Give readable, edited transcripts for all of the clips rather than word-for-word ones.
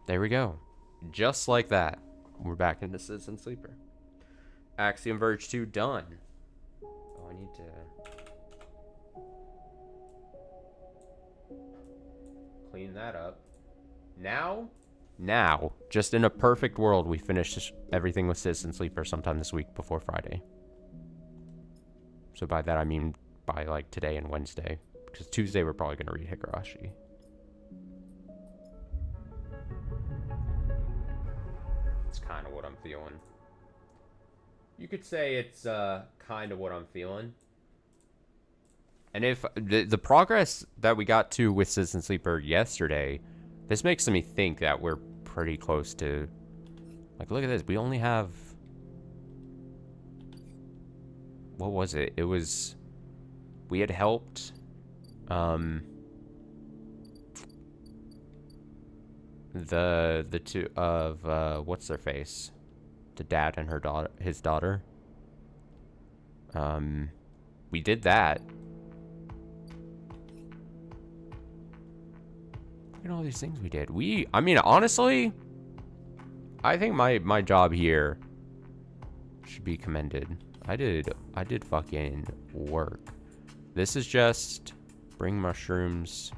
There we go. Just like that. We're back into Citizen Sleeper. Axiom Verge 2 done. Oh, I need to clean that up. Now, just in a perfect world, we finish everything with Citizen Sleeper sometime this week before Friday. So by that I mean by like today and Wednesday. Because Tuesday we're probably going to read Higurashi. It's kind of what I'm feeling. You could say it's kind of what I'm feeling. And if the progress that we got to with Citizen Sleeper yesterday, this makes me think that we're pretty close to... Like, look at this. We only have... What was it? It was... We had helped... The two of... what's their face? The dad and her daughter, his daughter. We did that. Look at all these things we did. I mean, honestly, I think my job here should be commended. I did fucking work. This is just bring mushrooms.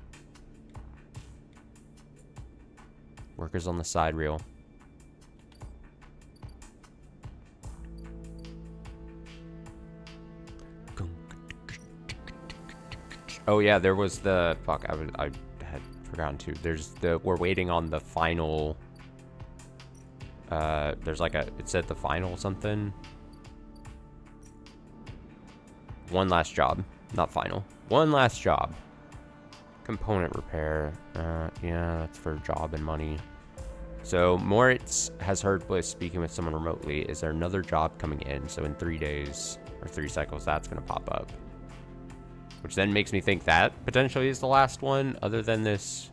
Workers on the side reel. Oh yeah, there was the fuck. I had forgotten to. There's the we're waiting on the final. There's like it said the final something. One last job, not final. One last job. Component repair. Yeah, that's for job and money. So Moritz has heard Bliss speaking with someone remotely. Is there another job coming in? So in 3 days or 3 cycles, that's gonna pop up. Which then makes me think that potentially is the last one, other than this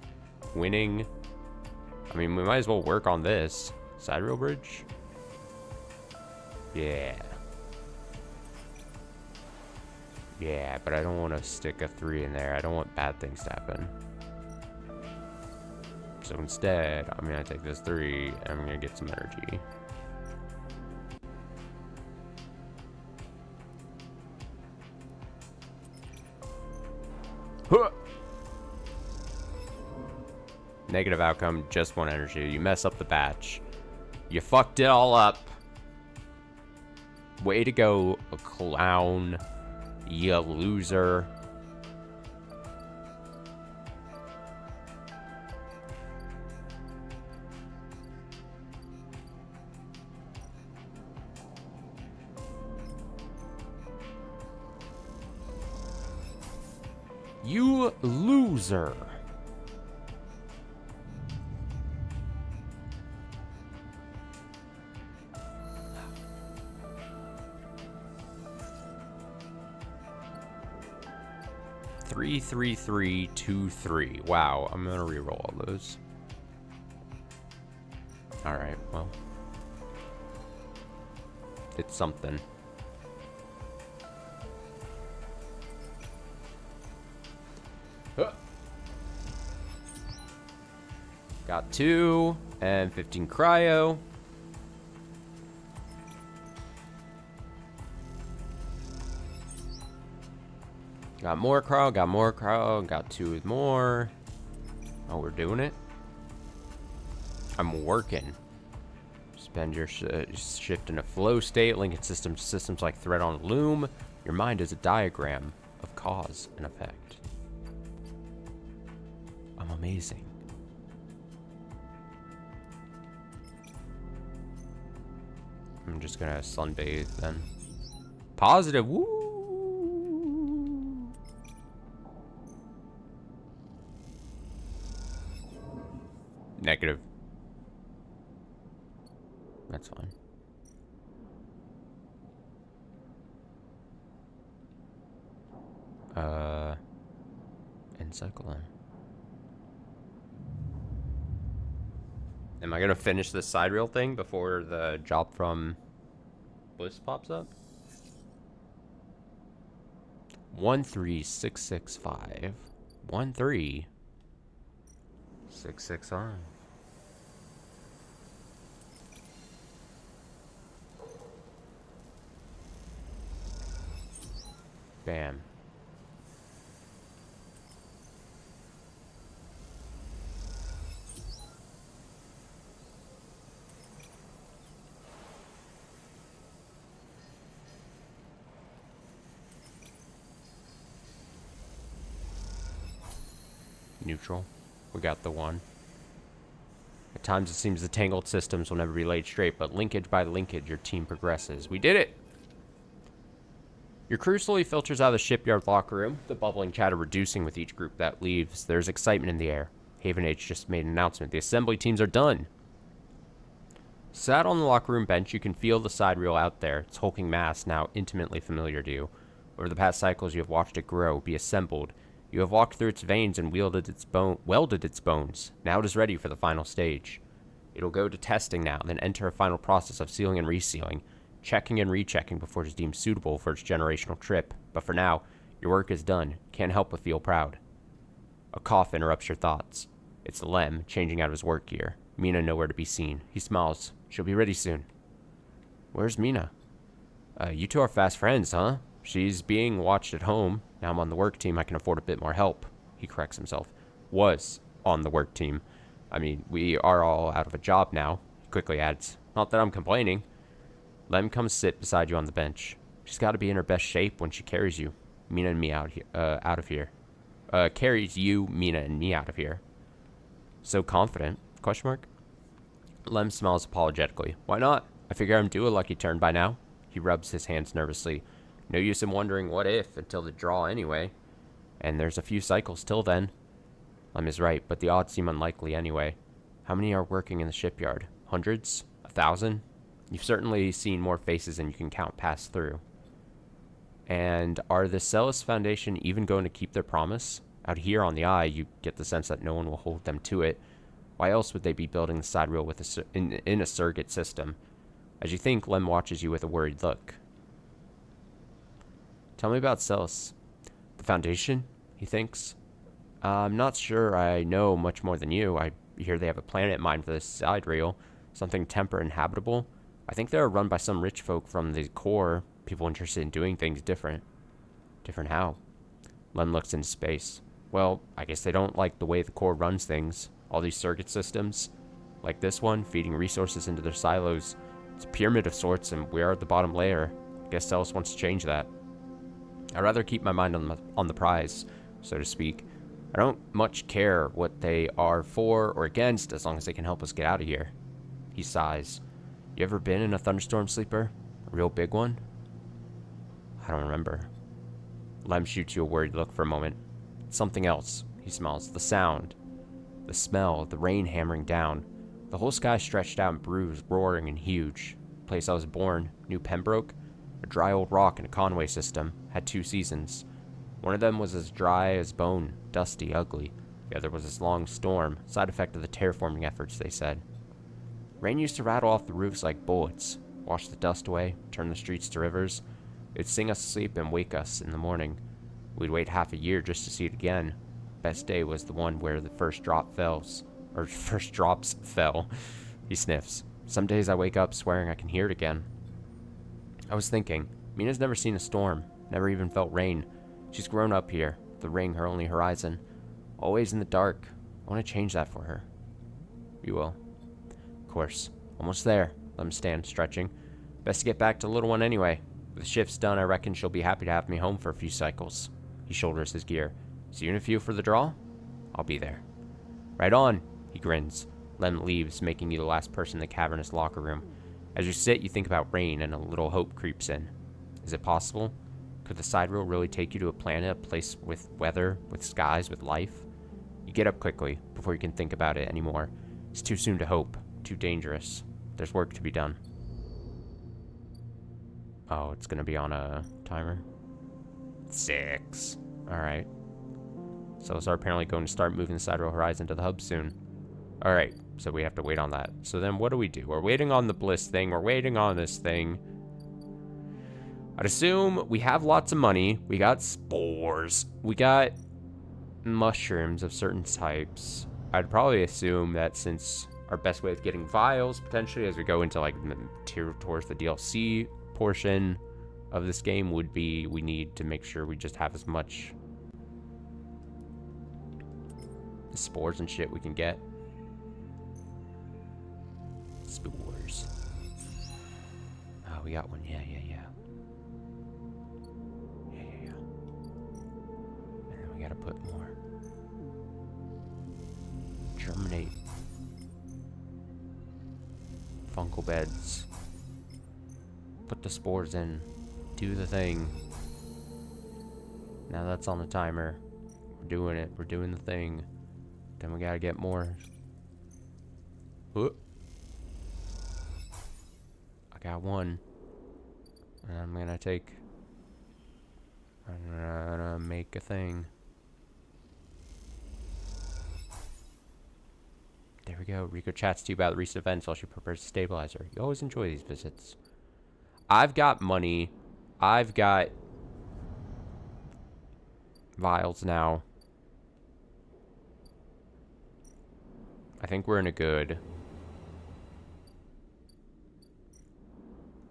winning. I mean, we might as well work on this. Side rail bridge? Yeah. Yeah, but I don't want to stick a 3 in there. I don't want bad things to happen. So instead, I'm going to take this 3, and I'm going to get some energy. Huh. Negative outcome, just 1 energy. You mess up the batch. You fucked it all up. Way to go, a clown. You loser. You loser. Three, 3, 3, 2, 3. Wow, I'm gonna reroll all those. All right, well, it's something. Got 2 and 15 cryo. Got more cryo, got 2 more. Oh, we're doing it. I'm working. Spend your shift in a flow state, linking systems to systems like thread on loom. Your mind is a diagram of cause and effect. I'm amazing. I'm just gonna sunbathe then. Positive, woo! Negative. That's fine. End cycle then. Am I gonna finish this side reel thing before the job from Bliss pops up? 13665. 13665. Bam. Neutral. We got the one. At times it seems the tangled systems will never be laid straight, but linkage by linkage, your team progresses. We did it! Your crew slowly filters out of the shipyard locker room, the bubbling chatter reducing with each group that leaves. There's excitement in the air. Haven H just made an announcement. The assembly teams are done. Sat on the locker room bench, you can feel the side reel out there, its hulking mass now intimately familiar to you. Over the past cycles, you have watched it grow, be assembled. You have walked through its veins and welded its bones. Now it is ready for the final stage. It'll go to testing now, then enter a final process of sealing and resealing, checking and rechecking before it is deemed suitable for its generational trip. But for now, your work is done. Can't help but feel proud. A cough interrupts your thoughts. It's Lem, changing out of his work gear. Mina nowhere to be seen. He smiles. She'll be ready soon. Where's Mina? You two are fast friends, huh? She's being watched at home. Now I'm on the work team. I can afford a bit more help. He corrects himself. Was on the work team. I mean, we are all out of a job now. He quickly adds, not that I'm complaining. Lem comes sit beside you on the bench. She's got to be in her best shape when she carries you. Mina and me out of here. Carries you, Mina, and me out of here. So confident? Question mark. Lem smiles apologetically. Why not? I figure I'm due a lucky turn by now. He rubs his hands nervously. No use in wondering what if until the draw anyway. And there's a few cycles till then. Lem is right, but the odds seem unlikely anyway. How many are working in the shipyard? Hundreds? 1,000? You've certainly seen more faces than you can count pass through. And are the Celis Foundation even going to keep their promise? Out here on the eye, you get the sense that no one will hold them to it. Why else would they be building the side reel with in a surrogate system? As you think, Lem watches you with a worried look. Tell me about Celis. The Foundation? He thinks. I'm not sure I know much more than you. I hear they have a planet in mind for this side reel. Something temperate and habitable. I think they're run by some rich folk from the core. People interested in doing things different. Different how? Lem looks into space. Well, I guess they don't like the way the core runs things. All these circuit systems, like this one, feeding resources into their silos. It's a pyramid of sorts, and we are at the bottom layer. I guess Celis wants to change that. I'd rather keep my mind on the prize, so to speak. I don't much care what they are for or against, as long as they can help us get out of here. He sighs. You ever been in a thunderstorm sleeper? A real big one? I don't remember. Lem shoots you a worried look for a moment. It's something else, he smells. The sound. The smell, the rain hammering down. The whole sky stretched out and bruised, roaring and huge. The place I was born, New Pembroke, a dry old rock in a Conway system, had 2 seasons. One of them was as dry as bone, dusty, ugly. The other was this long storm, side effect of the terraforming efforts, they said. Rain used to rattle off the roofs like bullets, wash the dust away, turn the streets to rivers. It'd sing us to sleep and wake us in the morning. We'd wait half a year just to see it again. Best day was the one where the first drops fell. He sniffs. Some days I wake up swearing I can hear it again. I was thinking, Mina's never seen a storm, never even felt rain. She's grown up here, the ring her only horizon. Always in the dark. I want to change that for her. You will. Of course. Almost there. Let him stand, stretching. Best to get back to the little one anyway. With the shift's done, I reckon she'll be happy to have me home for a few cycles. He shoulders his gear. See you in a few for the draw? I'll be there. Right on, he grins. Lem leaves, making you the last person in the cavernous locker room. As you sit, you think about rain, and a little hope creeps in. Is it possible? Could the side reel really take you to a planet, a place with weather, with skies, with life? You get up quickly, before you can think about it anymore. It's too soon to hope, too dangerous. There's work to be done. Oh, it's gonna be on a timer? 6. Alright. So are apparently going to start moving the sidereal horizon to the hub soon. Alright, so we have to wait on that. So then what do? We're waiting on the bliss thing. We're waiting on this thing. I'd assume we have lots of money. We got spores. We got mushrooms of certain types. I'd probably assume that since our best way of getting vials, potentially as we go into like towards the DLC portion, of this game would be we need to make sure we just have as much spores and shit we can get. Spores. Oh, we got one. Yeah. And then we gotta put more. Germinate. Fungal beds. Put the spores in. Do the thing. Now that's on the timer. We're doing it. We're doing the thing. Then we gotta get more. Whoop. I got one. And I'm gonna make a thing. There we go. Rico chats to you about the recent events while she prepares a stabilizer. You always enjoy these visits. I've got money. I've got vials now. I think we're in a good...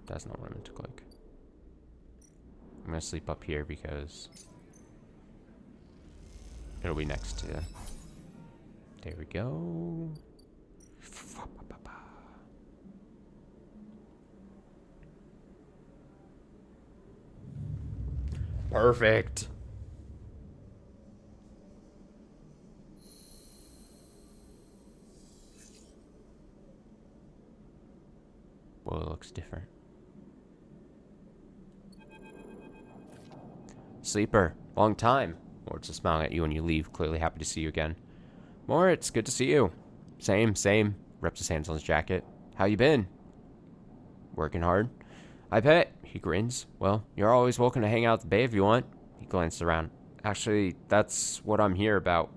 That's not what I meant to click. I'm gonna sleep up here because it'll be next to... There we go. Perfect. Well, it looks different. Sleeper, long time. Moritz is smiling at you when you leave, clearly happy to see you again. Moritz, good to see you. Same. Reps his hands on his jacket. How you been? Working hard? I bet. He grins. Well, you're always welcome to hang out at the bay if you want. He glanced around. Actually, that's what I'm here about.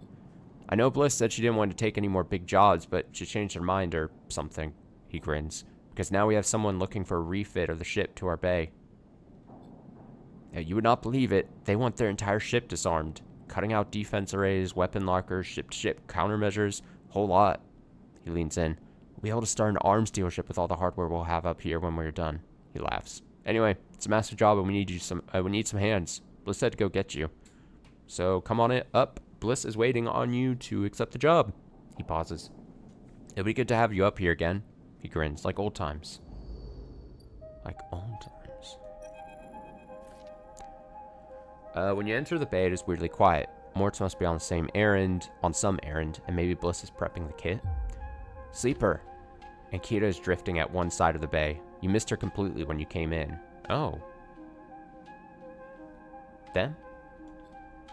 I know Bliss said she didn't want to take any more big jobs, but she changed her mind or something. He grins. Because now we have someone looking for a refit of the ship to our bay. Yeah, you would not believe it. They want their entire ship disarmed. Cutting out defense arrays, weapon lockers, ship-to-ship countermeasures, whole lot. He leans in. We'll be able to start an arms dealership with all the hardware we'll have up here when we're done. He laughs. Anyway, it's a massive job and we need some hands. Bliss said to go get you. So come on it up. Bliss is waiting on you to accept the job. He pauses. It'll be good to have you up here again. He grins, like old times. Like old times. When you enter the bay, it is weirdly quiet. Moritz must be on some errand, and maybe Bliss is prepping the kit. Sleeper. Ankhita is drifting at one side of the bay. You missed her completely when you came in. Oh. Then?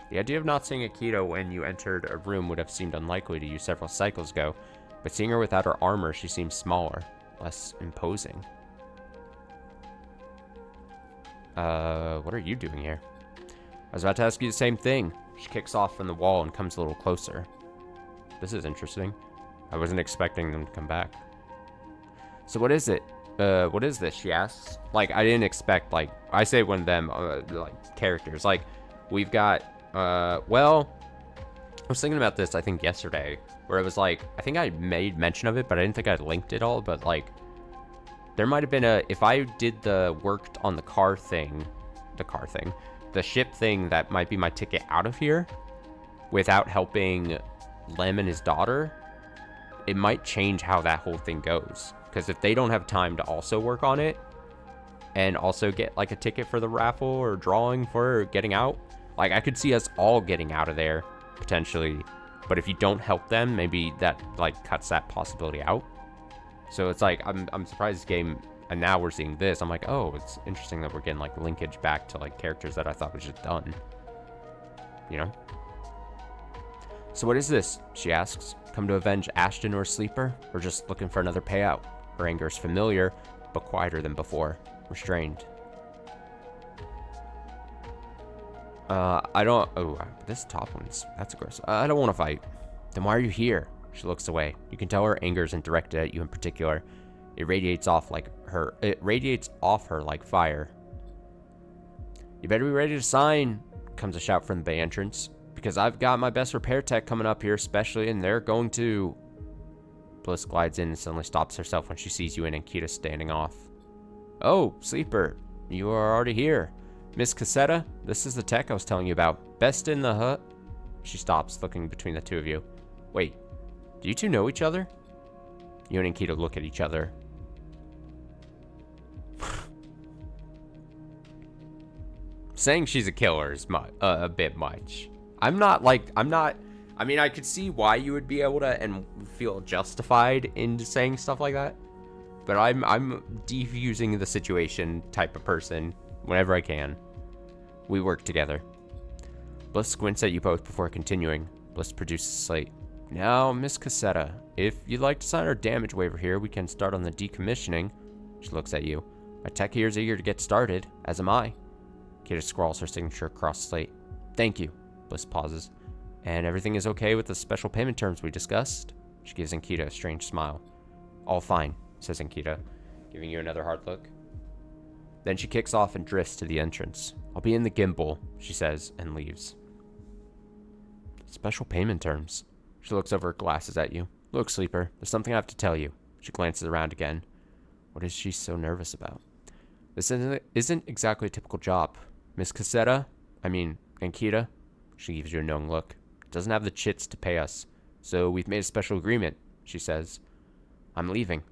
The idea of not seeing Ankhita when you entered a room would have seemed unlikely to you several cycles ago, but seeing her without her armor, she seems smaller, less imposing. What are you doing here? I was about to ask you the same thing. She kicks off from the wall and comes a little closer. This is interesting. I wasn't expecting them to come back. So what is it? What is this? She asks. Like, I didn't expect, like, I say one of them, like, characters. Like, we've got, well, I was thinking about this, I think, yesterday, where it was like, I think I made mention of it, but I didn't think I linked it all, but, like, there might have been if I did the worked on the ship thing, that might be my ticket out of here, without helping Lem and his daughter, it might change how that whole thing goes. Because if they don't have time to also work on it, and also get, like, a ticket for the raffle, or drawing for getting out, like, I could see us all getting out of there, potentially. But if you don't help them, maybe that, like, cuts that possibility out. So it's like, I'm surprised this game, and now we're seeing this, I'm like, oh, it's interesting that we're getting, like, linkage back to, like, characters that I thought was just done. You know? So what is this? She asks. Come to avenge Ashton or Sleeper? Or just looking for another payout? Her anger is familiar, but quieter than before. Restrained. I don't... Oh, this top one's... That's aggressive. I don't want to fight. Then why are you here? She looks away. You can tell her anger isn't directed at you in particular. It radiates off her like fire. You better be ready to sign, comes a shout from the bay entrance. Because I've got my best repair tech coming up here, especially, and they're going to... Bliss glides in and suddenly stops herself when she sees you and Ankhita standing off. Oh, Sleeper. You are already here. Miss Cassetta, this is the tech I was telling you about. Best in the hut. She stops, looking between the two of you. Wait, do you two know each other? You and Ankhita look at each other. Saying she's a killer is a bit much. I mean, I could see why you would be able to and feel justified in saying stuff like that. But I'm defusing the situation type of person whenever I can. We work together. Bliss squints at you both before continuing. Bliss produces a slate. Now, Miss Cassetta, if you'd like to sign our damage waiver here, we can start on the decommissioning. She looks at you. My tech here is eager to get started, as am I. Kita scrawls her signature across the slate. Thank you. Bliss pauses. And everything is okay with the special payment terms we discussed? She gives Ankhita a strange smile. All fine, says Ankhita, giving you another hard look. Then she kicks off and drifts to the entrance. I'll be in the gimbal, she says, and leaves. Special payment terms. She looks over her glasses at you. Look, Sleeper, there's something I have to tell you. She glances around again. What is she so nervous about? This isn't exactly a typical job. Miss Cassetta, Ankhita, she gives you a knowing look, doesn't have the chits to pay us, so we've made a special agreement, she says. I'm leaving.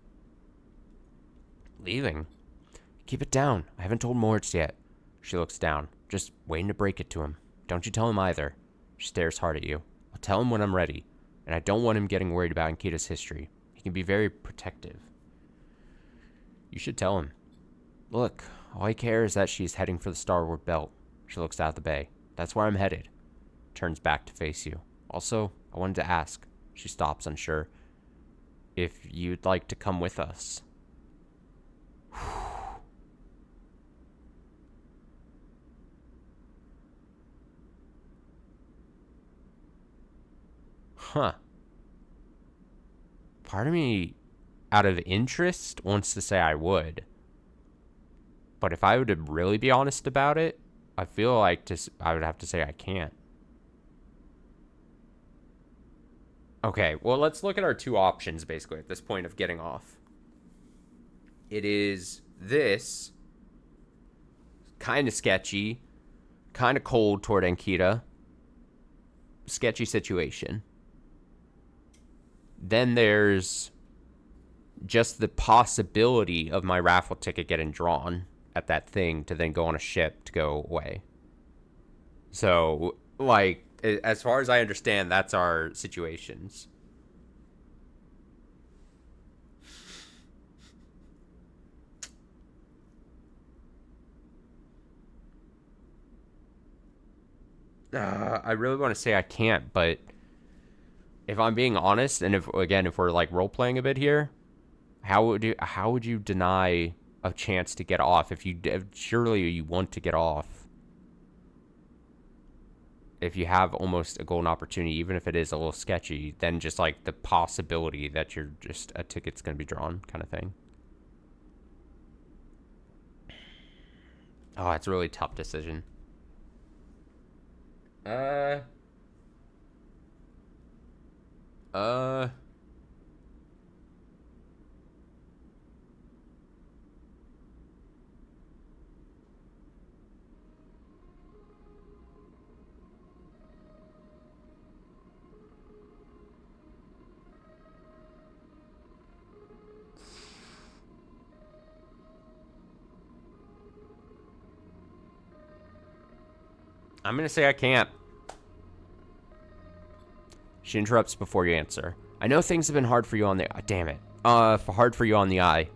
Leaving? Keep it down. I haven't told Moritz yet. She looks down, just waiting to break it to him. Don't you tell him either. She stares hard at you. I'll tell him when I'm ready, and I don't want him getting worried about Ankhita's history. He can be very protective. You should tell him. Look, all I care is that she's heading for the Starward Belt. She looks out the bay. That's where I'm headed. Turns back to face you. Also, I wanted to ask. She stops, unsure. If you'd like to come with us. Huh. Part of me, out of interest, wants to say I would. But if I were to really be honest about it, I feel like I would have to say I can't. Okay, well, let's look at our two options, basically, at this point of getting off. It is this. Kind of sketchy. Kind of cold toward Ankhita. Sketchy situation. Then there's just the possibility of my raffle ticket getting drawn at that thing to then go on a ship to go away. So, like, as far as I understand, that's our situations. I really want to say I can't, but if I'm being honest, and if we're like role playing a bit here, how would you deny a chance to get off if surely you want to get off? If you have almost a golden opportunity, even if it is a little sketchy, then just like the possibility that you're just a ticket's going to be drawn kind of thing. Oh, it's a really tough decision. I'm going to say I can't. She interrupts before you answer. I know things have been hard for you on the... damn it. Hard for you on the eye.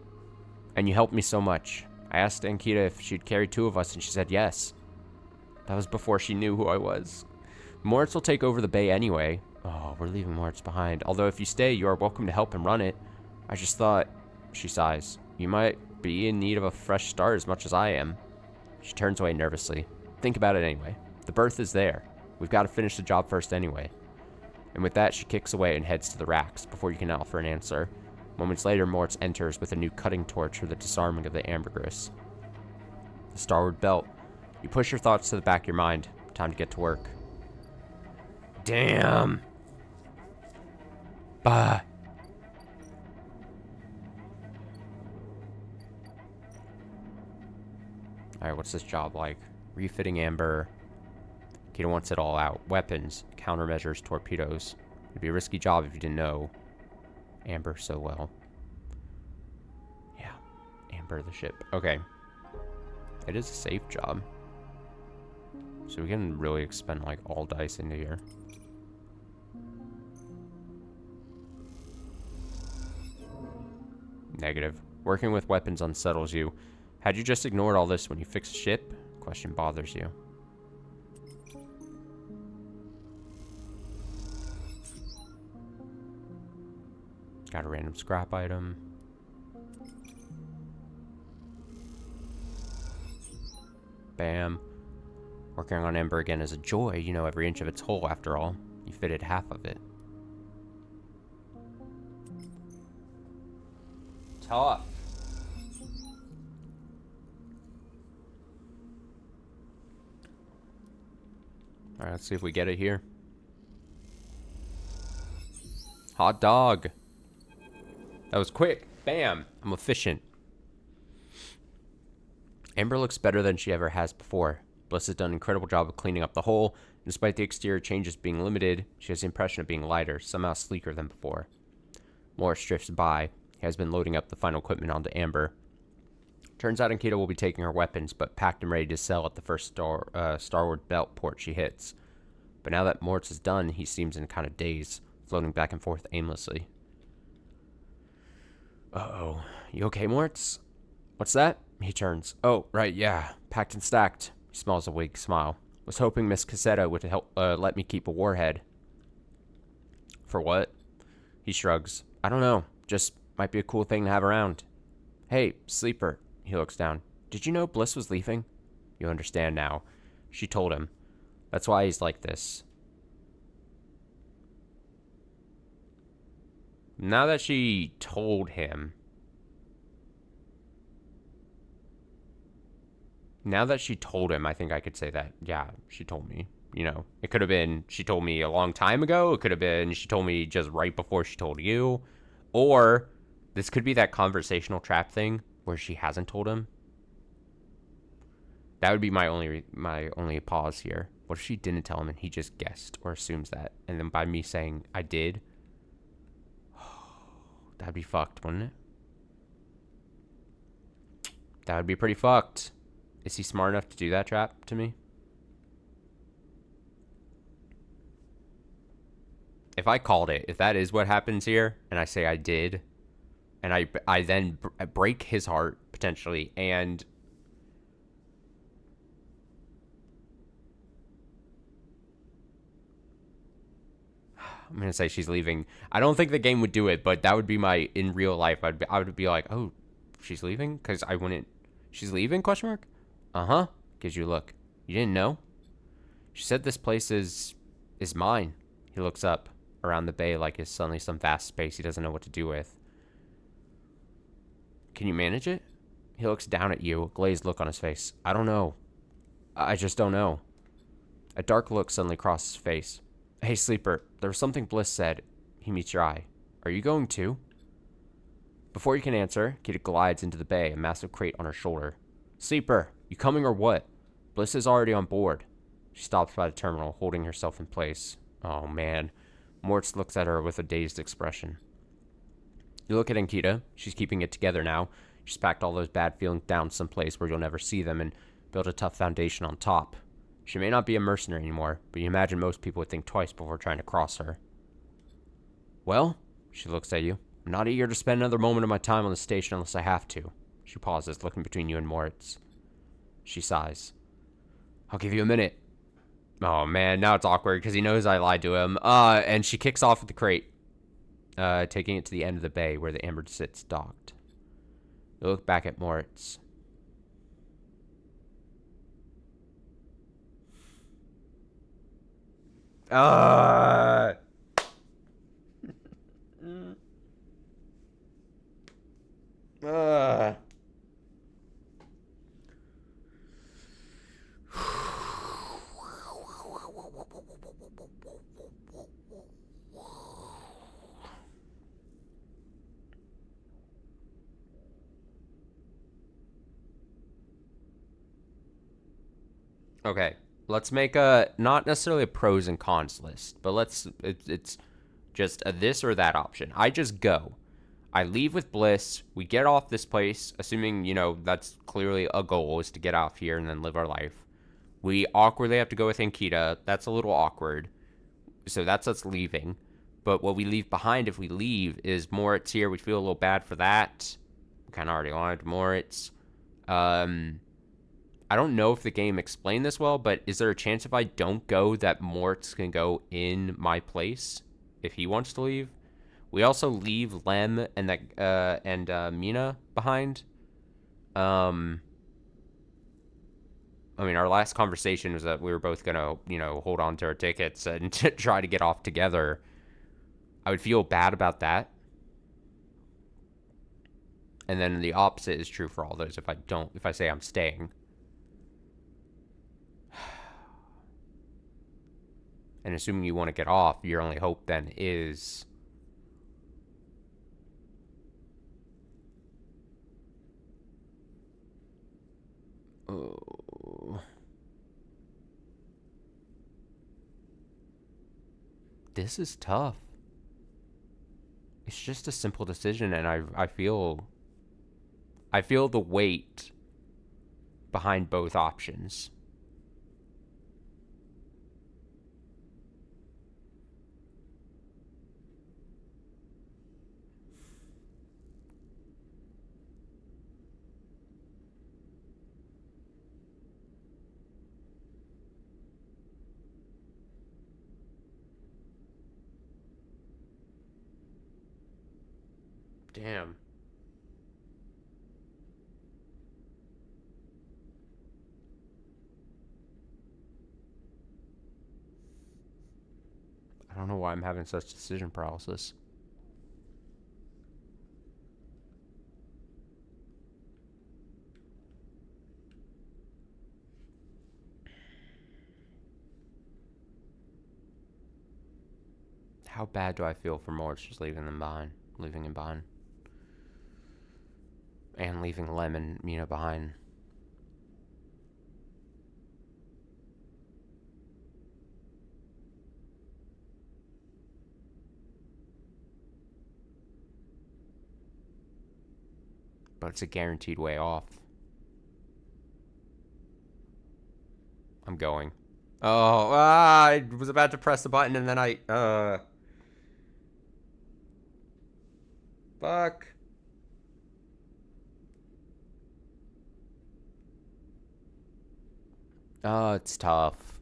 And you helped me so much. I asked Ankhita if she'd carry two of us, and she said yes. That was before she knew who I was. Moritz will take over the bay anyway. Oh, we're leaving Moritz behind. Although if you stay, you are welcome to help him run it. I just thought... She sighs. You might be in need of a fresh start as much as I am. She turns away nervously. Think about it anyway. The berth is there. We've got to finish the job first anyway. And with that, she kicks away and heads to the racks before you can offer an answer. Moments later, Moritz enters with a new cutting torch for the disarming of the ambergris. The Starward Belt. You push your thoughts to the back of your mind. Time to get to work. Damn. Bah. Alright, what's this job like? Refitting Amber. Ankhita wants it all out. Weapons, countermeasures, torpedoes. It'd be a risky job if you didn't know Amber so well. Yeah, Amber the ship. Okay. It is a safe job. So we can really expend like all dice into here. Negative. Working with weapons unsettles you. Had you just ignored all this when you fixed a ship? Question bothers you. Got a random scrap item. Bam. Working on Ember again is a joy. You know every inch of its whole, after all. You fitted half of it. Tough. Alright, let's see if we get it here. Hot dog. That was quick. Bam. I'm efficient. Amber looks better than she ever has before. Bliss has done an incredible job of cleaning up the hole. Despite the exterior changes being limited, she has the impression of being lighter, somehow sleeker than before. Morris drifts by. He has been loading up the final equipment onto Amber. Turns out Ankhita will be taking her weapons, but packed and ready to sell at the first starward belt port she hits. But now that Moritz is done, he seems in a kind of daze, floating back and forth aimlessly. Uh-oh. You okay, Moritz? What's that? He turns. Oh, right, yeah. Packed and stacked. He smiles a weak smile. Was hoping Miss Cassetta would help let me keep a warhead. For what? He shrugs. I don't know. Just might be a cool thing to have around. Hey, Sleeper. He looks down. Did you know Bliss was leaving? You understand now. She told him. That's why he's like this. Now that she told him. Now that she told him, I think I could say that, yeah, she told me. You know, it could have been she told me a long time ago. It could have been she told me just right before she told you. Or this could be that conversational trap thing where she hasn't told him. That would be my only pause here. What if she didn't tell him and he just guessed or assumes that? And then by me saying I did, that'd be fucked, wouldn't it? That would be pretty fucked. Is he smart enough to do that trap to me? If I called it, if that is what happens here, and I say I did, and I then break his heart, potentially, and I'm going to say she's leaving. I don't think the game would do it, but that would be my, in real life, I would be like, oh, she's leaving? Because I wouldn't, she's leaving, question mark? Uh-huh. Gives you a look. You didn't know? She said this place is mine. He looks up around the bay like it's suddenly some vast space he doesn't know what to do with. Can you manage it? He looks down at you, a glazed look on his face. I don't know. I just don't know. A dark look suddenly crosses his face. Hey, Sleeper, there was something Bliss said. He meets your eye. Are you going too? Before you can answer, Kita glides into the bay, a massive crate on her shoulder. Sleeper, you coming or what? Bliss is already on board. She stops by the terminal, holding herself in place. Oh, man. Moritz looks at her with a dazed expression. You look at Ankhita. She's keeping it together now. She's packed all those bad feelings down someplace where you'll never see them and built a tough foundation on top. She may not be a mercenary anymore, but you imagine most people would think twice before trying to cross her. Well, she looks at you. I'm not eager to spend another moment of my time on the station unless I have to. She pauses, looking between you and Moritz. She sighs. I'll give you a minute. Oh, man, now it's awkward because he knows I lied to him. And she kicks off with the crate, taking it to the end of the bay where the Amber sits docked. You look back at Moritz. Okay, let's make a not necessarily a pros and cons list, but it's just a this or that option. I just go. I leave with Bliss. We get off this place, assuming, that's clearly a goal is to get off here and then live our life. We awkwardly have to go with Ankhita. That's a little awkward. So that's us leaving. But what we leave behind if we leave is Moritz here. We feel a little bad for that. We kind of already lied to Moritz. I don't know if the game explained this well, but is there a chance if I don't go that Moritz can go in my place if he wants to leave? We also leave Lem and Mina behind. Our last conversation was that we were both gonna, hold on to our tickets and try to get off together. I would feel bad about that. And then the opposite is true for all those if I say I'm staying. And assuming you want to get off, your only hope then is... Oh. This is tough. It's just a simple decision, and I feel the weight behind both options. Damn. I don't know why I'm having such decision paralysis. How bad do I feel for Moritz just leaving him behind? And leaving Lem and Mina behind. But it's a guaranteed way off. I'm going. Oh, I was about to press the button and then fuck. Oh, it's tough.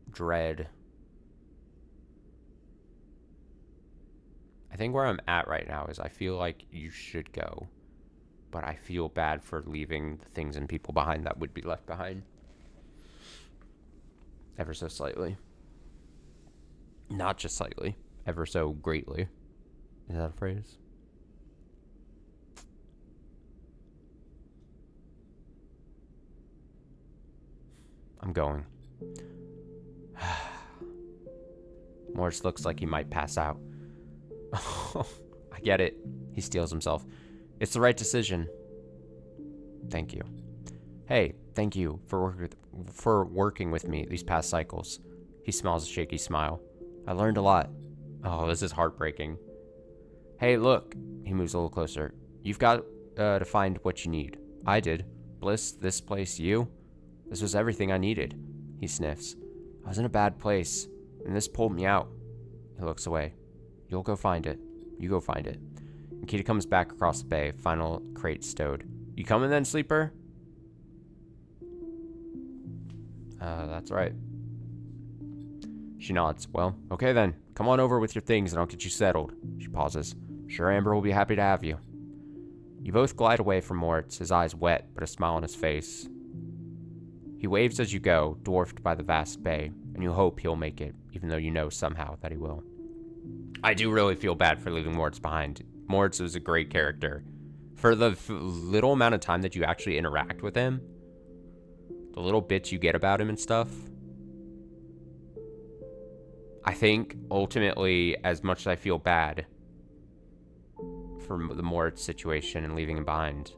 Dread. I think where I'm at right now is I feel like you should go, but I feel bad for leaving the things and people behind that would be left behind. Ever so slightly. Not just slightly. Ever so greatly. Is that a phrase? I'm going. Morris looks like he might pass out. I get it. He steels himself. It's the right decision. Thank you. Hey, thank you for working with me these past cycles. He smiles a shaky smile. I learned a lot. Oh, this is heartbreaking. Hey, look. He moves a little closer. You've got to find what you need. I did. Bliss, this place, you. This was everything I needed. He sniffs. I was in a bad place, and this pulled me out. He looks away. You'll go find it. You go find it. Ankhita comes back across the bay, final crate stowed. You coming then, sleeper? That's right. She nods. Well, okay then. Come on over with your things and I'll get you settled. She pauses. Sure, Amber will be happy to have you. You both glide away from Moritz, his eyes wet, but a smile on his face. He waves as you go, dwarfed by the vast bay, and you hope he'll make it, even though you know somehow that he will. I do really feel bad for leaving Moritz behind. Moritz was a great character. For the little amount of time that you actually interact with him, the little bits you get about him and stuff, I think ultimately, as much as I feel bad for the Moritz situation and leaving him behind,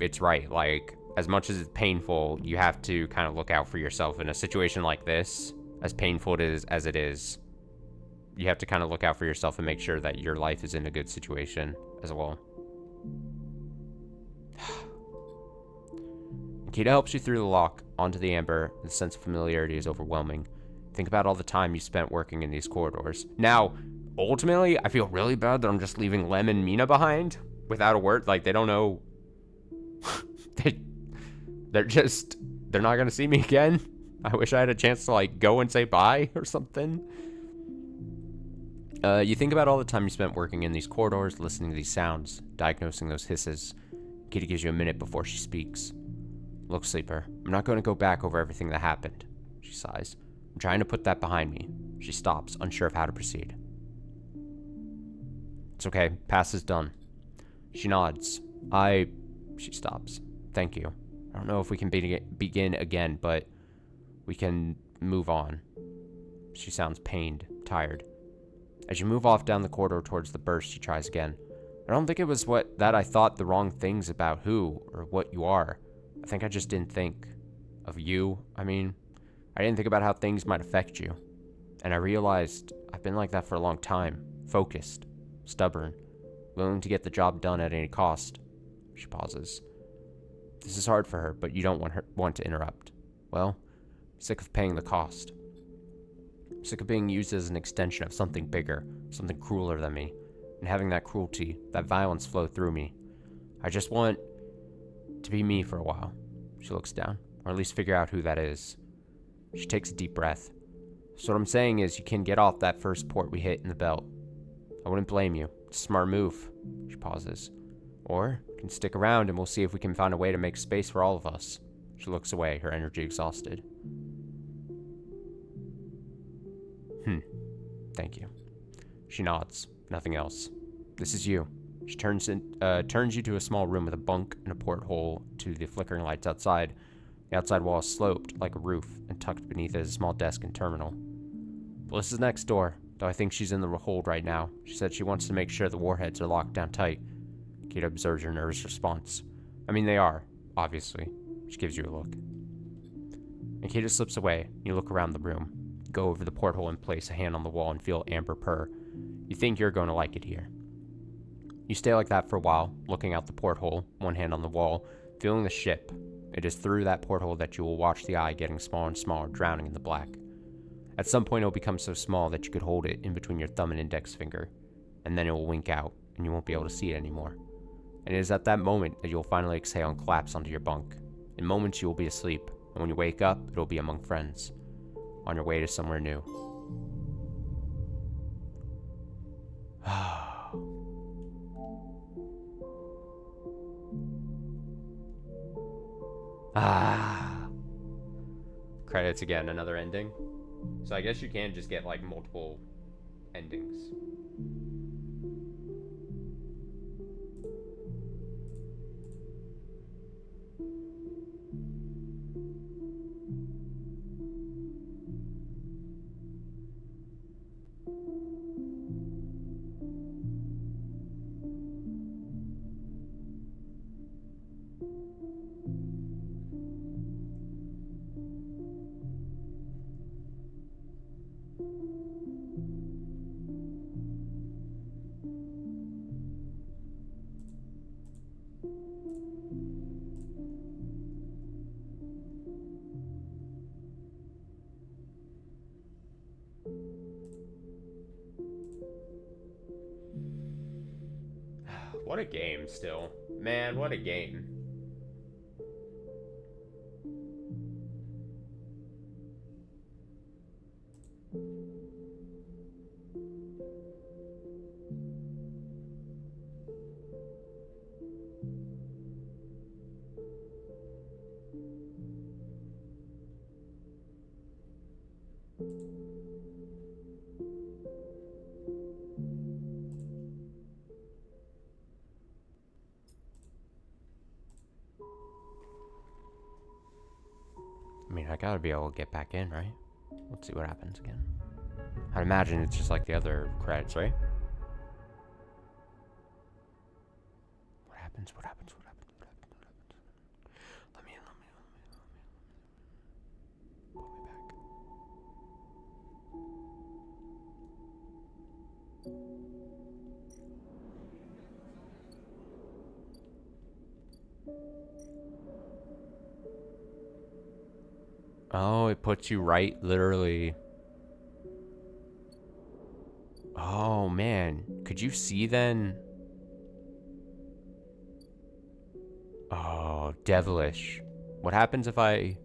it's right. Like, as much as it's painful, you have to kind of look out for yourself in a situation like this. As painful as it is, you have to kind of look out for yourself and make sure that your life is in a good situation as well. Ankhita helps you through the lock, onto the amber, and the sense of familiarity is overwhelming. Think about all the time you spent working in these corridors. Now, ultimately, I feel really bad that I'm just leaving Lem and Mina behind without a word. Like, they don't know. They're not gonna see me again. I wish I had a chance to, like, go and say bye or something. You think about all the time you spent working in these corridors, listening to these sounds, diagnosing those hisses. Ankhita gives you a minute before she speaks. Look, Sleeper, I'm not going to go back over everything that happened. She sighs. I'm trying to put that behind me. She stops, unsure of how to proceed. It's okay. Past is done. She nods. She stops. Thank you. I don't know if we can begin again, but we can move on. She sounds pained, tired. As you move off down the corridor towards the burst, she tries again. I don't think it was that I thought the wrong things about who or what you are. I think I just didn't think of you. I mean, I didn't think about how things might affect you. And I realized I've been like that for a long time. Focused, stubborn, willing to get the job done at any cost. She pauses. This is hard for her, but you don't want to interrupt. Well, I'm sick of paying the cost. I'm sick of being used as an extension of something bigger, something crueler than me, and having that cruelty, that violence flow through me. I just want to be me for a while. She looks down, or at least figure out who that is. She takes a deep breath. So what I'm saying is you can get off that first port we hit in the belt. I wouldn't blame you. It's a smart move. She pauses. Or you can stick around and we'll see if we can find a way to make space for all of us. She looks away, her energy exhausted. Thank you. She nods. Nothing else. This is you. She turns you to a small room with a bunk and a porthole to the flickering lights outside. The outside wall is sloped like a roof, and tucked beneath it is a small desk and terminal. Melissa's next door, though I think she's in the hold right now. She said she wants to make sure the warheads are locked down tight. Ankhita observes her nervous response. I mean, they are, obviously. She gives you a look. Ankhita slips away. You look around the room. You go over the porthole and place a hand on the wall and feel amber purr. You think you're going to like it here. You stay like that for a while, looking out the porthole, one hand on the wall, feeling the ship. It is through that porthole that you will watch the eye getting smaller and smaller, drowning in the black. At some point it will become so small that you could hold it in between your thumb and index finger, and then it will wink out, and you won't be able to see it anymore. And it is at that moment that you will finally exhale and collapse onto your bunk. In moments you will be asleep, and when you wake up, it will be among friends, on your way to somewhere new. Credits again, another ending. So I guess you can just get like multiple endings. What a game still. Man, what a game. I mean, I gotta be able to get back in, right? Let's see what happens again. I'd imagine it's just like the other credits, right? What happens? What happens? What happens? What happens? What happens? Let me Oh, it puts you right, literally. Oh, man. Could you see then? Oh, devilish. What happens if I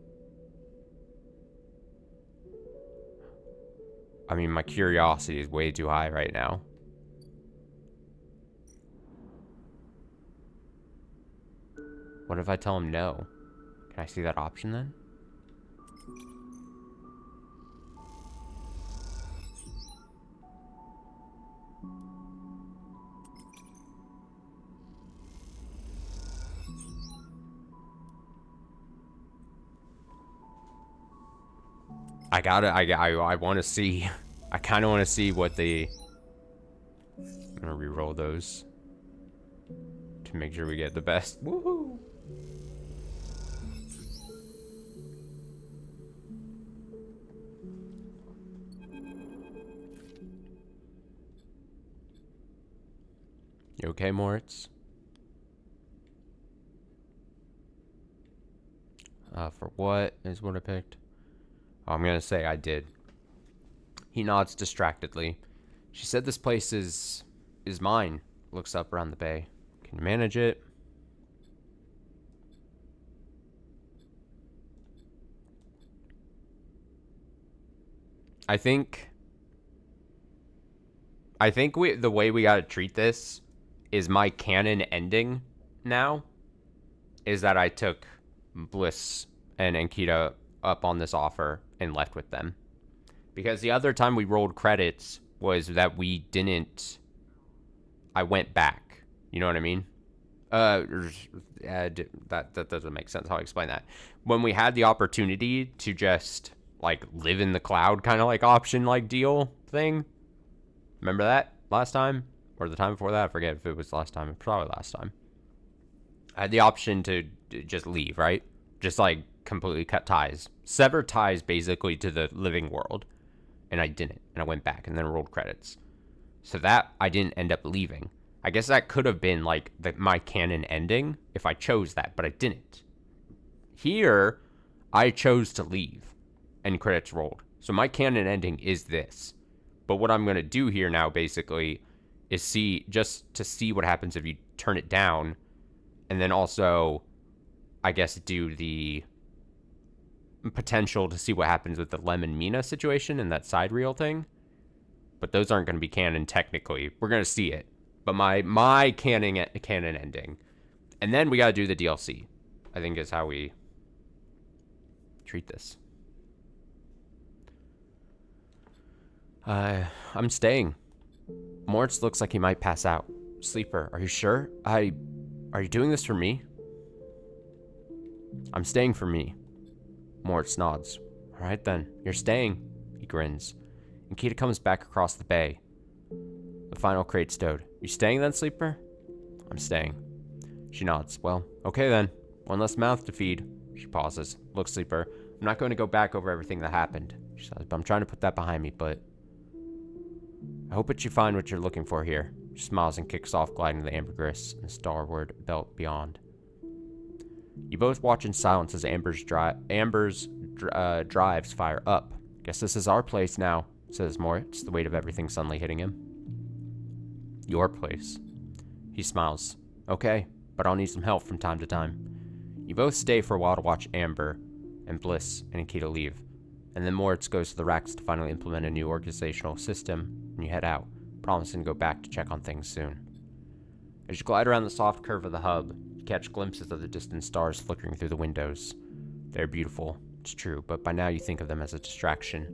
mean, my curiosity is way too high right now. What if I tell him no? Can I see that option then? I want to see. I kind of want to see what the... I'm going to re-roll those to make sure we get the best. Woohoo! You okay, Moritz? For what is what I picked? Oh, I'm gonna say I did. He nods distractedly. She said this place is mine. Looks up around the bay. Can you manage it? I think the way we gotta treat this is my canon ending now is that I took Bliss and Ankhita up on this offer and left with them. Because the other time we rolled credits was that we didn't... I went back. You know what I mean? That doesn't make sense how I explain that. When we had the opportunity to just, like, live in the cloud kind of, like, option, like, deal thing. Remember that last time? Or the time before that? I forget if it was last time. Probably last time. I had the option to just leave, right? Just, like, completely cut ties. Sever ties, basically, to the living world. And I didn't. And I went back and then rolled credits. So that, I didn't end up leaving. I guess that could have been, like, my canon ending if I chose that, but I didn't. Here, I chose to leave. And credits rolled. So my canon ending is this. But what I'm going to do here now, basically, is just to see what happens if you turn it down. And then also, I guess, do the potential to see what happens with the Lemon Mina situation and that side reel thing. But those aren't going to be canon technically. We're going to see it. But my canon ending. And then we got to do the DLC, I think is how we treat this. I'm staying. Moritz looks like he might pass out. Sleeper, are you sure? Are you doing this for me? I'm staying for me. Moritz nods. All right then, you're staying. He grins. Ankhita comes back across the bay. The final crate stowed. You staying then, Sleeper? I'm staying. She nods. Well, okay then. One less mouth to feed. She pauses. Look, Sleeper, I'm not going to go back over everything that happened. She says, but I'm trying to put that behind me, but... I hope that you find what you're looking for here. She smiles and kicks off, gliding the ambergris and starward belt beyond. You both watch in silence as Amber's drives fire up. Guess this is our place now, says Moritz, the weight of everything suddenly hitting him. Your place. He smiles. Okay, but I'll need some help from time to time. You both stay for a while to watch Amber and Bliss and Ankhita leave. And then Moritz goes to the racks to finally implement a new organizational system, and you head out, promising to go back to check on things soon. As you glide around the soft curve of the hub, you catch glimpses of the distant stars flickering through the windows. They're beautiful, it's true, but by now you think of them as a distraction.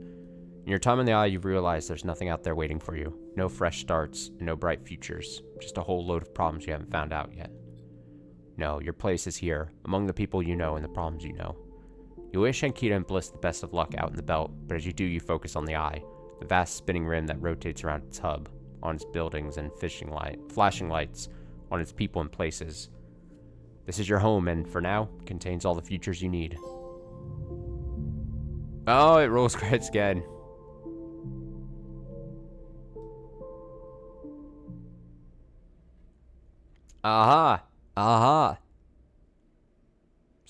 In your time in the eye, you've realized there's nothing out there waiting for you. No fresh starts, and no bright futures. Just a whole load of problems you haven't found out yet. No, your place is here, among the people you know and the problems you know. You wish Ankhita and Bliss the best of luck out in the belt, but as you do, you focus on the eye, the vast spinning rim that rotates around its hub, on its buildings and flashing lights, on its people and places. This is your home, and for now, contains all the futures you need. Oh, it rolls credits again. Aha! Aha!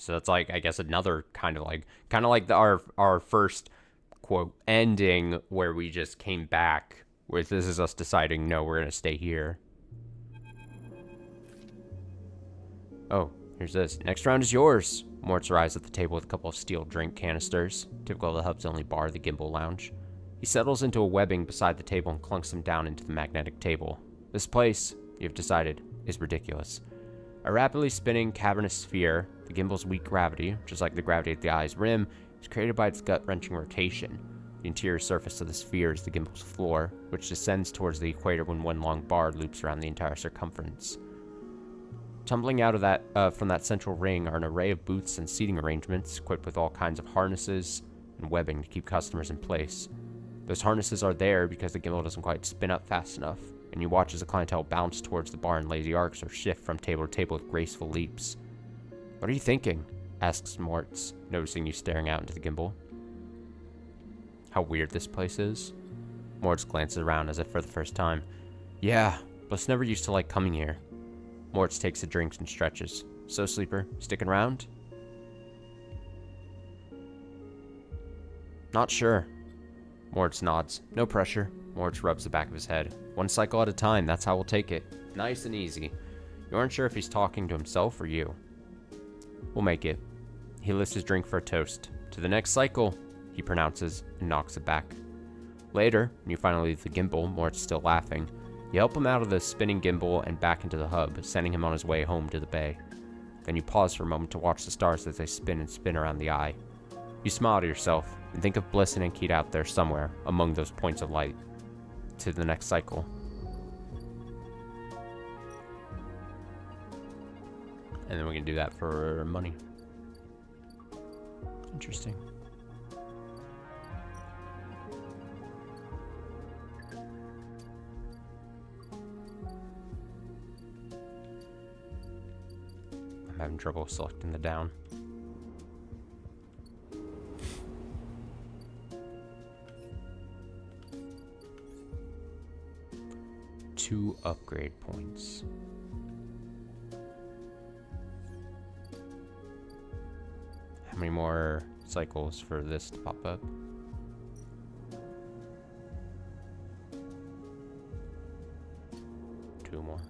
So that's like, I guess, another kind of like our first quote ending where we just came back. Where this is us deciding, no, we're gonna stay here. Oh, here's this. Next round is yours. Mort's arrives at the table with a couple of steel drink canisters, typical of the hub's only bar, the Gimbal Lounge. He settles into a webbing beside the table and clunks them down into the magnetic table. This place, you've decided, is ridiculous. A rapidly spinning cavernous sphere, the gimbal's weak gravity, just like the gravity at the eye's rim, is created by its gut-wrenching rotation. The interior surface of the sphere is the gimbal's floor, which descends towards the equator when one long bar loops around the entire circumference. Tumbling out of that from that central ring are an array of booths and seating arrangements equipped with all kinds of harnesses and webbing to keep customers in place. Those harnesses are there because the gimbal doesn't quite spin up fast enough, and you watch as the clientele bounce towards the bar in lazy arcs or shift from table to table with graceful leaps. "What are you thinking?" asks Mortz, noticing you staring out into the gimbal. "How weird this place is." Mortz glances around as if for the first time. "Yeah, but never used to like coming here." Mortz takes the drinks and stretches. "So, Sleeper, sticking around?" "Not sure." Mortz nods. "No pressure." Mortz rubs the back of his head. "One cycle at a time, that's how we'll take it. Nice and easy." You aren't sure if he's talking to himself or you. "We'll make it." He lifts his drink for a toast. "To the next cycle," he pronounces and knocks it back. Later, when you finally leave the gimbal, Mortz still laughing. You help him out of the spinning gimbal and back into the hub, sending him on his way home to the bay. Then you pause for a moment to watch the stars as they spin and spin around the eye. You smile to yourself and think of Bliss and Ankhita out there somewhere among those points of light. To the next cycle. And then we can do that for money. Interesting. I'm having trouble selecting the down. Two upgrade points. How many more cycles for this to pop up? Two more.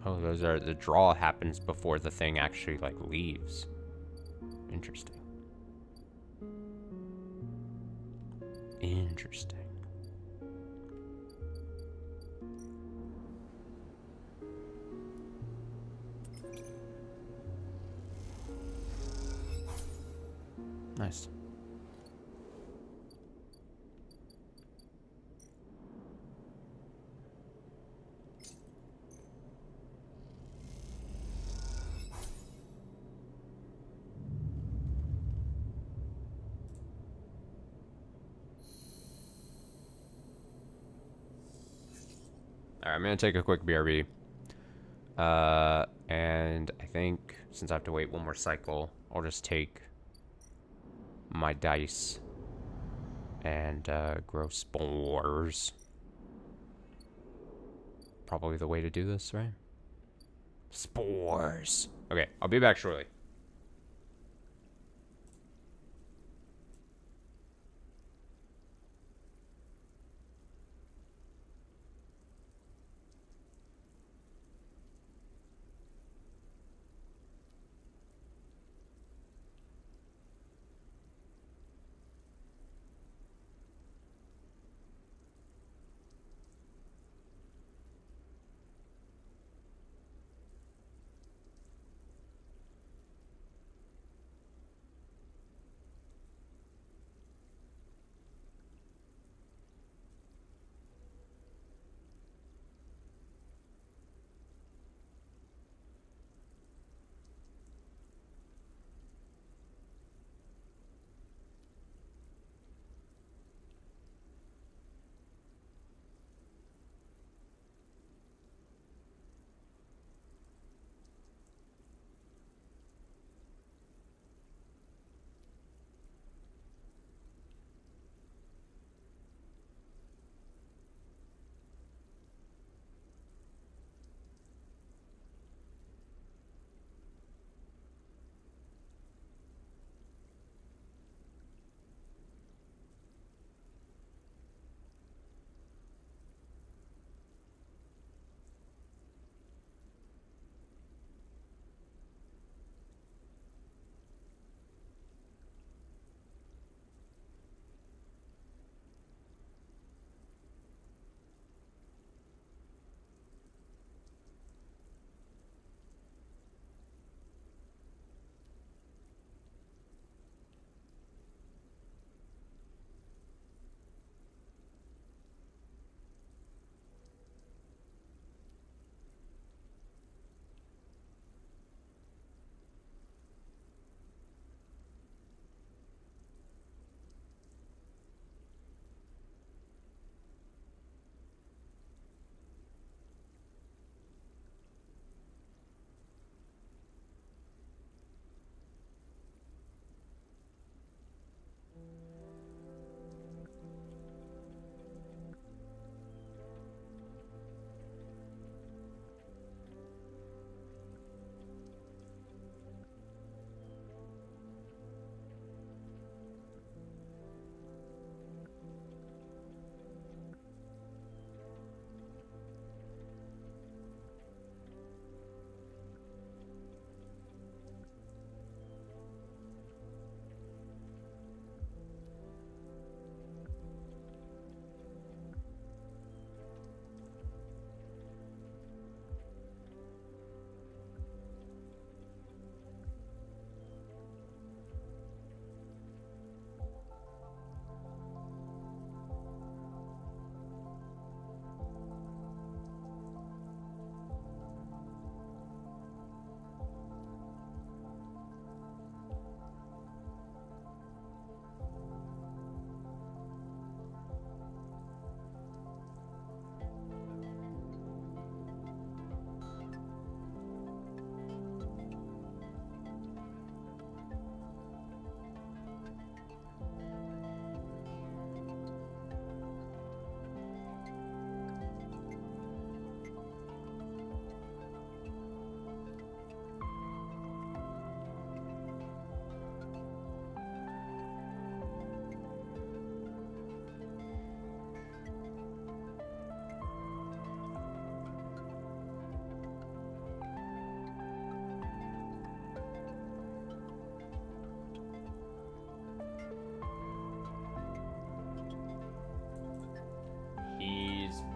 Oh, those are, the draw happens before the thing actually, like, leaves. Interesting. Interesting. Nice. Alright, I'm gonna take a quick BRB. And I think since I have to wait one more cycle, I'll just take my dice and grow spores. Probably the way to do this, right? Spores. Okay, I'll be back shortly.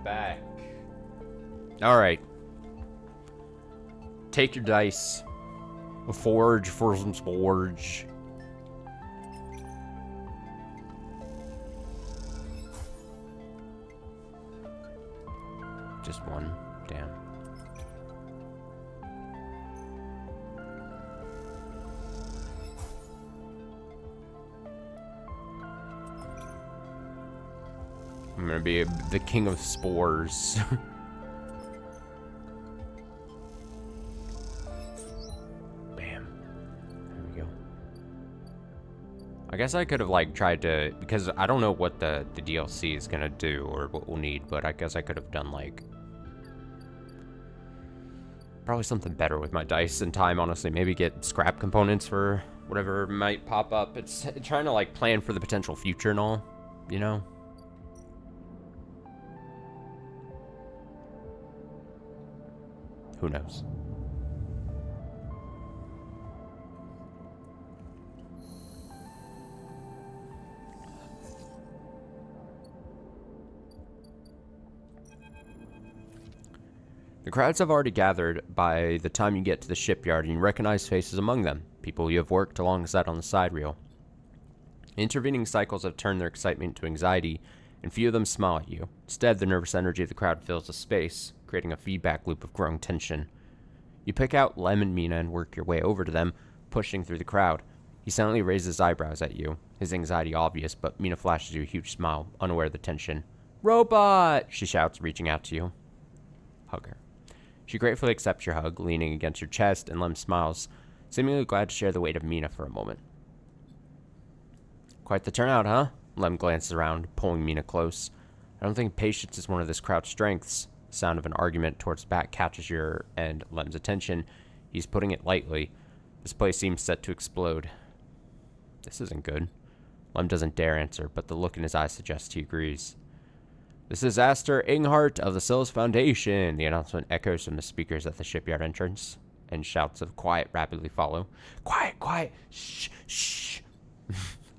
back. Alright. Take your dice. Forge for some sporge. Just one. Damn. I'm gonna be the king of spores. Bam. There we go. I guess I could have like tried to, because I don't know what the DLC is gonna do or what we'll need, but I guess I could have done like probably something better with my dice and time, honestly. Maybe get scrap components for whatever might pop up. It's trying to like plan for the potential future and all, you know? Who knows? The crowds have already gathered by the time you get to the shipyard, and you recognize faces among them, people you have worked alongside on the side reel. Intervening cycles have turned their excitement into anxiety, and few of them smile at you. Instead, the nervous energy of the crowd fills the space, creating a feedback loop of growing tension. You pick out Lem and Mina and work your way over to them, pushing through the crowd. He silently raises his eyebrows at you, his anxiety obvious, but Mina flashes you a huge smile, unaware of the tension. "Robot!" she shouts, reaching out to you. Hug her. She gratefully accepts your hug, leaning against your chest, and Lem smiles, seemingly glad to share the weight of Mina for a moment. "Quite the turnout, huh?" Lem glances around, pulling Mina close. "I don't think patience is one of this crowd's strengths." The sound of an argument towards the back catches your and Lem's attention. He's putting it lightly. This place seems set to explode. This isn't good. Lem doesn't dare answer, but the look in his eyes suggests he agrees. "This is Aster Inghart of the Sills Foundation." The announcement echoes from the speakers at the shipyard entrance, and shouts of quiet rapidly follow. "Quiet, quiet, shh, shh."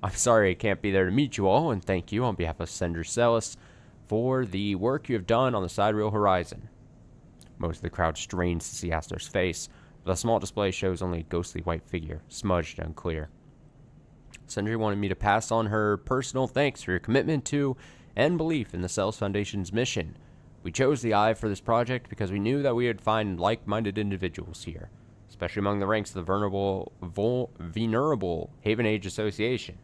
"I'm sorry I can't be there to meet you all, and thank you on behalf of Senator Celis for the work you have done on the sidereal horizon." Most of the crowd strains to see Aster's face, but a small display shows only a ghostly white figure, smudged and unclear. "Sentry wanted me to pass on her personal thanks for your commitment to and belief in the Cells Foundation's mission. We chose the Eye for this project because we knew that we would find like-minded individuals here, especially among the ranks of the venerable Haven Age Association.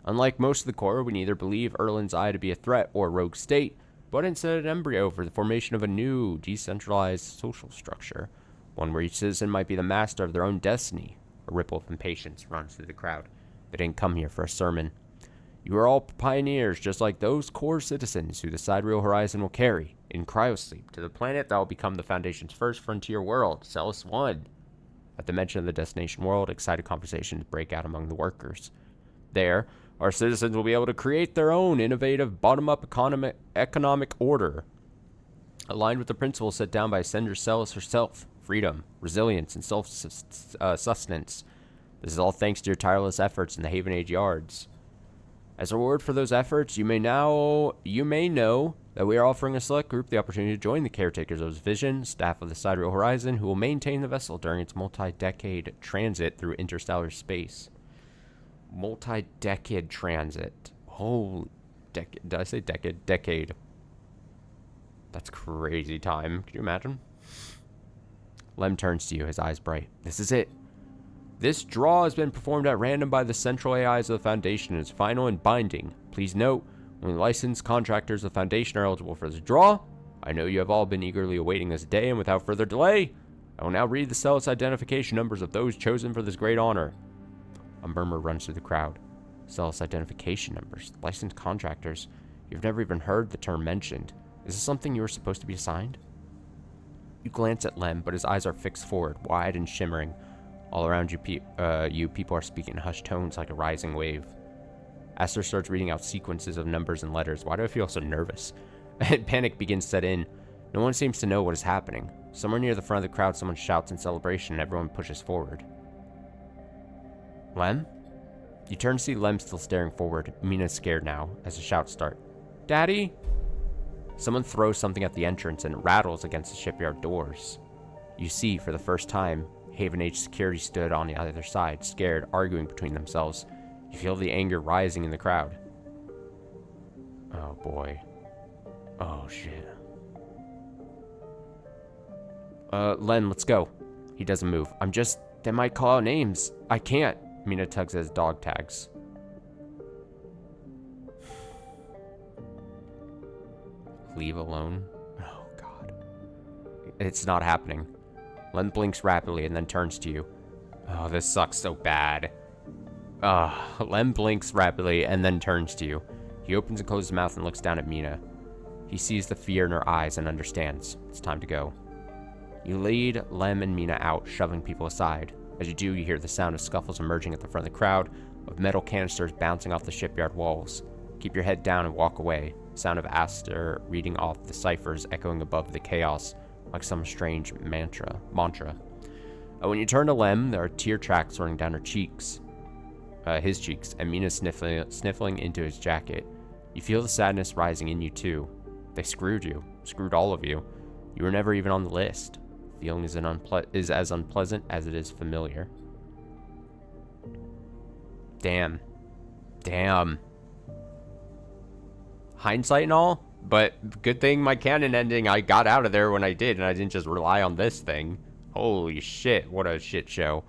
Unlike most of the Corps, we neither believe Erlin's Eye to be a threat or a rogue state, but instead an embryo for the formation of a new, decentralized social structure, one where each citizen might be the master of their own destiny." A ripple of impatience runs through the crowd. They didn't come here for a sermon. "You are all pioneers, just like those core citizens who the sidereal horizon will carry, in cryosleep, to the planet that will become the Foundation's first frontier world, Celis 1. At the mention of the destination world, excited conversations break out among the workers. There, our citizens will be able to create their own innovative bottom-up economic order, aligned with the principles set down by Senator Celis herself: freedom, resilience, and self-sustenance. This is all thanks to your tireless efforts in the Haven Age yards. As a reward for those efforts, you may know that we are offering a select group the opportunity to join the caretakers of this vision, staff of the Sidereal Horizon, who will maintain the vessel during its multi-decade transit through interstellar space." Multi-decade transit. Holy decade. Did I say decade? Decade. That's crazy time. Can you imagine? Lem turns to you, his eyes bright. "This is it. This draw has been performed at random by the central AIs of the Foundation and is final and binding. Please note, only licensed contractors of the Foundation are eligible for this draw. I know you have all been eagerly awaiting this day, and without further delay, I will now read the Celis identification numbers of those chosen for this great honor." A murmur runs through the crowd. Celis identification numbers, licensed contractors. You've never even heard the term mentioned. Is this something you were supposed to be assigned? You glance at Lem, but his eyes are fixed forward, wide and shimmering. All around you, people are speaking in hushed tones like a rising wave. Aster starts reading out sequences of numbers and letters. Why do I feel so nervous? Panic begins to set in. No one seems to know what is happening. Somewhere near the front of the crowd, someone shouts in celebration, and everyone pushes forward. "Lem?" You turn to see Lem still staring forward. Mina's scared now, as the shouts start. "Daddy?" Someone throws something at the entrance and it rattles against the shipyard doors. You see, for the first time, Haven Age security stood on the other side, scared, arguing between themselves. You feel the anger rising in the crowd. Oh boy. Oh shit. Len, let's go. He doesn't move. They might call out names. I can't. Mina tugs at his dog tags. Leave alone? Oh god. It's not happening. Len blinks rapidly and then turns to you. Oh, this sucks so bad. Len blinks rapidly and then turns to you. He opens and closes his mouth and looks down at Mina. He sees the fear in her eyes and understands. It's time to go. You lead Lem and Mina out, shoving people aside. As you do, you hear the sound of scuffles emerging at the front of the crowd, of metal canisters bouncing off the shipyard walls. Keep your head down and walk away. Sound of Aster reading off the ciphers echoing above the chaos like some strange mantra. When you turn to Lem, there are tear tracks running down his cheeks, and Mina sniffling into his jacket. You feel the sadness rising in you too. They screwed you, screwed all of you. You were never even on the list. The feeling is as unpleasant as it is familiar. Damn. Hindsight and all, but good thing my canon ending, I got out of there when I did, and I didn't just rely on this thing. Holy shit, what a shit show.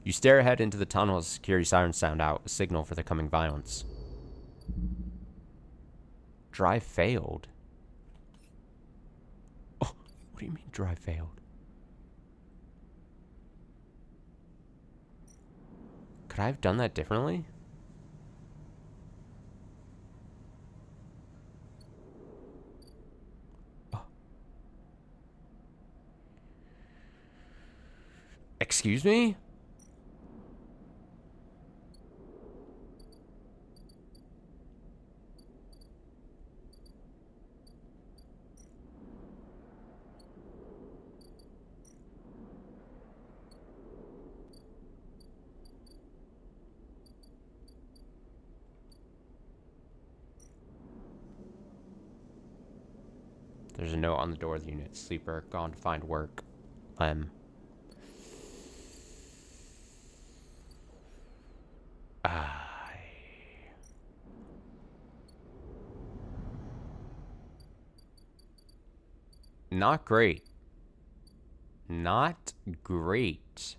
You stare ahead into the tunnel as security sirens sound out, a signal for the coming violence. Drive failed. Oh, what do you mean drive failed? Could I have done that differently? Excuse me? There's a note on the door of the unit. Sleeper, gone to find work. Not great. Not great.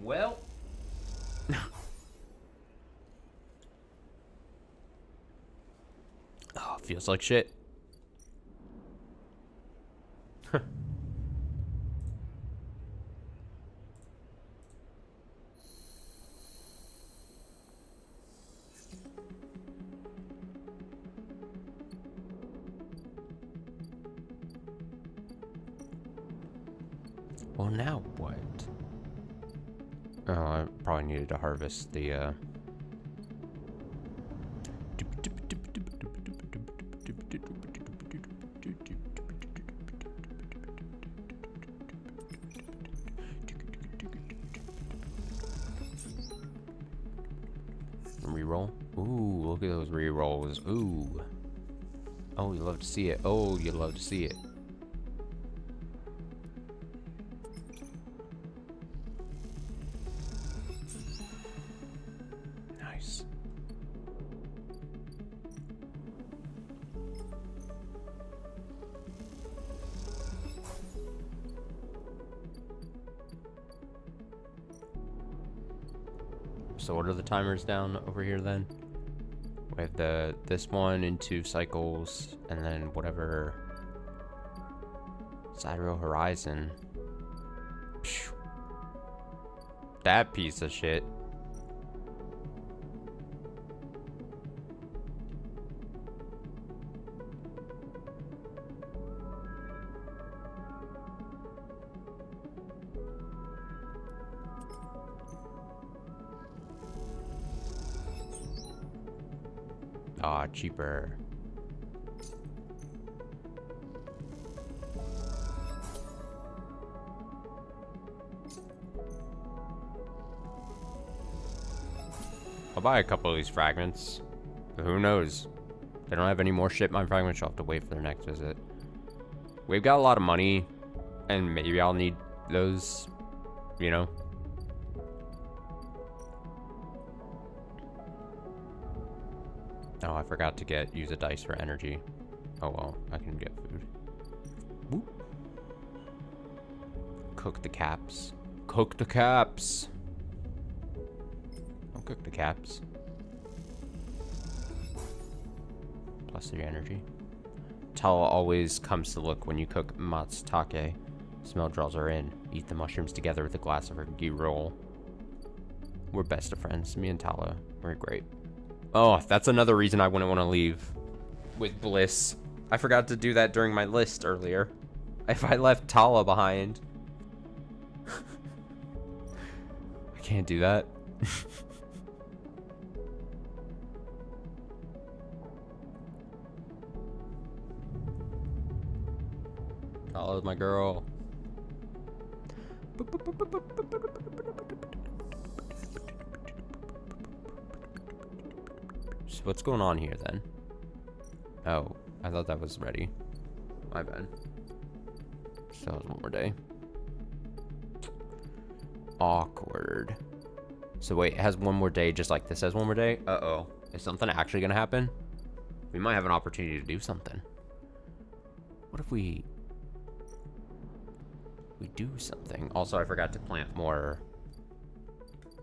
Well. Oh, feels like shit. Well, now what? Oh, I probably needed to harvest the, Reroll. Ooh, look at those rerolls. Ooh. Oh, you love to see it. Oh, you love to see it. Nice. So what are the timers down over here then? We have this one in 2 cycles, and then whatever Sidereal Horizon. Phew. That piece of shit. Ah, cheaper. I'll buy a couple of these fragments. But who knows? They don't have any more shipmine fragments. I'll have to wait for their next visit. We've got a lot of money, and maybe I'll need those, you know? Oh, I forgot to use a dice for energy. Oh well, I can get food. Whoop. Cook the caps. Cook the caps. I'll cook the caps. Plus 3 energy. Tala always comes to look when you cook matsutake. Smell draws her in. Eat the mushrooms together with a glass of her ghee roll. We're best of friends. Me and Tala. We're great. Oh, that's another reason I wouldn't want to leave with Bliss. I forgot to do that during my list earlier. If I left Tala behind. I can't do that. Tala's my girl. So what's going on here then? Oh, I thought that was ready. My bad. Still has one more day. Awkward. So wait, it has one more day just like this has one more day? Uh-oh. Is something actually gonna happen? We might have an opportunity to do something. What if we do something? Also, I forgot to plant more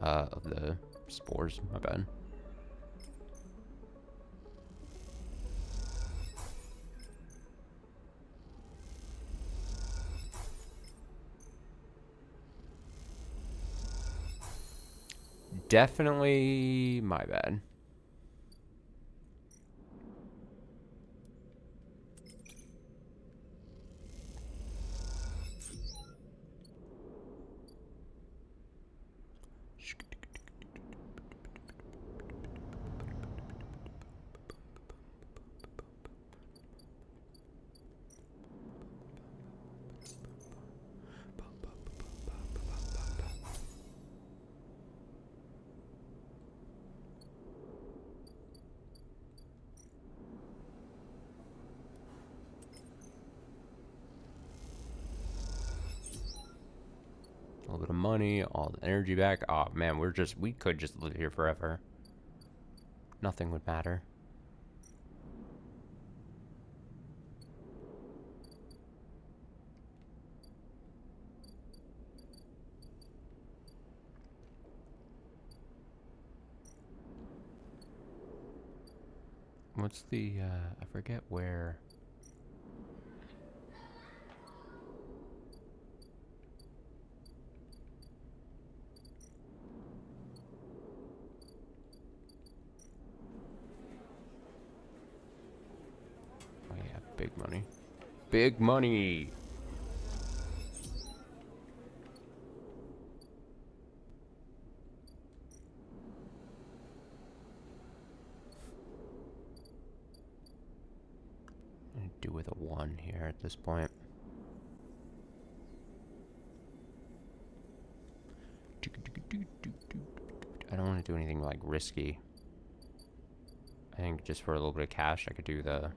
of the spores. My bad. Definitely my bad. A little bit of money, all the energy back. Oh man, we could just live here forever. Nothing would matter. What's the, I forget where. Oh yeah, big money. Big money! Do with a 1 here at this point. I don't want to do anything like risky. I think just for a little bit of cash I could do the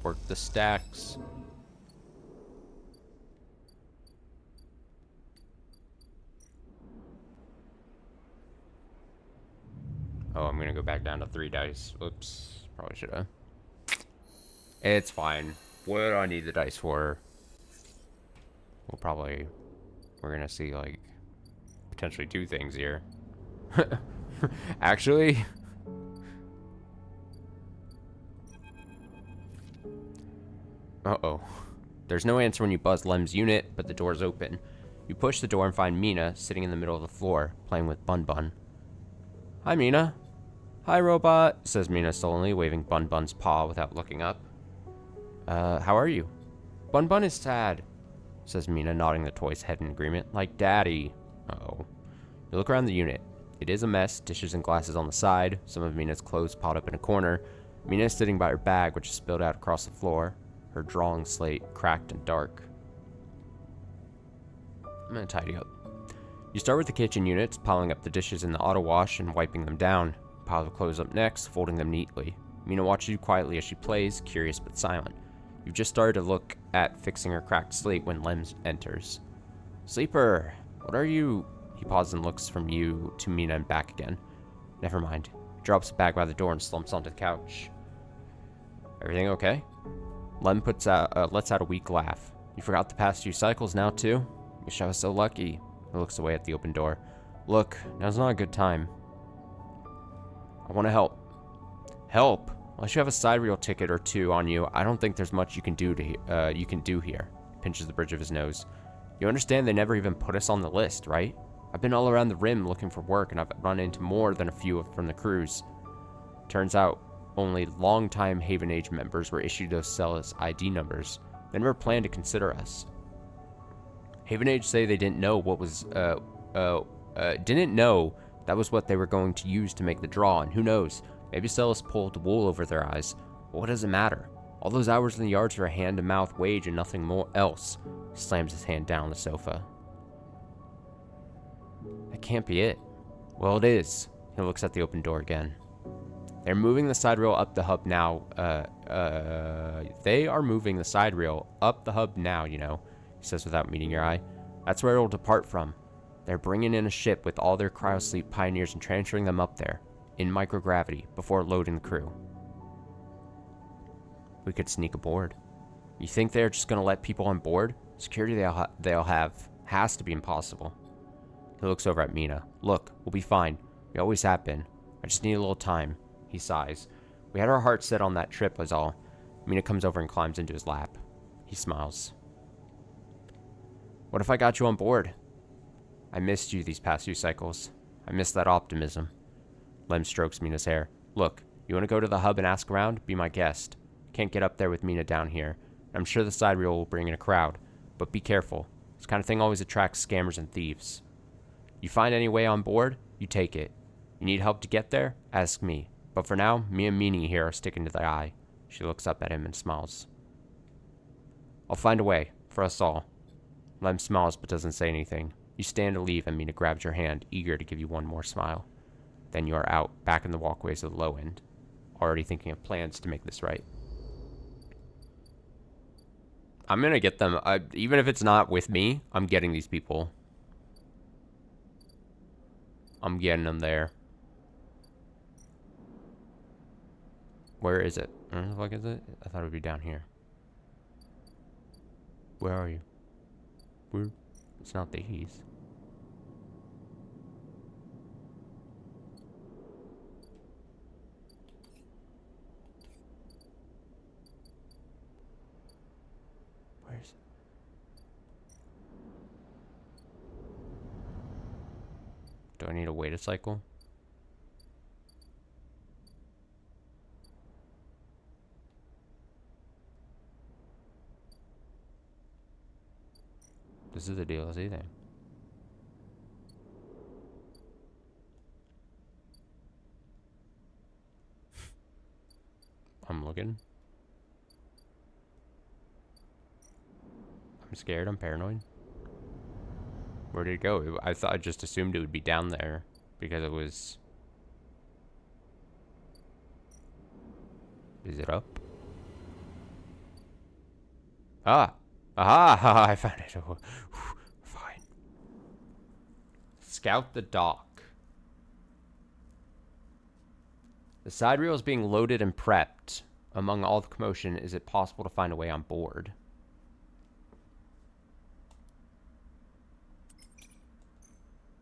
work the stacks. Oh, I'm gonna go back down to 3 dice. Oops, probably should have. It's fine. What do I need the dice for? We'll probably we're gonna see, like, potentially two things here. Actually... Uh-oh. There's no answer when you buzz Lem's unit, but the door's open. You push the door and find Mina sitting in the middle of the floor, playing with Bun Bun. Hi, Mina. Hi, robot, says Mina sullenly, waving Bun Bun's paw without looking up. How are you? Bun Bun is sad, says Mina, nodding the toy's head in agreement. Like Daddy. Uh-oh. You look around the unit. It is a mess, dishes and glasses on the side, some of Mina's clothes piled up in a corner. Mina is sitting by her bag, which is spilled out across the floor. Her drawing slate cracked and dark. I'm gonna tidy up. You start with the kitchen units, piling up the dishes in the auto wash and wiping them down. Pile the clothes up next, folding them neatly. Mina watches you quietly as she plays, curious but silent. You've just started to look at fixing her cracked slate when Lem enters. Sleeper, what are you? He pauses and looks from you to Mina and back again. Never mind. He drops the bag by the door and slumps onto the couch. Everything okay? Lem lets out a weak laugh. You forgot the past few cycles now, too? Wish I was so lucky. He looks away at the open door. Look, now's not a good time. I want to help. Help? Unless you have a side reel ticket or two on you, I don't think there's much you can do here. He pinches the bridge of his nose. You understand they never even put us on the list, right? I've been all around the rim looking for work, and I've run into more than a few from the crews. Turns out, only long-time Haven Age members were issued those Celis ID numbers. They never planned to consider us. Haven Age say they didn't know what was, didn't know that was what they were going to use to make the draw, and who knows, maybe Celis pulled the wool over their eyes. But what does it matter? All those hours in the yards are a hand-to-mouth wage and nothing more else. He slams his hand down on the sofa. That can't be it. Well, it is. He looks at the open door again. They're moving the side rail up the hub now. They are moving the side rail up the hub now, you know, he says without meeting your eye. That's where it'll depart from. They're bringing in a ship with all their cryosleep pioneers and transferring them up there, in microgravity, before loading the crew. We could sneak aboard. You think they're just going to let people on board? Security they'll have has to be impossible. He looks over at Mina. Look, we'll be fine. We always have been. I just need a little time. He sighs. We had our hearts set on that trip was all. Mina comes over and climbs into his lap. He smiles. What if I got you on board? I missed you these past few cycles. I missed that optimism. Lem strokes Mina's hair. Look, you want to go to the hub and ask around? Be my guest. Can't get up there with Mina down here. I'm sure the side reel will bring in a crowd. But be careful. This kind of thing always attracts scammers and thieves. You find any way on board, you take it. You need help to get there? Ask me. But for now, me and Meanie here are sticking to the eye. She looks up at him and smiles. I'll find a way, for us all. Lem smiles but doesn't say anything. You stand to leave and Mina grabs your hand, eager to give you one more smile. Then you are out, back in the walkways of the low end, already thinking of plans to make this right. I'm gonna get them, even if it's not with me, I'm getting these people. I'm getting them there. Where is it? Where the fuck is it? I thought it would be down here. Where are you? Where? It's not these. Where's it? Do I need to wait a cycle? This is a DLC thing. I'm looking. I'm scared. I'm paranoid. Where did it go? I just assumed it would be down there because it was. Is it up? Ah! Aha! I found it. Fine. Scout the dock. The side reel is being loaded and prepped. Among all the commotion, is it possible to find a way on board?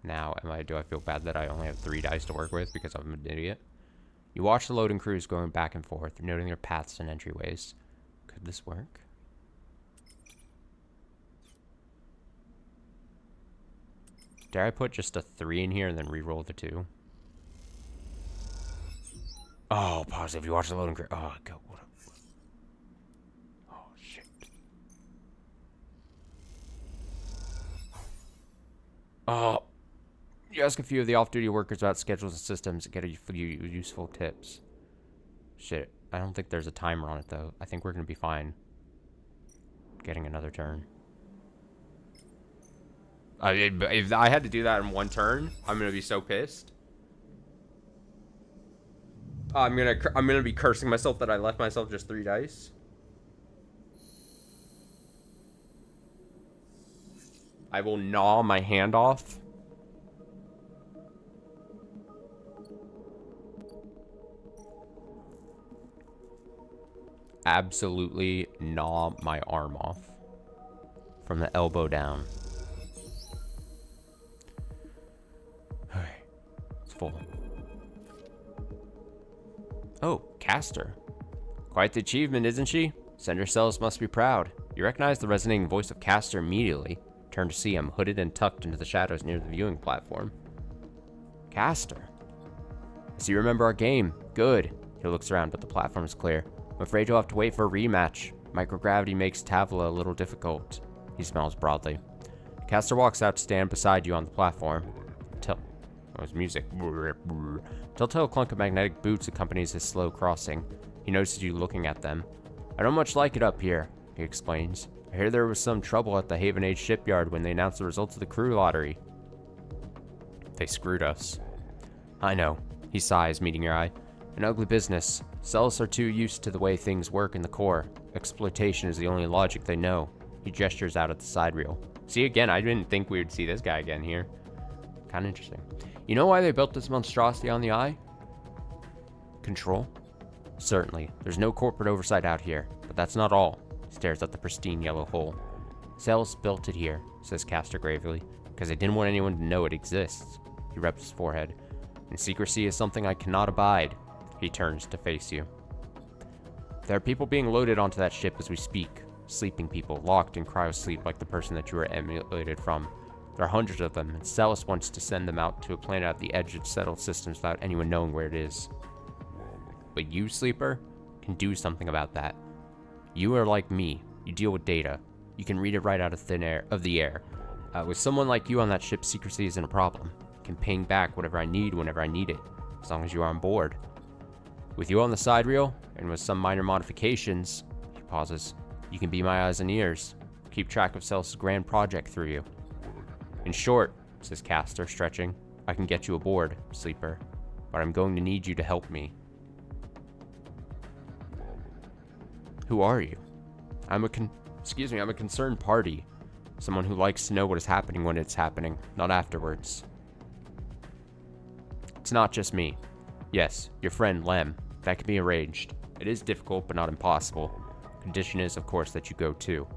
Now, do I feel bad that I only have 3 dice to work with because I'm an idiot? You watch the loading crews going back and forth, noting their paths and entryways. Could this work? Dare I put just a 3 in here and then re-roll the 2? Oh, positive. You watch the loading crew. Oh, go. What a... Oh, shit. Oh. You ask a few of the off-duty workers about schedules and systems and get a few useful tips. Shit. I don't think there's a timer on it, though. I think we're going to be fine. Getting another turn. If I had to do that in 1 turn, I'm going to be so pissed. I'm gonna be cursing myself that I left myself just 3 dice. I will gnaw my hand off. Absolutely gnaw my arm off. From the elbow down. Alright. It's full. Oh, Castor. Quite the achievement, isn't she? Senator Celis must be proud. You recognize the resonating voice of Castor immediately. Turn to see him, hooded and tucked into the shadows near the viewing platform. Castor. So you remember our game. Good. He looks around, but the platform is clear. I'm afraid you'll have to wait for a rematch. Microgravity makes Tavla a little difficult. He smells broadly. Castor walks out to stand beside you on the platform. Oh, his music. Telltale clunk of magnetic boots accompanies his slow crossing. He notices you looking at them. I don't much like it up here, he explains. I hear there was some trouble at the Haven Age shipyard when they announced the results of the crew lottery. They screwed us. I know. He sighs, meeting your eye. An ugly business. Celis are too used to the way things work in the core. Exploitation is the only logic they know. He gestures out at the side reel. See, again, I didn't think we would see this guy again here. Kind of interesting. You know why they built this monstrosity on the eye? Control? Certainly. There's no corporate oversight out here, but that's not all. He stares at the pristine yellow hole. Celis built it here, says Castor gravely, because they didn't want anyone to know it exists. He rubs his forehead. And secrecy is something I cannot abide. He turns to face you. There are people being loaded onto that ship as we speak. Sleeping people, locked in cryosleep like the person that you were emulated from. There are hundreds of them, and Celis wants to send them out to a planet at the edge of settled systems without anyone knowing where it is. But you, Sleeper, can do something about that. You are like me. You deal with data. You can read it right out of the air. With someone like you on that ship, secrecy isn't a problem. I can ping back whatever I need whenever I need it, as long as you are on board. With you on the side reel, and with some minor modifications, he pauses, you can be my eyes and ears. Keep track of Celis' grand project through you. In short, says Castor, stretching, I can get you aboard, Sleeper, but I'm going to need you to help me. Who are you? I'm a concerned party. Someone who likes to know what is happening when it's happening, not afterwards. It's not just me. Yes, your friend, Lem. That can be arranged. It is difficult, but not impossible. Condition is, of course, that you go too.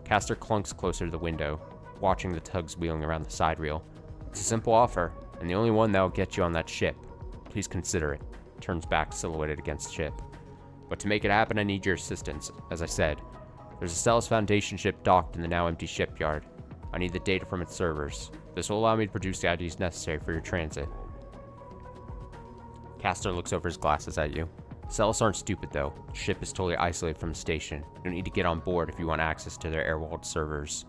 Castor clunks closer to the window, watching the tugs wheeling around the side reel. It's a simple offer, and the only one that'll get you on that ship. Please consider it. Turns back, silhouetted against the ship. But to make it happen, I need your assistance. As I said, there's a Celis Foundation ship docked in the now empty shipyard. I need the data from its servers. This will allow me to produce the IDs necessary for your transit. Castor looks over his glasses at you. Celis aren't stupid, though. The ship is totally isolated from the station. You don't need to get on board if you want access to their air-walled servers.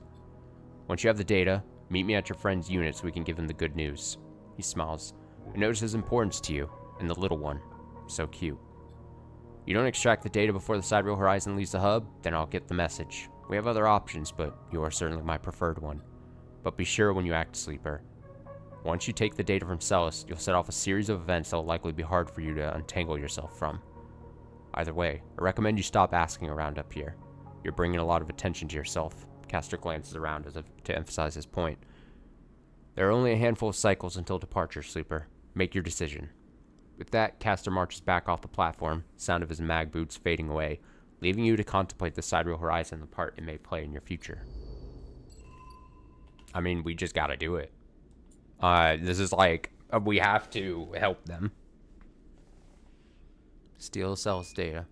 Once you have the data, meet me at your friend's unit so we can give him the good news. He smiles. I notice his importance to you, and the little one. So cute. You don't extract the data before the sidereal horizon leaves the hub, then I'll get the message. We have other options, but you are certainly my preferred one. But be sure when you act, Sleeper. Once you take the data from Celis, you'll set off a series of events that will likely be hard for you to untangle yourself from. Either way, I recommend you stop asking around up here. You're bringing a lot of attention to yourself. Castor glances around as if to emphasize his point. There are only a handful of cycles until departure, Sleeper. Make your decision. With that, Castor marches back off the platform, sound of his mag boots fading away, leaving you to contemplate the sidereal horizon and the part it may play in your future. I mean, we just gotta do it. This is like, we have to help them. Steal Cell's data.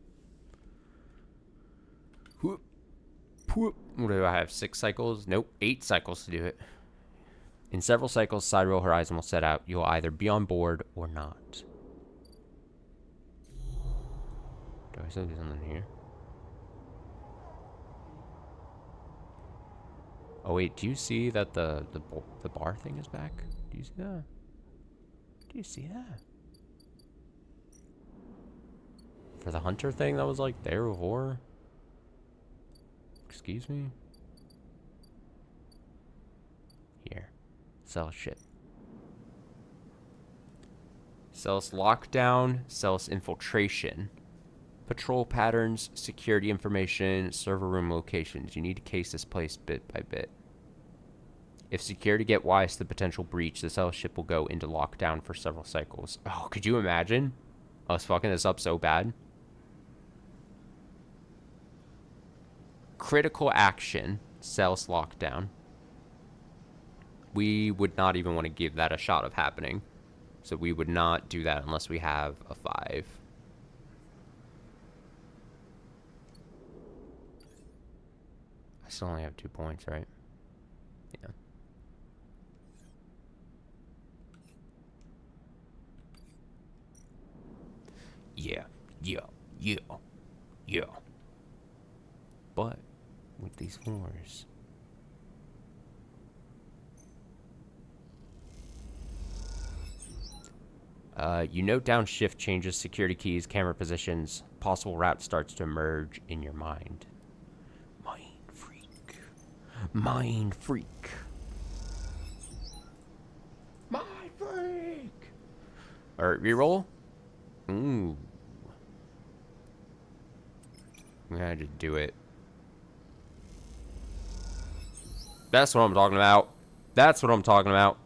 What do I have? 6 cycles? Nope, 8 cycles to do it. In several cycles, Sidereal Horizon will set out. You'll either be on board or not. Do I still do something here? Oh wait, do you see that the bar thing is back? Do you see that? Do you see that? For the hunter thing that was like there before? Excuse me? Here. Sell shit. Sells lockdown, sells infiltration. Patrol patterns, security information, server room locations. You need to case this place bit by bit. If security get wise to the potential breach, the cell ship will go into lockdown for several cycles. Oh, could you imagine us fucking this up so bad? Critical action, cells lockdown. We would not even want to give that a shot of happening. So we would not do that unless we have a 5. I still only have 2 points, right? Yeah. Yeah. But with these 4s, you note down shift changes, security keys, camera positions. Possible route starts to emerge in your mind. Mind freak. Alright, reroll. Ooh. I'm gonna just do it. That's what I'm talking about. That's what I'm talking about.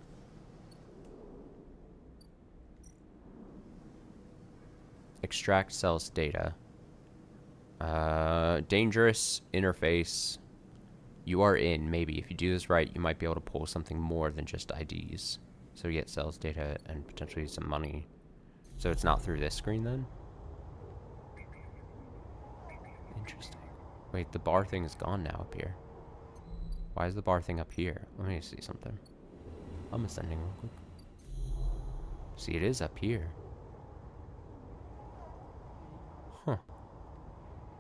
Extract cells data. Dangerous interface. You are in. Maybe if you do this right, you might be able to pull something more than just IDs. So you get cells data and potentially some money. So it's not through this screen then? Interesting. Wait, the bar thing is gone now up here. Why is the bar thing up here? Let me see something. I'm ascending real quick. See, it is up here. Huh.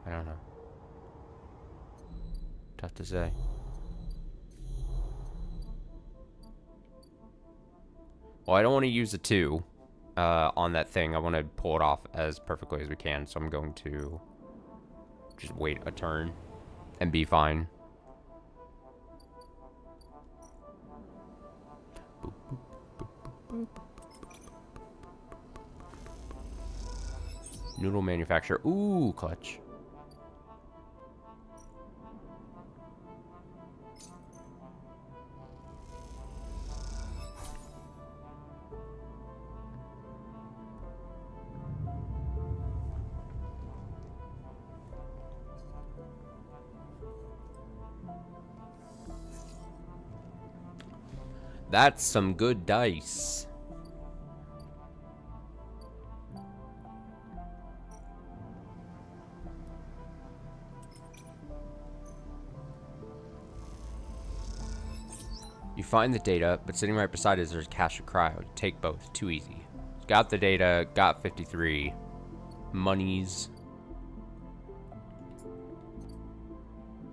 I don't know. Tough to say. Well, I don't want to use a 2 on that thing. I want to pull it off as perfectly as we can, so I'm going to just wait a turn and be fine. Boop, boop, boop, boop, boop. Noodle manufacturer. Ooh, clutch. That's some good dice. You find the data, but sitting right beside it, there's a cache of cryo. Take both. Too easy. Got the data, got 53. Monies.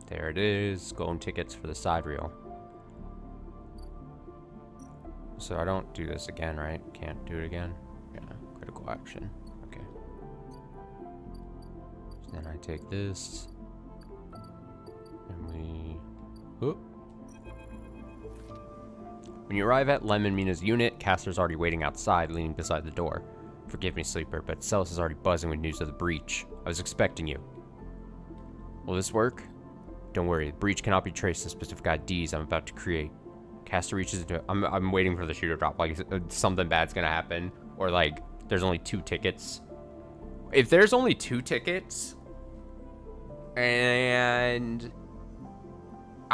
There it is. Golden tickets for the side reel. So I don't do this again, right? Can't do it again? Yeah, critical action. Okay. So then I take this. And we... Whoop. When you arrive at Lemon Mina's unit, Caster's already waiting outside, leaning beside the door. Forgive me, Sleeper, but Celis is already buzzing with news of the breach. I was expecting you. Will this work? Don't worry, the breach cannot be traced to specific IDs I'm about to create. Caster reaches into... I'm waiting for the shooter drop, like something bad's gonna happen. Or like, there's only 2 tickets. If there's only 2 tickets... And...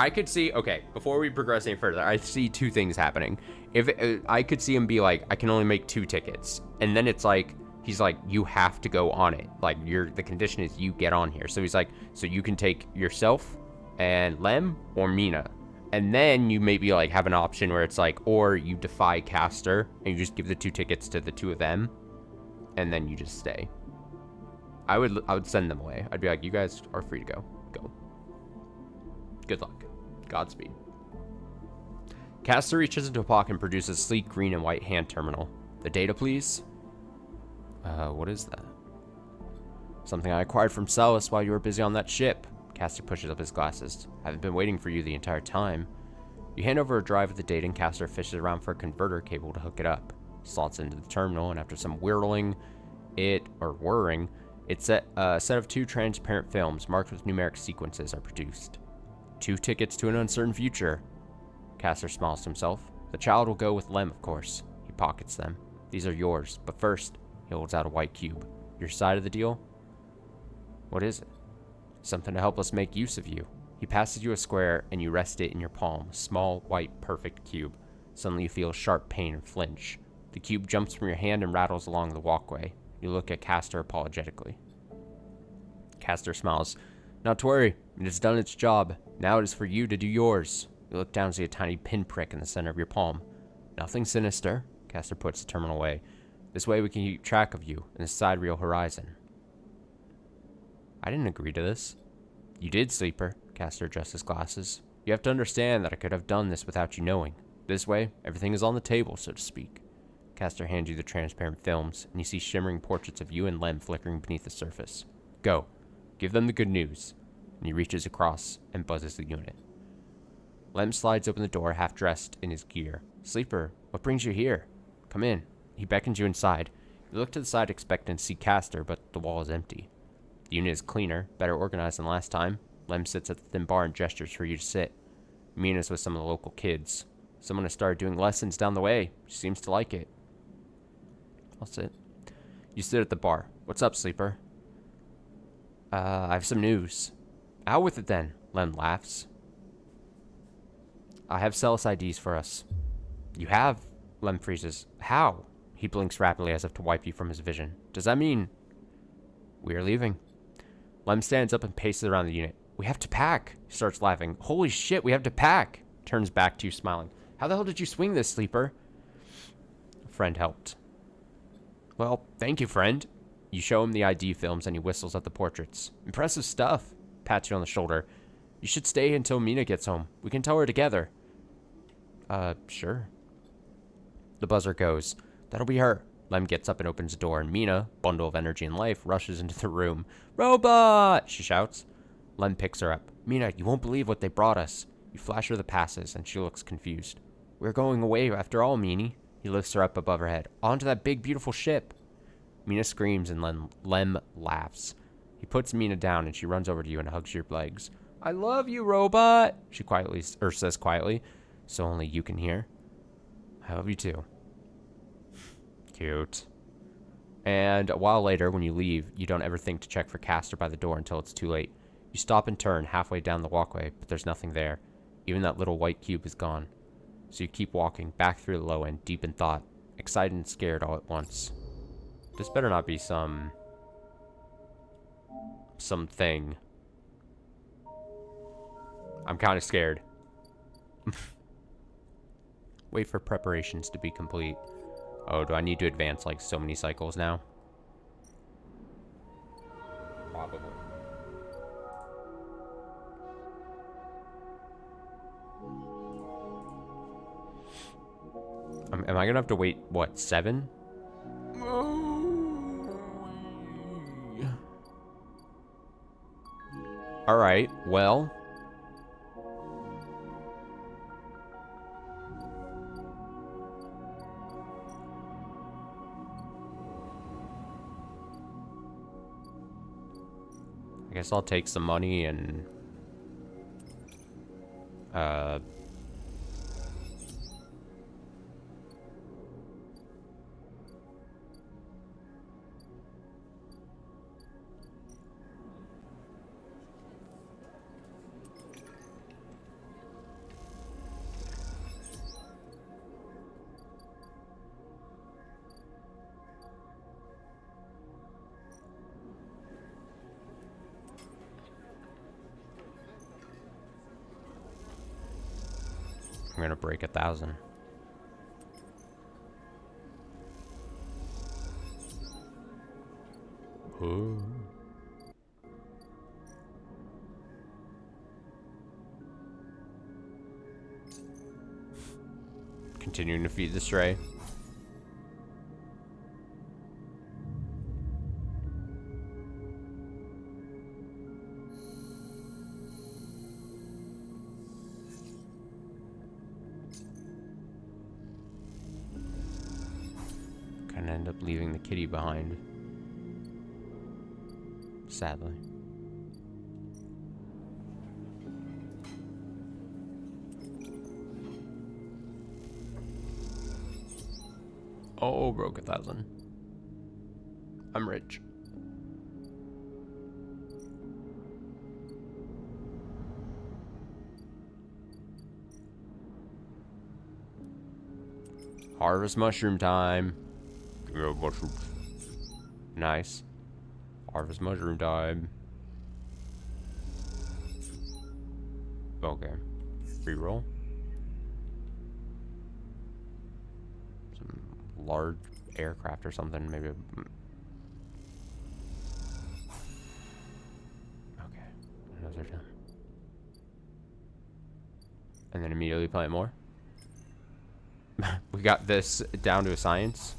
I could see, okay, before we progress any further, I see two things happening. If I could see him be like, I can only make 2 tickets, and then it's like, he's like, you have to go on it. Like, the condition is you get on here. So he's like, so you can take yourself and Lem or Mina. And then you maybe like have an option where it's like, or you defy Caster and you just give the 2 tickets to the 2 of them, and then you just stay. I would send them away. I'd be like, you guys are free to go. Go. Good luck. Godspeed. Caster reaches into a pocket and produces a sleek green and white hand terminal. The data, please. What is that? Something I acquired from Celis while you were busy on that ship. Caster pushes up his glasses. I've been waiting for you the entire time. You hand over a drive with the data, and Caster fishes around for a converter cable to hook it up. Slots into the terminal, and after some whirring, a set of 2 transparent films marked with numeric sequences are produced. 2 tickets to an uncertain future. Caster smiles to himself. The child will go with Lem, of course. He pockets them. These are yours, but first, he holds out a white cube. Your side of the deal? What is it? Something to help us make use of you. He passes you a square, and you rest it in your palm, a small, white, perfect cube. Suddenly you feel sharp pain and flinch. The cube jumps from your hand and rattles along the walkway. You look at Caster apologetically. Caster smiles. Not to worry, it has done its job. Now it is for you to do yours. You look down and see a tiny pinprick in the center of your palm. Nothing sinister. Caster puts the terminal away. This way we can keep track of you in the sidereal horizon. I didn't agree to this. You did, Sleeper. Caster adjusts his glasses. You have to understand that I could have done this without you knowing. This way, everything is on the table, so to speak. Caster hands you the transparent films, and you see shimmering portraits of you and Lem flickering beneath the surface. Go. Give them the good news. And he reaches across and buzzes the unit. Lem slides open the door, half dressed in his gear. Sleeper, what brings you here? Come in. He beckons you inside. You look to the side expecting to see Caster, but the wall is empty. The unit is cleaner, better organized than last time. Lem sits at the thin bar and gestures for you to sit. Mina's with some of the local kids. Someone has started doing lessons down the way. She seems to like it. I'll sit. You sit at the bar. What's up, Sleeper? I have some news. Out with it then, Lem laughs. I have Celis IDs for us. You have? Lem freezes. How? He blinks rapidly as if to wipe you from his vision. Does that mean... We are leaving. Lem stands up and paces around the unit. We have to pack. He starts laughing. Holy shit, we have to pack. Turns back to you, smiling. How the hell did you swing this, Sleeper? A friend helped. Well, thank you, friend. You show him the ID films and he whistles at the portraits. Impressive stuff. Pats you on the shoulder. You should stay until Mina gets home. We can tell her together. Sure. The buzzer goes. That'll be her. Lem gets up and opens the door, and Mina, bundle of energy and life, rushes into the room. Robot! She shouts. Lem picks her up. Mina, you won't believe what they brought us. You flash her the passes, and she looks confused. We're going away after all, Meanie. He lifts her up above her head. Onto that big, beautiful ship. Mina screams, and Lem laughs. He puts Mina down, and she runs over to you and hugs your legs. I love you, robot, she says quietly, so only you can hear. I love you too. Cute. And a while later, when you leave, you don't ever think to check for Caster by the door until it's too late. You stop and turn halfway down the walkway, but there's nothing there. Even that little white cube is gone. So you keep walking back through the low end, deep in thought, excited and scared all at once. This better not be something. I'm kind of scared. Wait for preparations to be complete. Oh, do I need to advance like so many cycles now? Probably. Am I gonna have to wait, what, 7? Alright, well. I guess I'll take some money and... I'm gonna break 1,000. Ooh. Continuing to feed the stray. Kinda end up leaving the kitty behind. Sadly. Oh, broke 1,000. I'm rich. Harvest mushroom time. Yeah, mushrooms. Nice. Harvest mushroom time. Okay. Reroll. Some large aircraft or something, maybe. Okay. Those are done. And then immediately plant more. We got this down to a science.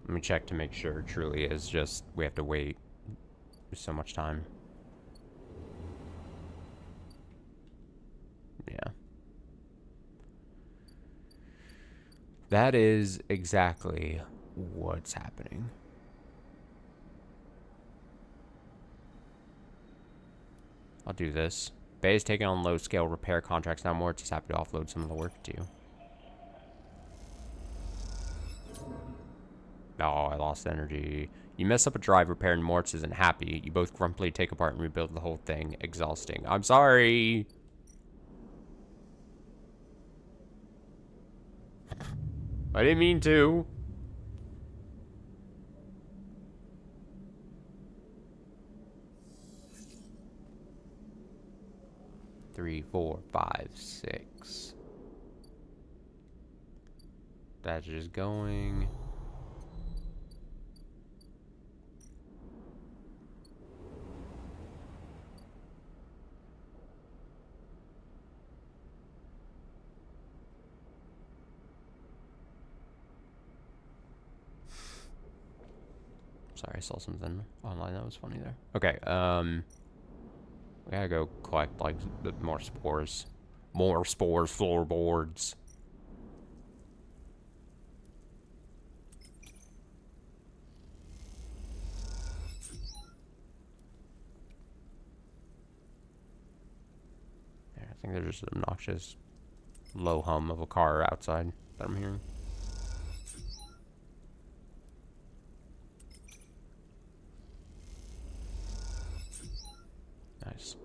Let me check to make sure it truly is just we have to wait so much time. Yeah. That is exactly what's happening. I'll do this. Bay is taking on low-scale repair contracts now. Moritz is happy to offload some of the work to you. Oh, I lost energy. You mess up a drive repair and Moritz isn't happy. You both grumpily take apart and rebuild the whole thing. Exhausting. I'm sorry. I didn't mean to. Three, 4, 5, 6. That's just going. Sorry, I saw something online that was funny there. Okay, we gotta go collect, like, more spores. More spores, floorboards. Yeah, I think there's just an obnoxious low hum of a car outside that I'm hearing. Nice.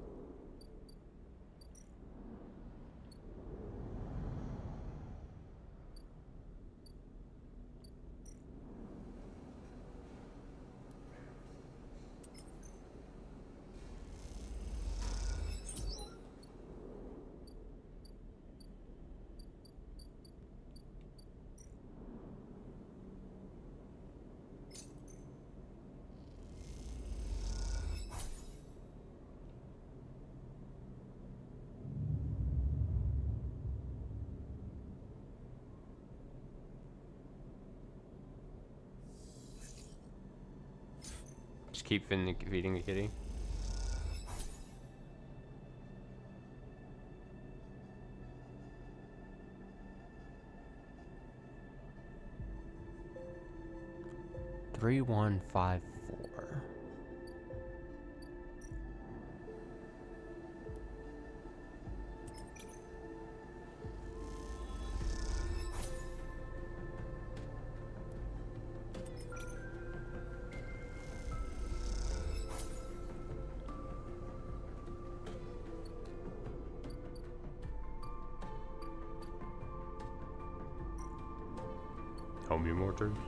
Just keep feeding the kitty. Three, 1, 5, 4. How many more turns?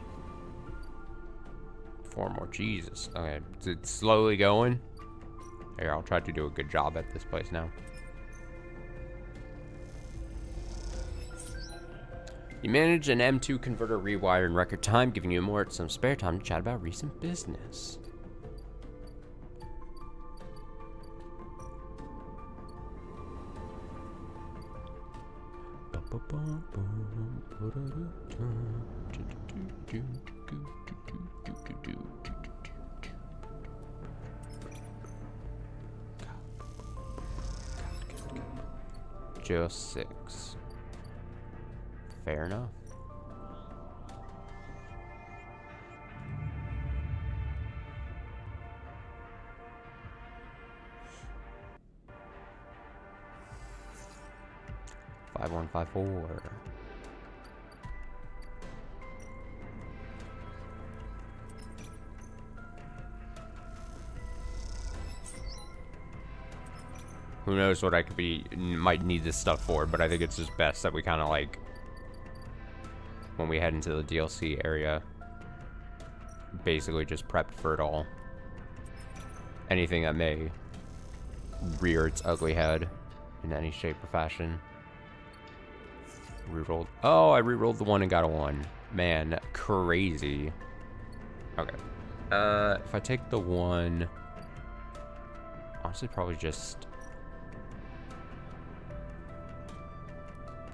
4 more. Jesus. Okay, it's slowly going. Here, I'll try to do a good job at this place now. You manage an M2 converter rewire in record time, giving you some spare time to chat about recent business. Just 6. Fair enough. Five 154. Who knows what I might need this stuff for, but I think it's just best that we kind of like, when we head into the DLC area, basically just prepped for it all. Anything that may rear its ugly head in any shape or fashion. Rerolled. Oh, I rerolled the 1 and got a 1. Man, crazy. Okay. If I take the 1, honestly, probably just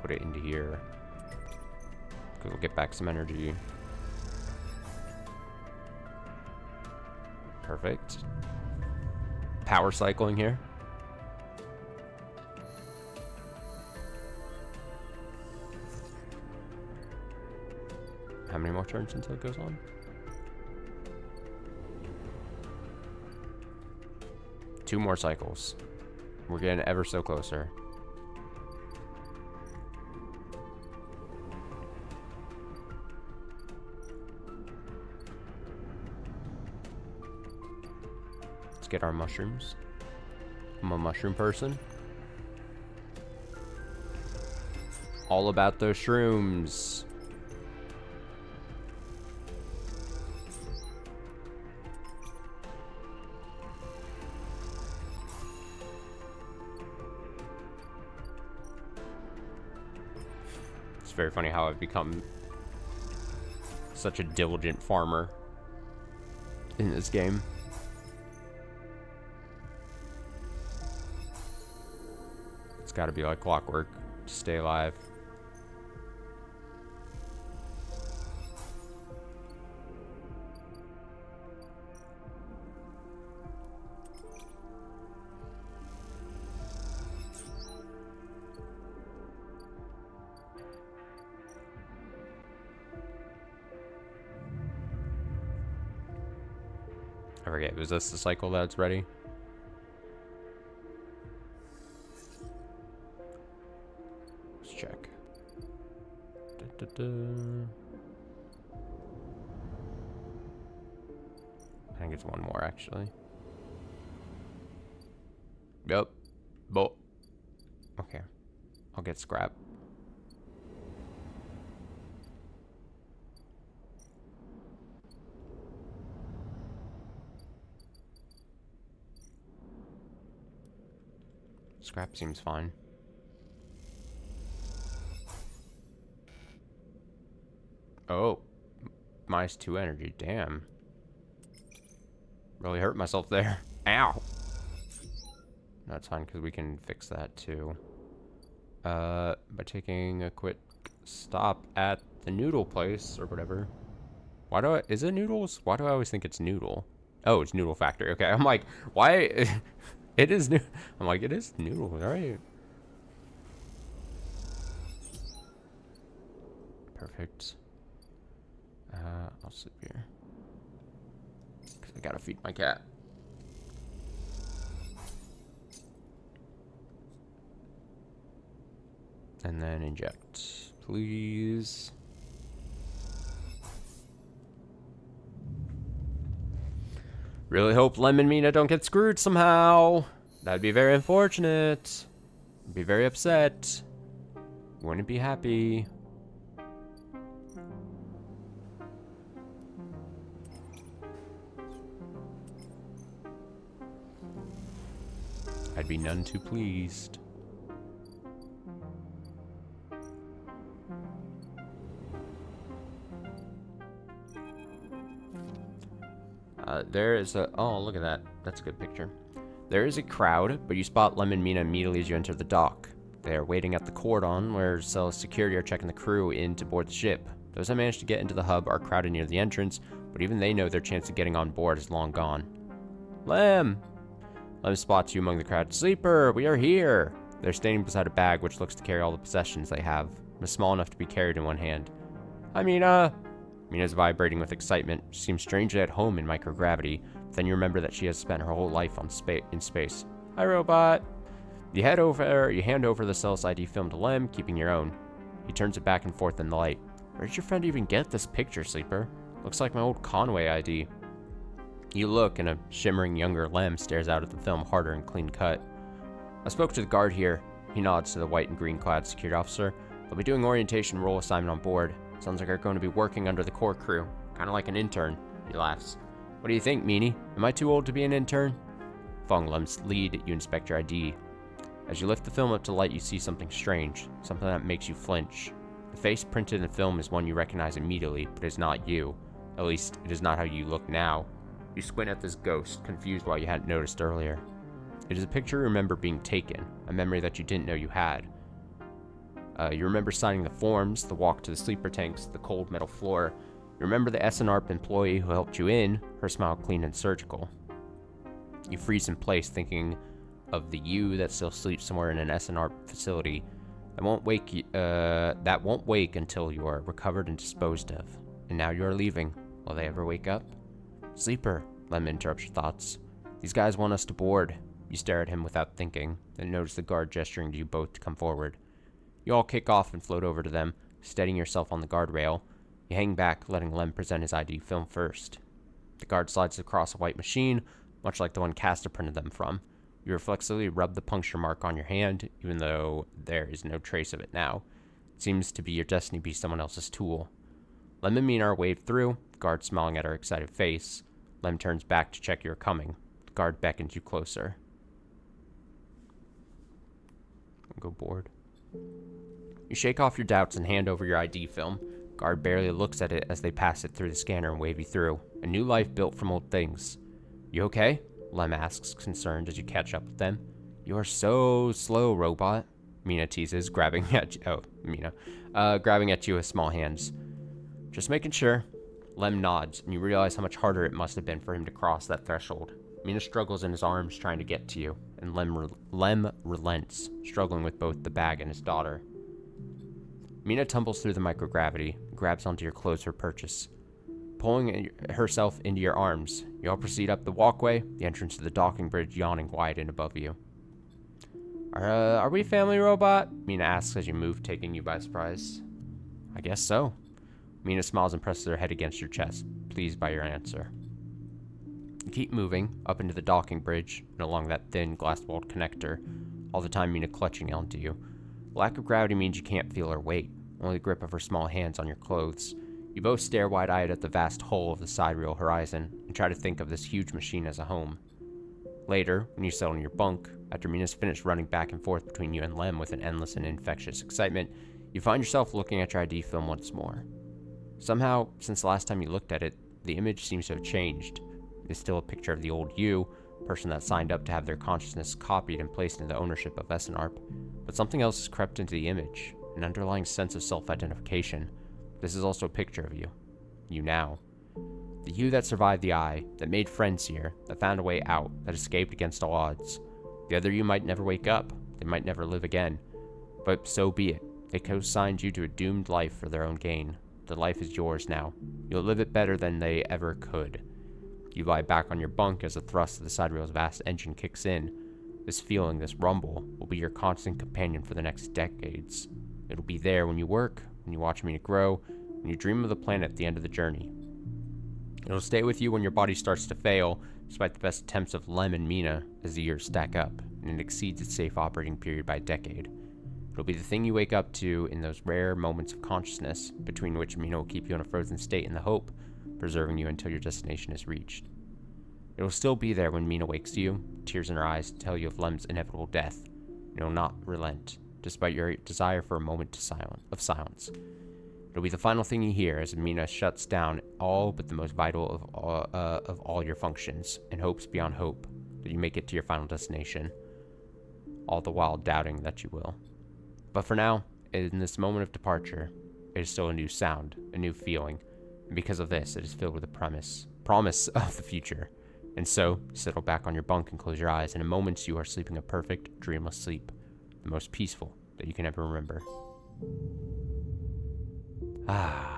put it into here. Because we'll get back some energy. Perfect. Power cycling here. How many more turns until it goes on? 2 more cycles. We're getting ever so closer. Let's get our mushrooms. I'm a mushroom person. All about those shrooms. It's very funny how I've become such a diligent farmer in this game. It's got to be like clockwork to stay alive. I forget, was this the cycle that's ready? Let's check. I think it's 1 more, actually. Yep. But okay. I'll get scrap. Scrap seems fine. Oh. -2 energy. Damn. Really hurt myself there. Ow. That's fine, because we can fix that too. By taking a quick stop at the noodle place or whatever. Why do I... Is it noodles? Why do I always think it's noodle? Oh, it's Noodle Factory. Okay, I'm like, why... It is new. I'm like, it is noodles, right? Perfect. I'll sleep here. Because I gotta feed my cat. And then inject, please. Really hope Lemon Mina don't get screwed somehow. That'd be very unfortunate. I'd be very upset. Wouldn't be happy. I'd be none too pleased. There is a... Oh, look at that. That's a good picture. There is a crowd, but you spot Lem and Mina immediately as you enter the dock. They are waiting at the cordon, where Cell's security are checking the crew in to board the ship. Those that managed to get into the hub are crowded near the entrance, but even they know their chance of getting on board is long gone. Lem! Lem spots you among the crowd. Sleeper, we are here! They're standing beside a bag which looks to carry all the possessions they have. It's small enough to be carried in one hand. Hi, Mina! Mina's vibrating with excitement. She seems strangely at home in microgravity, but then you remember that she has spent her whole life in space. Hi, robot! You hand over the Cell's ID film to Lem, keeping your own. He turns it back and forth in the light. Where did your friend even get this picture, Sleeper? Looks like my old Conway ID. You look, and a shimmering younger Lem stares out at the film, harder and clean cut. I spoke to the guard here. He nods to the white and green clad security officer. They'll be doing orientation role assignment on board. Sounds like they're going to be working under the core crew. Kind of like an intern. He laughs. What do you think, Meanie? Am I too old to be an intern? Following Lem's lead, you inspect your ID. As you lift the film up to light, you see something strange. Something that makes you flinch. The face printed in the film is one you recognize immediately, but is not you. At least, it is not how you look now. You squint at this ghost, confused why you hadn't noticed earlier. It is a picture you remember being taken, a memory that you didn't know you had. You remember signing the forms, the walk to the sleeper tanks, the cold metal floor. You remember the SNRP employee who helped you in, her smile clean and surgical. You freeze in place, thinking of the you that still sleeps somewhere in an SNRP facility that won't wake until you are recovered and disposed of. And now you are leaving. Will they ever wake up? Sleeper, Lem interrupts your thoughts. These guys want us to board. You stare at him without thinking, then notice the guard gesturing to you both to come forward. You all kick off and float over to them, steadying yourself on the guardrail. You hang back, letting Lem present his ID film first. The guard slides across a white machine, much like the one Casta printed them from. You reflexively rub the puncture mark on your hand, even though there is no trace of it now. It seems to be your destiny be someone else's tool. Lem and Mina are waved through, the guard smiling at her excited face. Lem turns back to check you're coming. The guard beckons you closer. Go board. You shake off your doubts and hand over your ID film. Guard barely looks at it as they pass it through the scanner and wave you through. A new life built from old things. You okay? Lem asks, concerned as you catch up with them. You are so slow, robot. Mina teases, grabbing at you with small hands. Just making sure. Lem nods, and you realize how much harder it must have been for him to cross that threshold. Mina struggles in his arms, trying to get to you, and Lem relents, struggling with both the bag and his daughter. Mina tumbles through the microgravity, and grabs onto your clothes for purchase. Pulling herself into your arms, you all proceed up the walkway, the entrance to the docking bridge yawning wide and above you. Are we family, robot? Mina asks as you move, taking you by surprise. I guess so. Mina smiles and presses her head against your chest, pleased by your answer. You keep moving, up into the docking bridge, and along that thin, glass-walled connector, all the time Mina clutching onto you. Lack of gravity means you can't feel her weight, only the grip of her small hands on your clothes. You both stare wide-eyed at the vast hull of the sidereal horizon, and try to think of this huge machine as a home. Later, when you settle in your bunk, after Mina's finished running back and forth between you and Lem with an endless and infectious excitement, you find yourself looking at your ID film once more. Somehow, since the last time you looked at it, the image seems to have changed. It is still a picture of the old you, person that signed up to have their consciousness copied and placed into the ownership of SNRP, but something else has crept into the image, an underlying sense of self-identification. This is also a picture of you. You now. The you that survived the eye, that made friends here, that found a way out, that escaped against all odds. The other you might never wake up, they might never live again. But so be it. They co-signed you to a doomed life for their own gain. The life is yours now. You'll live it better than they ever could. You lie back on your bunk as the thrust of the sidereal's vast engine kicks in. This feeling, this rumble, will be your constant companion for the next decades. It'll be there when you work, when you watch Mina grow, when you dream of the planet at the end of the journey. It'll stay with you when your body starts to fail, despite the best attempts of Lem and Mina as the years stack up, and it exceeds its safe operating period by a decade. It'll be the thing you wake up to in those rare moments of consciousness, between which Mina will keep you in a frozen state in the hope, preserving you until your destination is reached. It will still be there when Mina wakes you, tears in her eyes to tell you of Lem's inevitable death. It will not relent, despite your desire for a moment of silence. It'll be the final thing you hear as Mina shuts down all but the most vital of all your functions, and hopes beyond hope that you make it to your final destination, all the while doubting that you will. But for now, in this moment of departure, it is still a new sound, a new feeling, and because of this, it is filled with a promise of the future. And so, settle back on your bunk and close your eyes. In a moment, you are sleeping a perfect, dreamless sleep, the most peaceful that you can ever remember. Ah.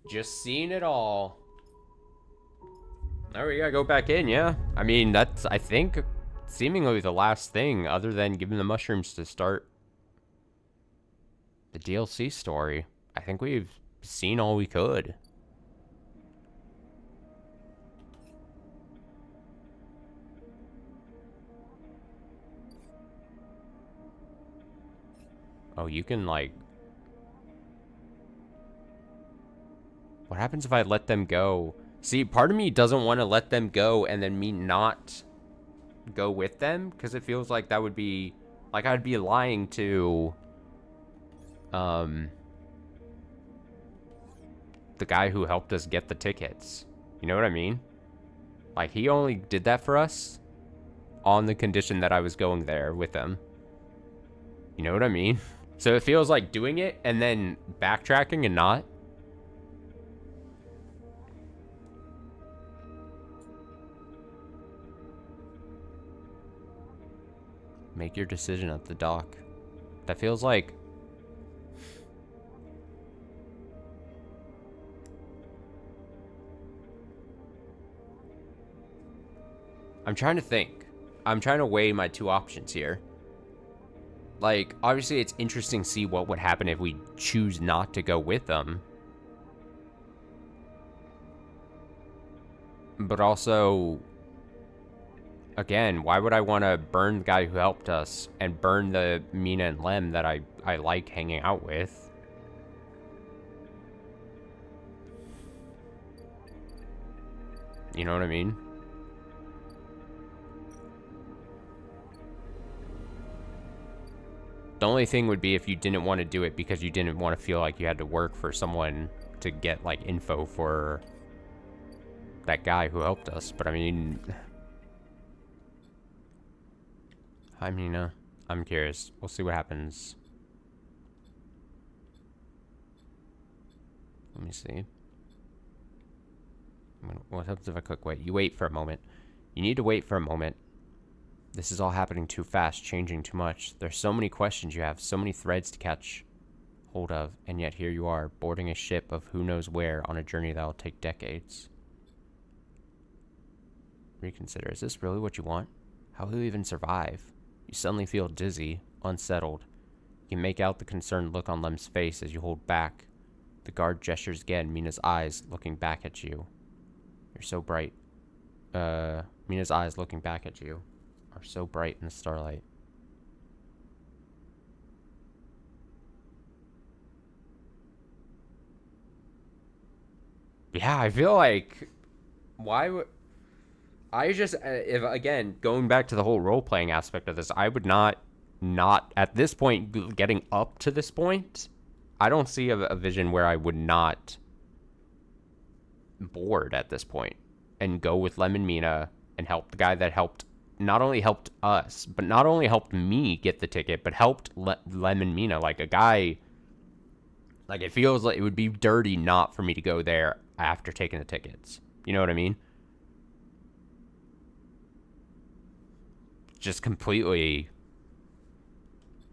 Just seen it all. Now we gotta go back in, yeah. I mean, that's, I think, seemingly the last thing, other than giving the mushrooms to start the DLC story. I think we've seen all we could. Oh, you can, like... What happens if I let them go? See, part of me doesn't want to let them go and then me not go with them, because it feels like that would be... Like, I'd be lying to... the guy who helped us get the tickets. You know what I mean? Like, he only did that for us on the condition that I was going there with them. You know what I mean? So it feels like doing it and then backtracking and not. Make your decision at the dock. That feels like... I'm trying to think. I'm trying to weigh my two options here. Like, obviously it's interesting to see what would happen if we choose not to go with them. But also... Again, why would I want to burn the guy who helped us and burn the Mina and Lem that I like hanging out with? You know what I mean? The only thing would be if you didn't want to do it because you didn't want to feel like you had to work for someone to get, like, info for that guy who helped us. But, I mean... I'm curious. We'll see what happens. Let me see. What happens if I click wait? You wait for a moment. You need to wait for a moment. This is all happening too fast, changing too much. There's so many questions you have, so many threads to catch hold of, and yet here you are, boarding a ship of who knows where on a journey that'll take decades. Reconsider. Is this really what you want? How will you even survive? You suddenly feel dizzy, unsettled. You can make out the concerned look on Lem's face as you hold back. The guard gestures again, Mina's eyes looking back at you. You're so bright. Mina's eyes looking back at you are so bright in the starlight. Yeah, I feel like... Why would... I just, if again, going back to the whole role-playing aspect of this, I would not, at this point, getting up to this point, I don't see a vision where I would not board at this point. and go with Lemon Mina and help the guy that not only helped us, but not only helped me get the ticket, but helped Lemon Mina. Like, a guy, like, it feels like it would be dirty not for me to go there after taking the tickets. You know what I mean? Just completely.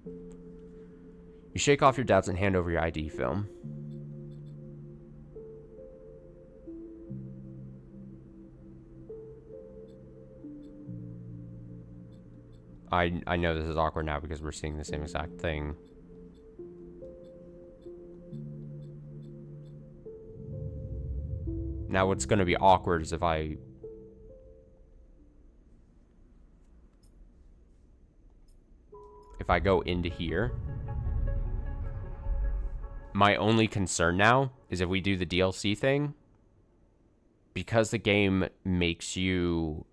You shake off your doubts and hand over your ID film. I know this is awkward now because we're seeing the same exact thing. Now what's going to be awkward is if I go into here. My only concern now is if we do the DLC thing, because the game makes you,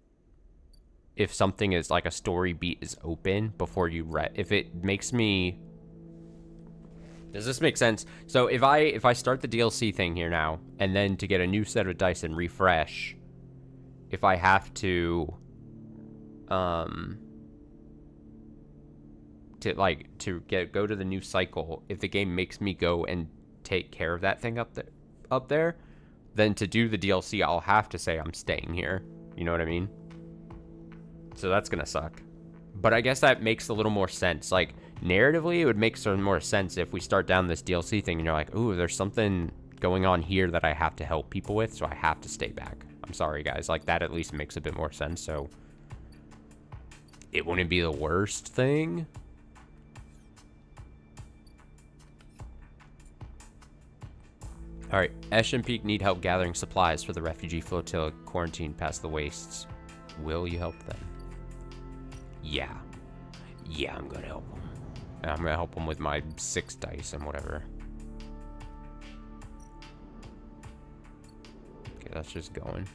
if something is like a story beat is open before you if it makes me, does this make sense? So if I start the DLC thing here now, and then to get a new set of dice and refresh, if I have to go to the new cycle, if the game makes me go and take care of that thing up there, then to do the DLC, I'll have to say I'm staying here. You know what I mean? So that's gonna suck. But I guess that makes a little more sense. Like, narratively, it would make some more sense if we start down this DLC thing and you're like, ooh, there's something going on here that I have to help people with, so I have to stay back. I'm sorry, guys. Like, that at least makes a bit more sense, so it wouldn't be the worst thing. All right, Esh and Peak need help gathering supplies for the refugee flotilla quarantined past the wastes. Will you help them? Yeah. Yeah, I'm gonna help them. I'm gonna help them with my 6 dice and whatever. Okay, that's just going.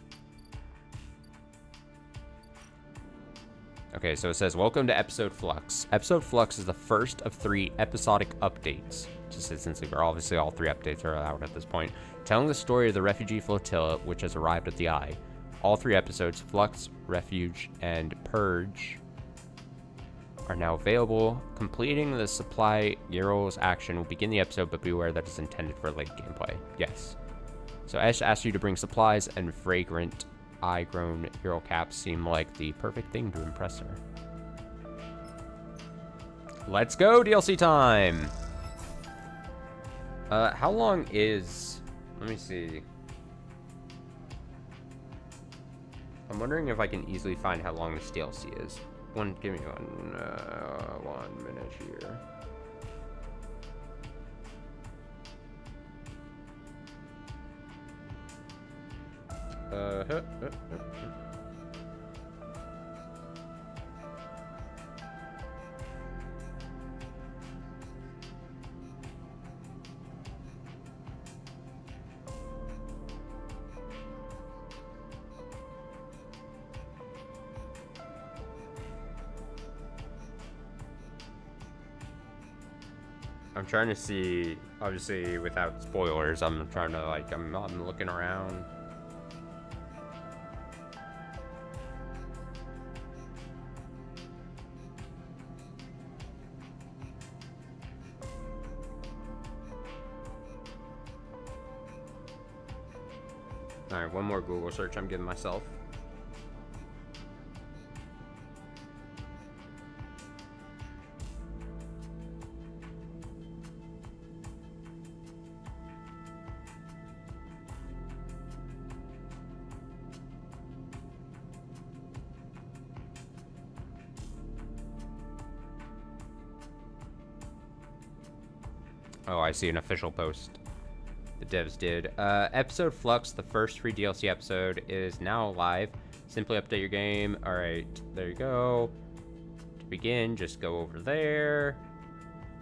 Okay, so it says, welcome to Episode Flux. Episode Flux is the first of 3 episodic updates. Just since we're obviously all 3 updates are out at this point. Telling the story of the refugee flotilla, which has arrived at the Eye. All 3 episodes, Flux, Refuge, and Purge, are now available. Completing the supply Gyro's action will begin the episode, but beware that it's intended for late gameplay. Yes. So Esh asked you to bring supplies, and fragrant, eye-grown Gyro caps seem like the perfect thing to impress her. Let's go, DLC time! How long is... Let me see. I'm wondering if I can easily find how long this DLC is. Give me 1 minute here. I'm trying to see, obviously without spoilers, I'm trying to like, I'm looking around. All right, one more Google search I'm giving myself. Oh, I see an official post the devs did. Episode Flux, the first free DLC episode, is now live. Simply update your game. All right, there you go. To begin, just go over there.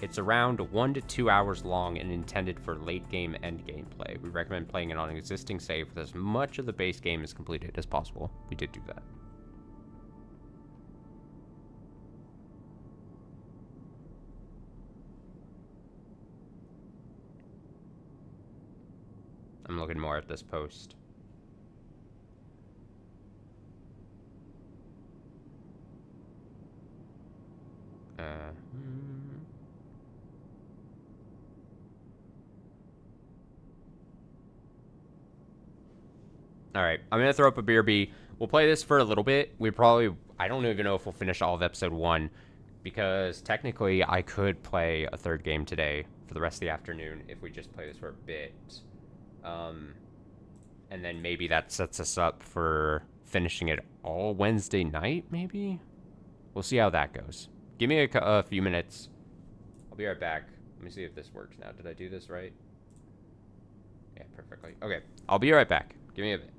It's around 1 to 2 hours long and intended for late game end gameplay. We recommend playing it on an existing save with as much of the base game as completed as possible. We did do that. I'm looking more at this post. All right, I'm gonna throw up a BRB. We'll play this for a little bit. I don't even know if we'll finish all of episode 1, because technically I could play a third game today for the rest of the afternoon if we just play this for a bit. And then maybe that sets us up for finishing it all Wednesday night, maybe? We'll see how that goes. Give me a few minutes. I'll be right back. Let me see if this works now. Did I do this right? Yeah, perfectly. Okay, I'll be right back. Give me a bit.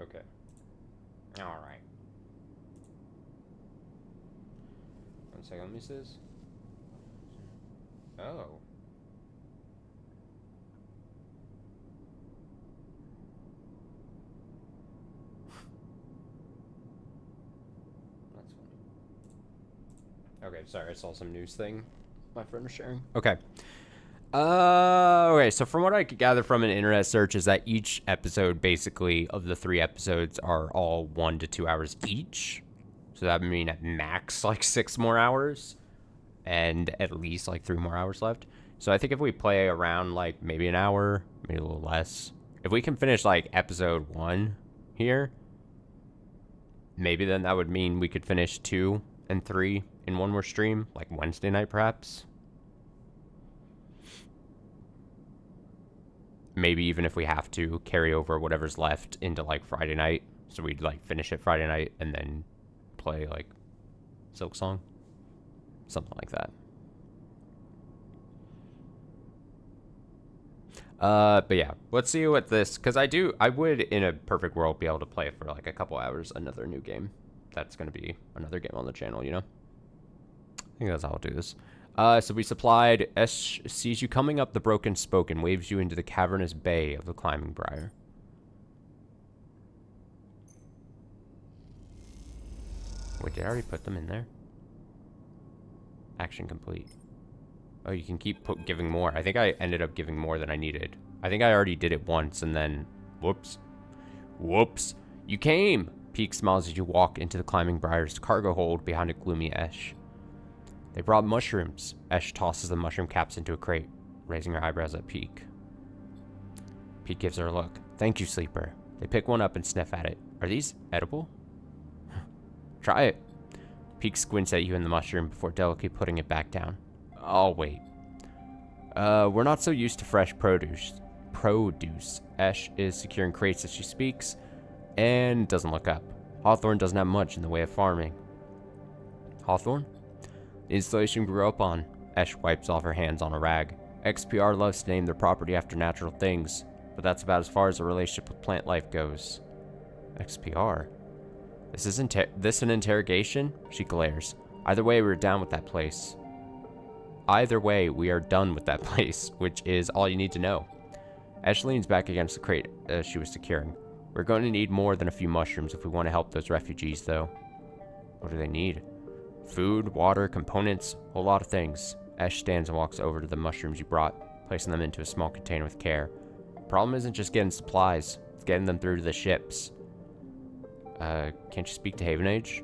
Okay. Alright. One second, let me see this. Oh. That's funny. Okay, sorry, I saw some news thing my friend was sharing. Okay. Okay, so from what I could gather from an internet search is that each episode, basically, of the 3 episodes are all 1 to 2 hours each. So that would mean at max, like, 6 more hours. And at least, like, 3 more hours left. So I think if we play around, like, maybe an hour, maybe a little less. If we can finish, like, episode 1 here, maybe then that would mean we could finish 2 and 3 in one more stream. Like, Wednesday night, perhaps. Maybe even if we have to carry over whatever's left into like Friday night, so we'd like finish it Friday night and then play like Silk Song, something like that. But yeah, let's see what this, because I would in a perfect world be able to play for like a couple hours another new game. That's gonna be another game on the channel, you know. I think that's how I'll do this. So we supplied. Esh sees you coming up the broken spoke and waves you into the cavernous bay of the climbing briar. Wait, did I already put them in there? Action complete. Oh, you can keep giving more. I think I ended up giving more than I needed. I think I already did it once and then... Whoops. Whoops. You came! Peak smiles as you walk into the climbing briar's cargo hold behind a gloomy Esh. They brought mushrooms. Esh tosses the mushroom caps into a crate, raising her eyebrows at Peak. Peak gives her a look. Thank you, Sleeper. They pick one up and sniff at it. Are these edible? Try it. Peak squints at you in the mushroom before delicately putting it back down. I'll wait. We're not so used to fresh produce. Esh is securing crates as she speaks, and doesn't look up. Hawthorne doesn't have much in the way of farming. Hawthorne? The installation grew up on. Esh wipes off her hands on a rag. XPR loves to name their property after natural things, but that's about as far as the relationship with plant life goes. XPR? Is this an interrogation? She glares. Either way, we're down with that place. Either way, we are done with that place, which is all you need to know. Esh leans back against the crate she was securing. We're going to need more than a few mushrooms if we want to help those refugees, though. What do they need? Food, water, components, a whole lot of things. Esh stands and walks over to the mushrooms you brought, placing them into a small container with care. Problem isn't just getting supplies, it's getting them through to the ships. Can't you speak to Haven Age?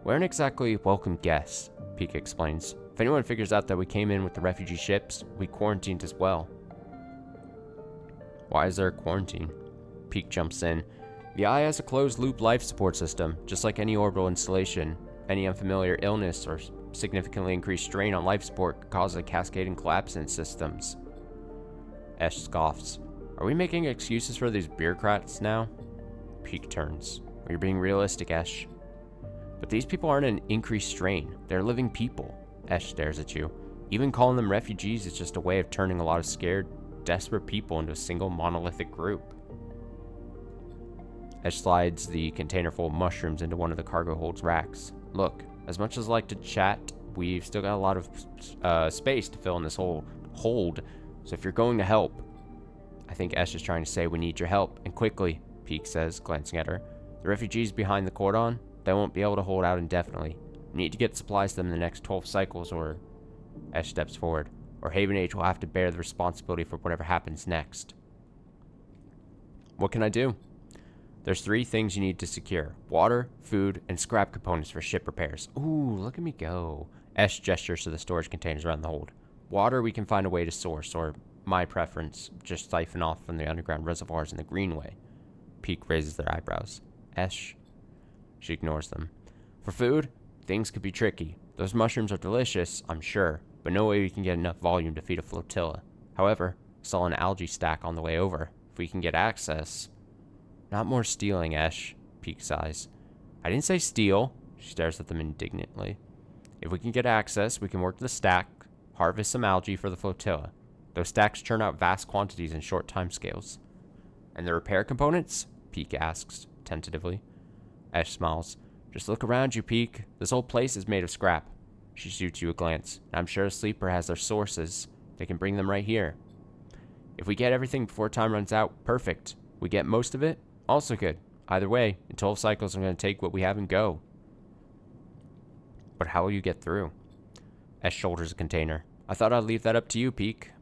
We aren't exactly welcome guests, Peak explains. If anyone figures out that we came in with the refugee ships, we quarantined as well. Why is there a quarantine? Peak jumps in. The Eye has a closed-loop life support system, just like any orbital installation. Any unfamiliar illness or significantly increased strain on life support could cause a cascading collapse in systems. Esh scoffs. Are we making excuses for these bureaucrats now? Peak turns. Are you being realistic, Esh? But these people aren't an increased strain. They're living people. Esh stares at you. Even calling them refugees is just a way of turning a lot of scared, desperate people into a single monolithic group. Esh slides the container full of mushrooms into one of the cargo hold's racks. Look, as much as I like to chat, we've still got a lot of space to fill in this whole hold. So if you're going to help, I think Esh is trying to say we need your help, and quickly, Peak says, glancing at her. The refugees behind the cordon, they won't be able to hold out indefinitely. We need to get supplies to them in the next 12 cycles, or... Esh steps forward. Or Haven Age will have to bear the responsibility for whatever happens next. What can I do? There's 3 things you need to secure. Water, food, and scrap components for ship repairs. Ooh, look at me go. Esh gestures to the storage containers around the hold. Water we can find a way to source, or my preference, just siphon off from the underground reservoirs in the Greenway. Peak raises their eyebrows. Esh. She ignores them. For food, things could be tricky. Those mushrooms are delicious, I'm sure, but no way we can get enough volume to feed a flotilla. However, saw an algae stack on the way over. If we can get access... Not more stealing, Esh, Peak sighs. I didn't say steal. She stares at them indignantly. If we can get access, we can work the stack, harvest some algae for the flotilla. Those stacks churn out vast quantities in short time scales. And the repair components? Peek asks, tentatively. Ash smiles. Just look around you, Peek. This whole place is made of scrap. She shoots you a glance. I'm sure a sleeper has their sources. They can bring them right here. If we get everything before time runs out, perfect. We get most of it, also good. Either way, in 12 cycles, I'm going to take what we have and go. But how will you get through? Ash shoulders a container. I thought I'd leave that up to you, Peek.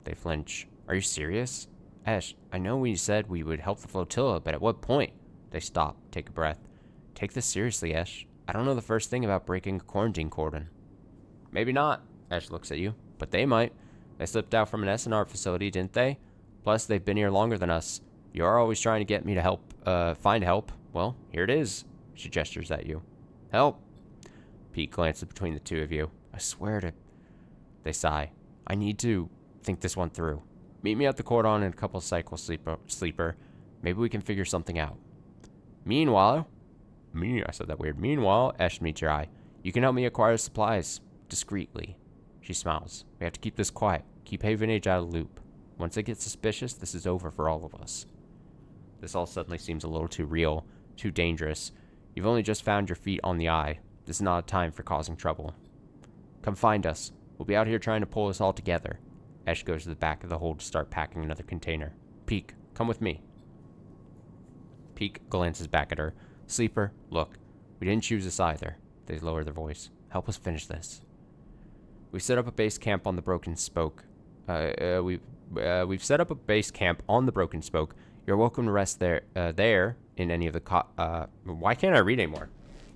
They flinch. Are you serious? Ash, I know we said we would help the flotilla, but at what point? They stop, take a breath. Take this seriously, Ash. I don't know the first thing about breaking a quarantine cordon. Maybe not, Ash looks at you, but they might. They slipped out from an S&R facility, didn't they? Plus, they've been here longer than us. You're always trying to get me to find help. Well, here it is. She gestures at you. Help. Pete glances between the two of you. I swear to... They sigh. I need to think this one through. Meet me at the cordon in a couple cycles, sleeper. Maybe we can figure something out. Meanwhile... I said that weird. Meanwhile, Ash meets your eye. You can help me acquire supplies. Discreetly. She smiles. We have to keep this quiet. Keep Haven Age out of the loop. Once they get suspicious, this is over for all of us. This all suddenly seems a little too real, too dangerous. You've only just found your feet on the eye. This is not a time for causing trouble. Come find us. We'll be out here trying to pull us all together. Ash goes to the back of the hold to start packing another container. Peek, come with me. Peek glances back at her. Sleeper, look. We didn't choose this either. They lower their voice. Help us finish this. We've set up a base camp on the Broken Spoke. We've set up a base camp on the Broken Spoke. You're welcome to rest there in any of the why can't I read anymore?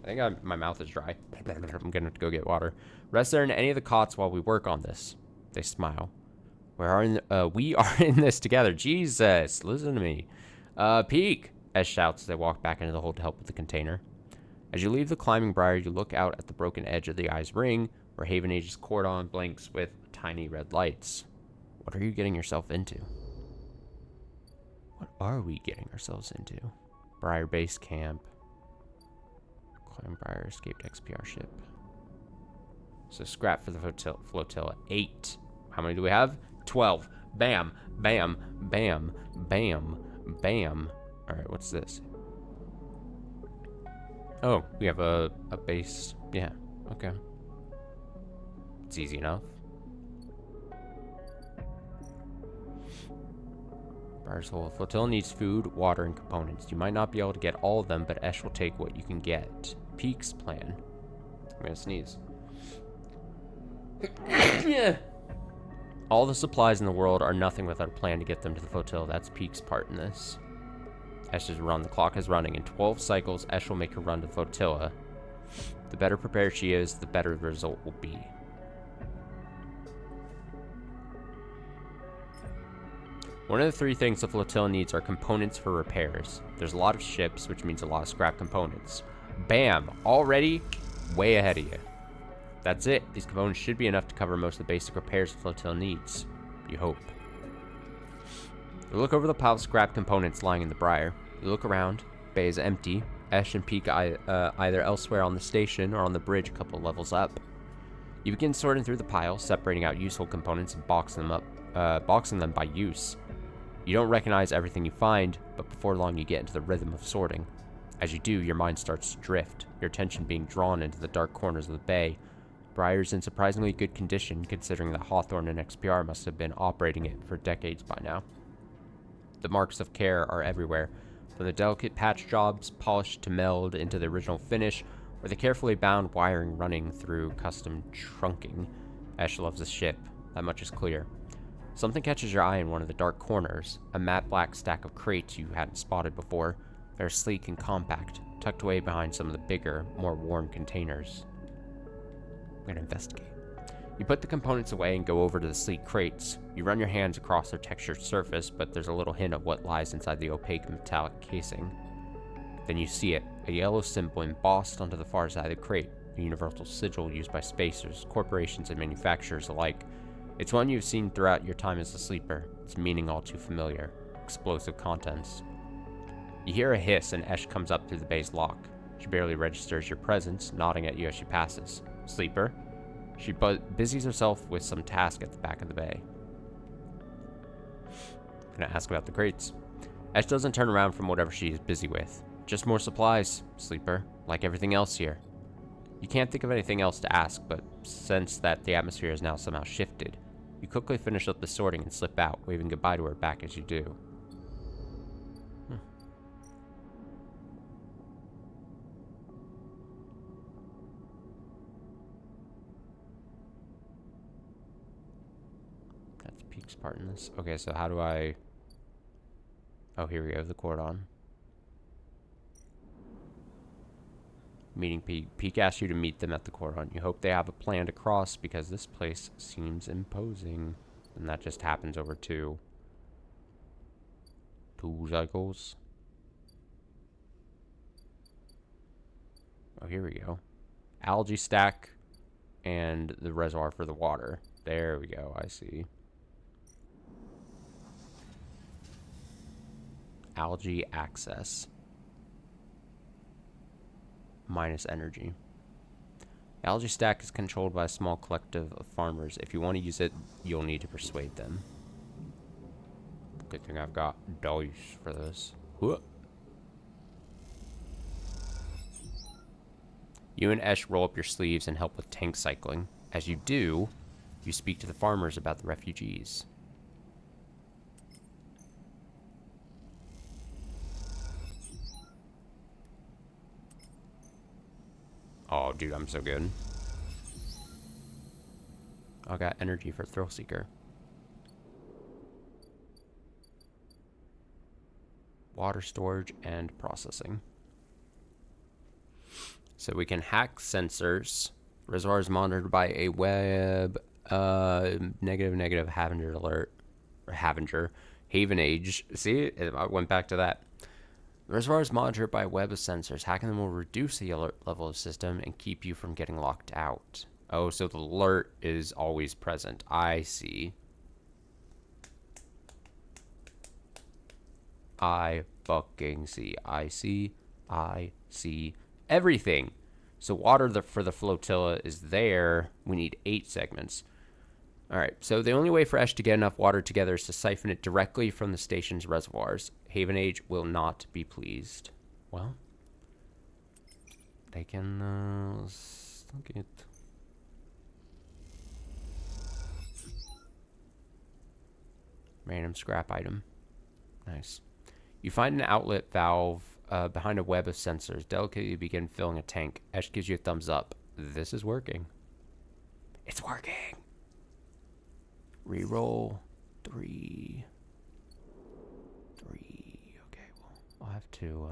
I think my mouth is dry. I'm gonna have to go get water. Rest there in any of the cots while we work on this. They smile. We are in this together. Jesus, listen to me. Peek, Ash shouts as they walk back into the hold to help with the container. As you leave the climbing briar, you look out at the broken edge of the eye's ring, where Haven Age's cordon blinks with tiny red lights. What are you getting yourself into? What are we getting ourselves into? Briar Base Camp. Climbing Briar escaped XPR ship. So scrap for the flotilla. 8. How many do we have? 12. Bam, bam, bam, bam, bam. Alright, what's this? Oh, we have a base. Yeah, okay. It's easy enough. Briar's Hole. Flotilla needs food, water, and components. You might not be able to get all of them, but Esh will take what you can get. Peek's plan. I'm gonna sneeze. All the supplies in the world are nothing without a plan to get them to the flotilla. That's Peek's part in this. Esh's run. The clock is running. In 12 cycles, Esh will make her run to the flotilla. The better prepared she is, the better the result will be. One of the 3 things the flotilla needs are components for repairs. There's a lot of ships, which means a lot of scrap components. Bam! Already way ahead of you. That's it. These components should be enough to cover most of the basic repairs the flotilla needs. You hope. You look over the pile of scrap components lying in the briar. You look around. Bay is empty. Esh and Peek either elsewhere on the station or on the bridge a couple levels up. You begin sorting through the pile, separating out useful components and boxing them by use. You don't recognize everything you find, but before long you get into the rhythm of sorting. As you do, your mind starts to drift, your attention being drawn into the dark corners of the bay. Briar's in surprisingly good condition, considering that Hawthorne and XPR must have been operating it for decades by now. The marks of care are everywhere, from the delicate patch jobs polished to meld into the original finish, or the carefully bound wiring running through custom trunking. Ash loves the ship, that much is clear. Something catches your eye in one of the dark corners, a matte black stack of crates you hadn't spotted before. They're sleek and compact, tucked away behind some of the bigger, more worn containers. I'm gonna investigate. You put the components away and go over to the sleek crates. You run your hands across their textured surface, but there's a little hint of what lies inside the opaque metallic casing. Then you see it, a yellow symbol embossed onto the far side of the crate, a universal sigil used by spacers, corporations, and manufacturers alike. It's one you've seen throughout your time as a sleeper, its meaning all too familiar. Explosive contents. You hear a hiss and Esh comes up through the bay's lock. She barely registers your presence, nodding at you as she passes. Sleeper? She busies herself with some task at the back of the bay. I'm gonna ask about the crates. Ash doesn't turn around from whatever she is busy with. Just more supplies, sleeper, like everything else here. You can't think of anything else to ask, but sense that the atmosphere has now somehow shifted. You quickly finish up the sorting and slip out, waving goodbye to her back as you do. That's Peak's part in this. Okay, so how do I... Oh, here we go, the cordon. Meeting Peak. Peak asks you to meet them at the cordon. You hope they have a plan to cross because this place seems imposing. And that just happens over two juggles. Oh, here we go. Algae stack and the reservoir for the water. There we go, I see. Algae access. Minus energy. The algae stack is controlled by a small collective of farmers. If you want to use it, you'll need to persuade them. Good thing I've got dice for this. Whoa. You and Esh roll up your sleeves and help with tank cycling. As you do, you speak to the farmers about the refugees. Oh, dude, I'm so good. I got energy for Thrill Seeker. Water storage and processing. So we can hack sensors. Reservoir is monitored by a web negative Havenger alert. Or Havenger. Haven Age. See, I went back to that. The reservoir is monitored by a web of sensors. Hacking them will reduce the alert level of the system and keep you from getting locked out. Oh, so the alert is always present. I see. I fucking see. I see everything. So water for the flotilla is there. We need 8 segments. All right, so the only way for Esh to get enough water together is to siphon it directly from the station's reservoirs. Haven Age will not be pleased. Well, they can look at random scrap item. Nice. You find an outlet valve behind a web of sensors. Delicately begin filling a tank. Esh gives you a thumbs up. This is working. It's working. Reroll 3. Okay, well, I'll have to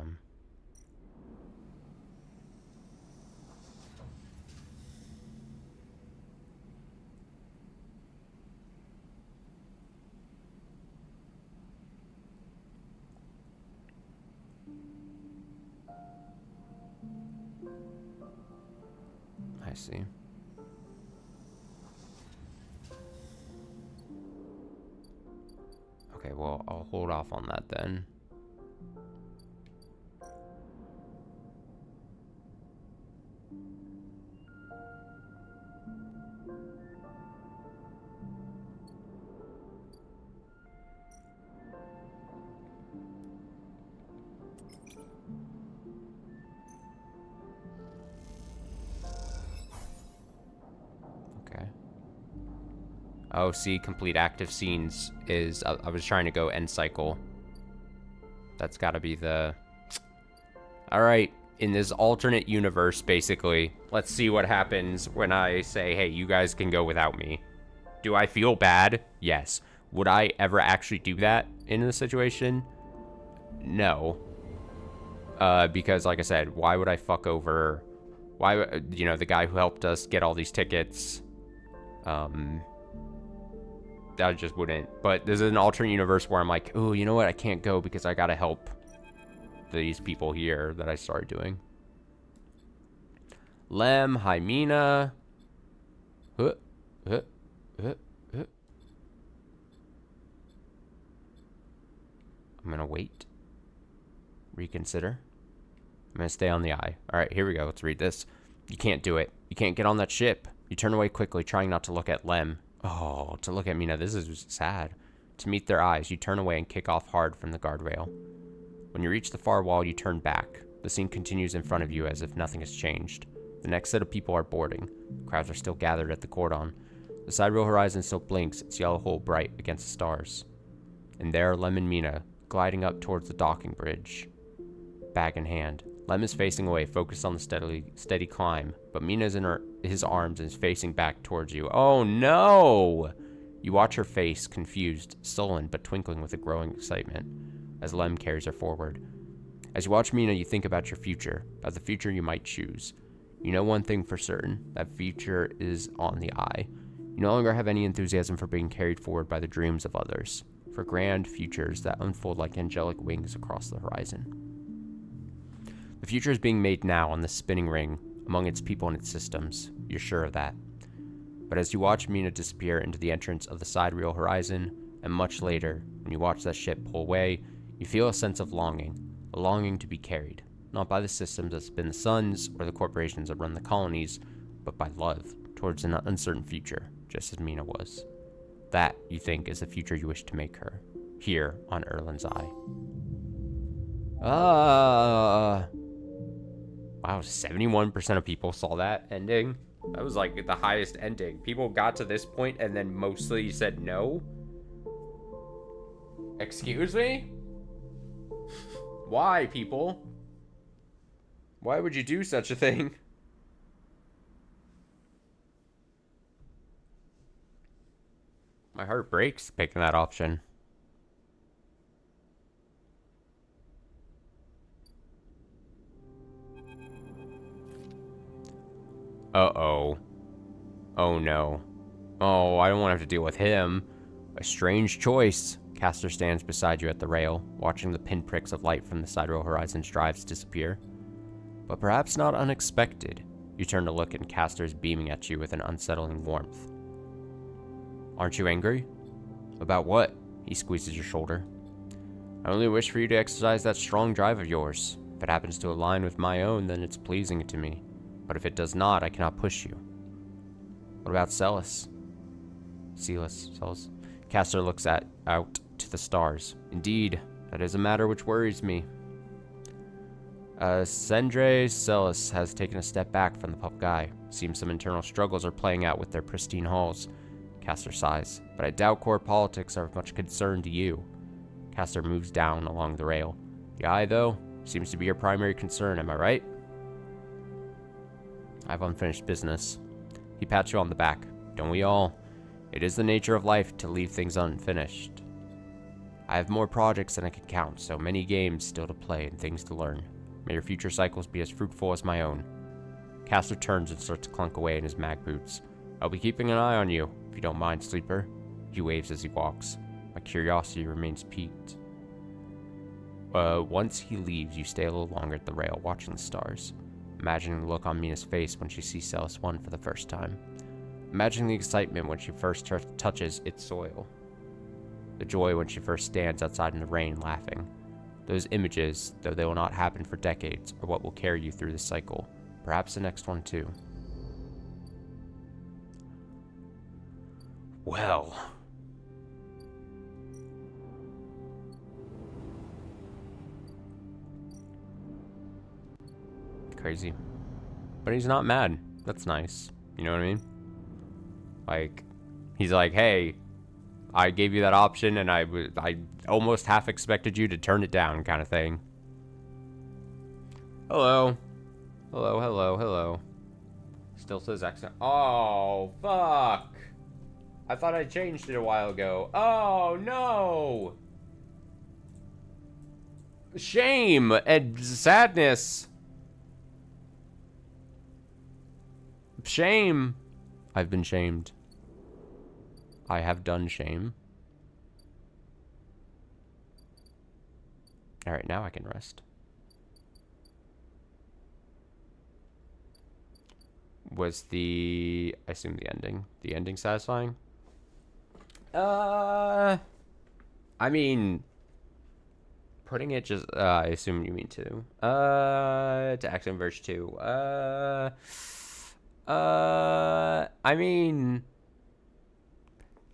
I see. Okay, well, I'll hold off on that then. Okay. Oh, see, complete active scenes is... I was trying to go end cycle. That's got to be the... Alright, in this alternate universe, basically, let's see what happens when I say, hey, you guys can go without me. Do I feel bad? Yes. Would I ever actually do that in this situation? No. Because, like I said, why would I fuck over... Why, you know, the guy who helped us get all these tickets... I just wouldn't. But there's an alternate universe where I'm like, oh, you know what? I can't go because I gotta help these people here that I started doing. Lem, Hymena. I'm gonna wait. Reconsider. I'm gonna stay on the eye. All right, here we go. Let's read this. You can't do it. You can't get on that ship. You turn away quickly, trying not to look at Lem. Oh, to look at Mina, this is sad. To meet their eyes, you turn away and kick off hard from the guardrail. When you reach the far wall, you turn back. The scene continues in front of you as if nothing has changed. The next set of people are boarding. Crowds are still gathered at the cordon. The sidereal horizon still blinks, its yellow hull bright against the stars. And there, Lem and Mina, gliding up towards the docking bridge, bag in hand. Lem is facing away, focused on the steady climb, but Mina's in his arms and is facing back towards you. Oh no! You watch her face, confused, sullen, but twinkling with a growing excitement, as Lem carries her forward. As you watch Mina, you think about your future, about the future you might choose. You know one thing for certain, that future is on the eye. You no longer have any enthusiasm for being carried forward by the dreams of others, for grand futures that unfold like angelic wings across the horizon. The future is being made now on the spinning ring, among its people and its systems. You're sure of that. But as you watch Mina disappear into the entrance of the sidereal horizon, and much later, when you watch that ship pull away, you feel a sense of longing, a longing to be carried, not by the systems that spin the suns or the corporations that run the colonies, but by love towards an uncertain future, just as Mina was. That, you think, is the future you wish to make her, here on Erlen's Eye. Wow, 71% of people saw that ending. That was like the highest ending. People got to this point and then mostly said no. Excuse me? Why, people? Why would you do such a thing? My heart breaks picking that option. Uh-oh. Oh no. Oh, I don't want to have to deal with him. A strange choice. Castor stands beside you at the rail, watching the pinpricks of light from the sidereal horizon's drives disappear. But perhaps not unexpected. You turn to look and Castor is beaming at you with an unsettling warmth. Aren't you angry? About what? He squeezes your shoulder. I only wish for you to exercise that strong drive of yours. If it happens to align with my own, then it's pleasing to me. But if it does not, I cannot push you. What about Celis? Celis. Castor looks out to the stars. Indeed, that is a matter which worries me. Sendre Celis has taken a step back from the public eye. Seems some internal struggles are playing out with their pristine halls. Castor sighs, but I doubt court politics are of much concern to you. Castor moves down along the rail. The eye, though, seems to be your primary concern, am I right? I have unfinished business. He pats you on the back. Don't we all? It is the nature of life to leave things unfinished. I have more projects than I can count, so many games still to play and things to learn. May your future cycles be as fruitful as my own. Castor turns and starts to clunk away in his mag boots. I'll be keeping an eye on you, if you don't mind, sleeper. He waves as he walks. My curiosity remains piqued. Once he leaves, you stay a little longer at the rail, watching the stars. Imagining the look on Mina's face when she sees Celis 1 for the first time. Imagining the excitement when she first touches its soil. The joy when she first stands outside in the rain laughing. Those images, though they will not happen for decades, are what will carry you through this cycle. Perhaps the next one too. Well. Crazy. But he's not mad. That's nice. You know what I mean? Like, he's like, hey, I gave you that option and I almost half expected you to turn it down kind of thing. Hello. Hello. Still says accent. Oh, fuck. I thought I changed it a while ago. Oh, no. Shame and sadness. Shame. I've been shamed. I have done shame. Alright, now I can rest. Was I assume the ending satisfying? I mean, putting it just, I assume you mean to Axiom Verge 2. I mean,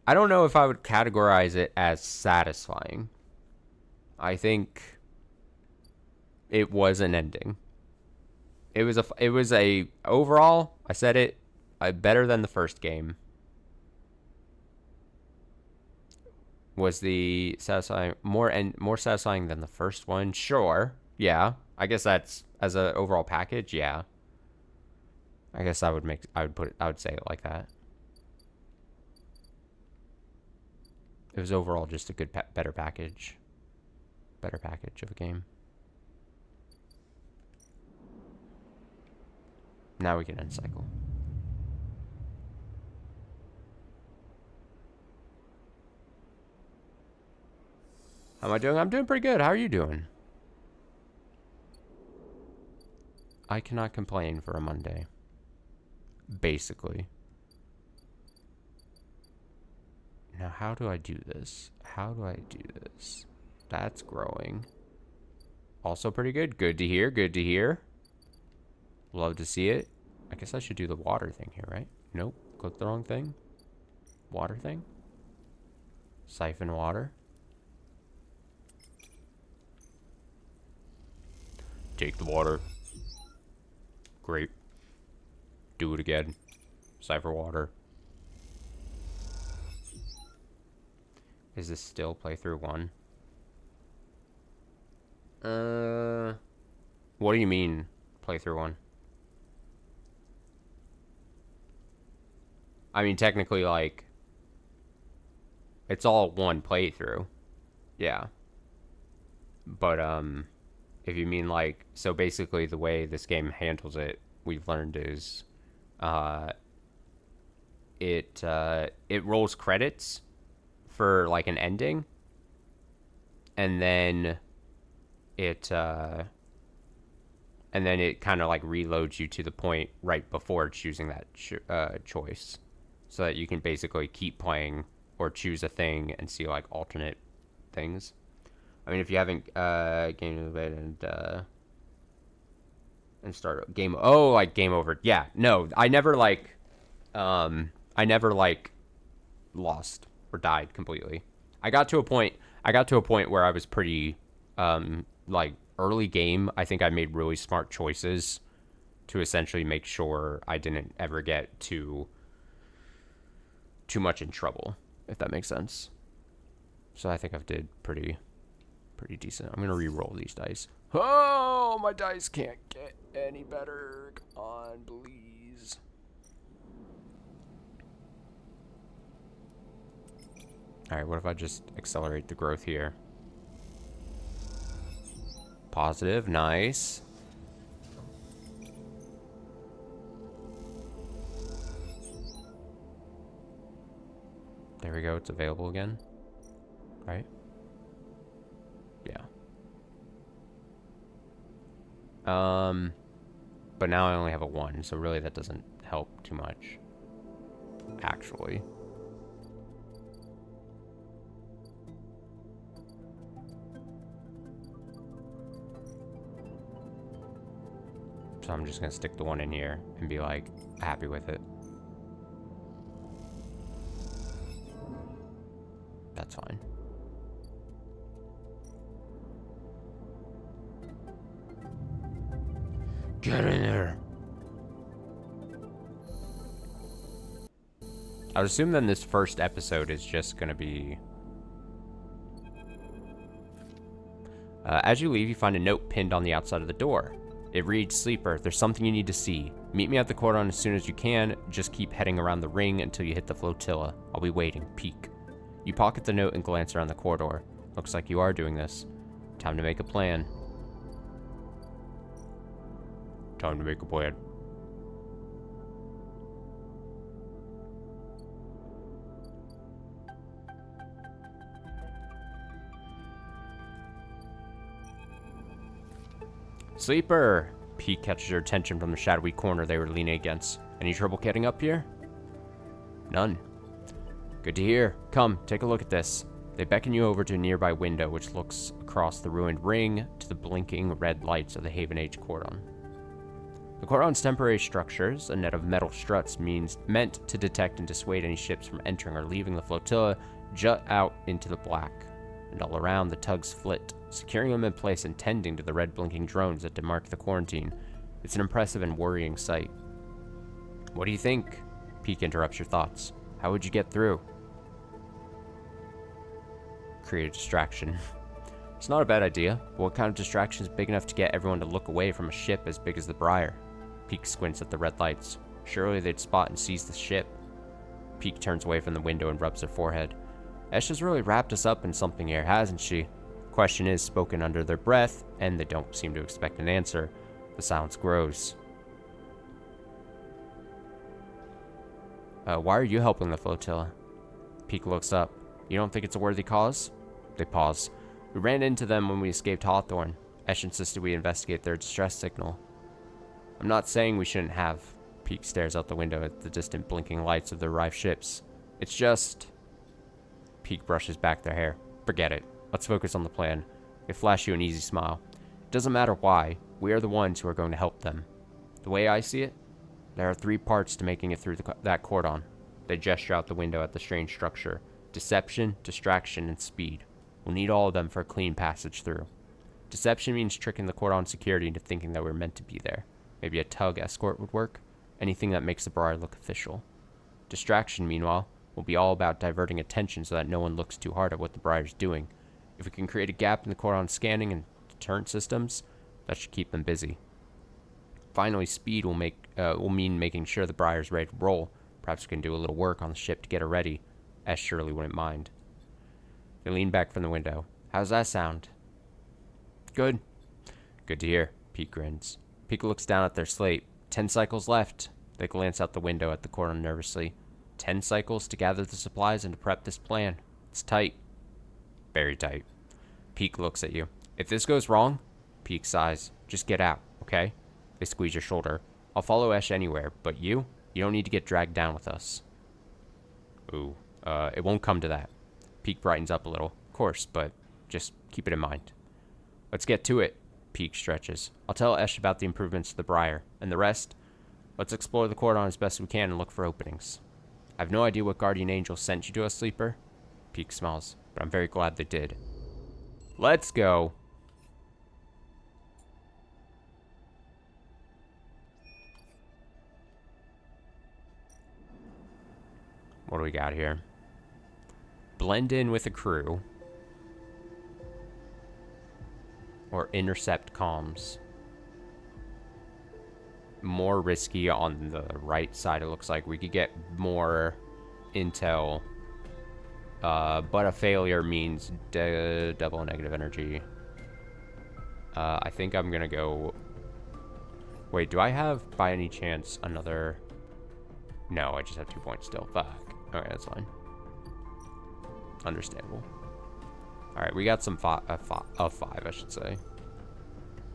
I don't know if I would categorize it as satisfying. I think It was an ending. It was a overall, I said it, better than the first game. Was the satisfying more satisfying than the first one? Sure. Yeah. I guess that's as a overall package, yeah. I guess I would say it like that. It was overall just a good better package of a game. Now we can end cycle. How am I doing? I'm doing pretty good. How are you doing? I cannot complain for a Monday. Basically. Now, how do I do this? How do I do this? That's growing. Also pretty good. Good to hear. Good to hear. Love to see it. I guess I should do the water thing here, right? Nope. Click the wrong thing. Water thing. Siphon water. Take the water. Great. Do it again. Siphon water. Is this still playthrough 1? What do you mean playthrough 1? I mean, technically, like, it's all one playthrough. Yeah. But, if you mean, like, so basically the way this game handles it, we've learned is, it rolls credits for, like, an ending, and then it kind of, like, reloads you to the point right before choosing that choice. So that you can basically keep playing or choose a thing and see, like, alternate things. I mean, if you haven't game and start game, oh, like game over. Yeah, no, I never lost or died completely. I got to a point where I was pretty like early game. I think I made really smart choices to essentially make sure I didn't ever get too much in trouble, if that makes sense. So I think I've did pretty decent. I'm gonna re-roll these dice. Oh, my dice can't get any better. Come on, please. All right, what if I just accelerate the growth here? Positive, nice. There we go, it's available again. Right? Yeah. But now I only have a 1, so really that doesn't help too much. Actually. So I'm just gonna stick the 1 in here and be like happy with it. That's fine. Get in there. I would assume then this first episode is just gonna be... as you leave, you find a note pinned on the outside of the door. It reads, "Sleeper, there's something you need to see. Meet me at the cordon as soon as you can. Just keep heading around the ring until you hit the flotilla. I'll be waiting. Peek." You pocket the note and glance around the corridor. Looks like you are doing this. Time to make a plan. Time to make a plan. Sleeper! Pete catches your attention from the shadowy corner they were leaning against. Any trouble getting up here? None. Good to hear. Come, take a look at this. They beckon you over to a nearby window which looks across the ruined ring to the blinking red lights of the Haven Age cordon. The cordon's temporary structures, a net of metal struts meant to detect and dissuade any ships from entering or leaving the flotilla, jut out into the black, and all around the tugs flit securing them in place and tending to the red blinking drones that demark the quarantine. It's an impressive and worrying sight. What do you think? Peak interrupts your thoughts. How would you get through? Create a distraction. It's not a bad idea, but what kind of distraction is big enough to get everyone to look away from a ship as big as the Briar? Peak squints at the red lights. Surely they'd spot and seize the ship. Peak turns away from the window and rubs her forehead. Esh has really wrapped us up in something here, hasn't she? Question is spoken under their breath, and they don't seem to expect an answer. The silence grows. Why are you helping the flotilla? Peak looks up. You don't think it's a worthy cause? They pause. We ran into them when we escaped Hawthorne. Esh insisted we investigate their distress signal. I'm not saying we shouldn't have. Peak stares out the window at the distant blinking lights of the arrived ships. It's just... Peak brushes back their hair. Forget it. Let's focus on the plan. They flash you an easy smile. It doesn't matter why. We are the ones who are going to help them. The way I see it, there are 3 parts to making it through that cordon. They gesture out the window at the strange structure. Deception, distraction, and speed. We'll need all of them for a clean passage through. Deception means tricking the cordon security into thinking that we're meant to be there. Maybe a tug escort would work. Anything that makes the Briar look official. Distraction, meanwhile, will be all about diverting attention so that no one looks too hard at what the Briar's doing. If we can create a gap in the cordon scanning and deterrent systems, that should keep them busy. Finally, speed will mean making sure the Briar's ready to roll. Perhaps we can do a little work on the ship to get her ready. Esh surely wouldn't mind. They lean back from the window. How's that sound? Good. Good to hear. Peak grins. Peak looks down at their slate. 10 cycles left. They glance out the window at the cordon nervously. 10 cycles to gather the supplies and to prep this plan. It's tight. Very tight. Peak looks at you. If this goes wrong, Peak sighs. Just get out, okay? They squeeze your shoulder. I'll follow Esh anywhere, but you don't need to get dragged down with us. Ooh, it won't come to that. Peak brightens up a little. Of course, but just keep it in mind. Let's get to it. Peak stretches. I'll tell Esh about the improvements to the Briar. And the rest? Let's explore the cordon as best we can and look for openings. I have no idea what guardian angel sent you to us, Sleeper. Peak smiles, but I'm very glad they did. Let's go. What do we got here? Blend in with the crew. Or intercept comms. More risky on the right side, it looks like. We could get more intel. But a failure means double negative energy. I think I'm gonna go... Wait, do I have, by any chance, another... No, I just have 2 points still. Fuck. Okay, that's fine. Understandable. Alright, we got some five, I should say.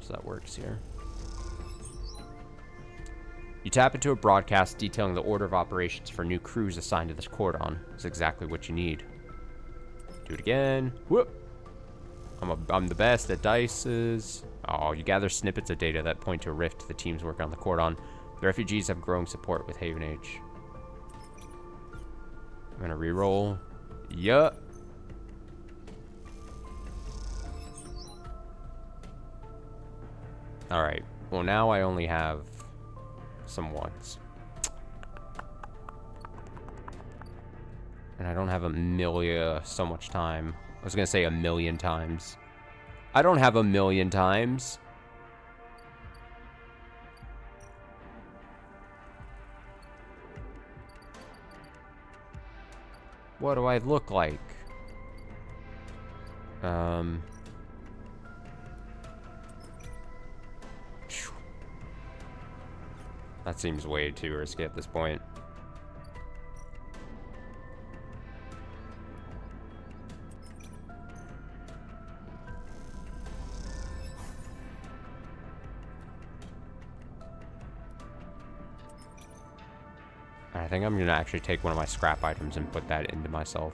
So that works here. You tap into a broadcast detailing the order of operations for new crews assigned to this cordon. It's exactly what you need. Do it again. Whoop! I'm the best at dices. Oh, you gather snippets of data that point to a rift to the team's work on the cordon. The refugees have growing support with Haven Age. I'm gonna reroll. Yup. Alright. Well, now I only have some ones. And I don't have so much time. I was gonna say 1,000,000 times. I don't have 1,000,000 times. What do I look like? That seems way too risky at this point. I think I'm gonna actually take one of my scrap items and put that into myself.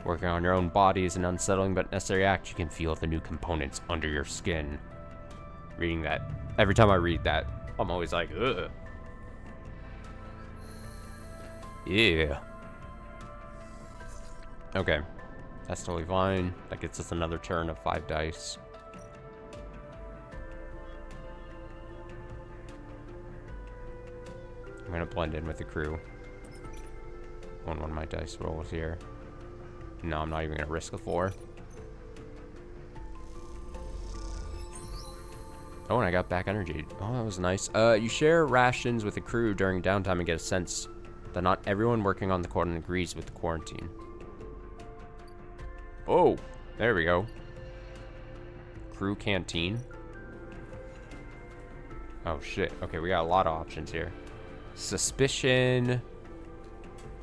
Working on your own body is an unsettling but necessary act. You can feel the new components under your skin. Reading that, every time I read that, I'm always like, ugh. Yeah. Okay. That's totally fine. That gets us another turn of 5 dice. I'm gonna blend in with the crew on one of my dice rolls here. No, I'm not even gonna risk a 4. Oh, and I got back energy. Oh, that was nice. You share rations with the crew during downtime and get a sense that not everyone working on the cordon agrees with the quarantine. Oh, there we go. Crew canteen. Oh, shit. Okay, we got a lot of options here. Suspicion.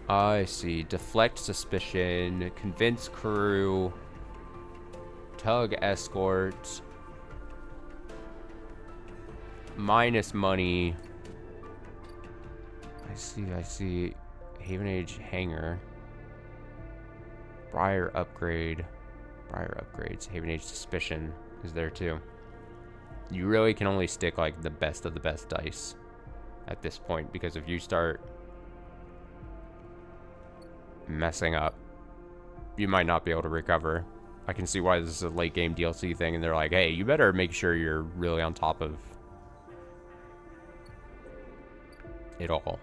I see. Deflect suspicion. Convince crew. Tug escort. Minus money. I see. Haven Age hangar. Briar upgrade. Briar upgrades. Haven Age suspicion is there too. You really can only stick like the best of the best dice at this point, because if you start messing up, you might not be able to recover. I can see why this is a late game DLC thing, and they're like, hey, you better make sure you're really on top of it all.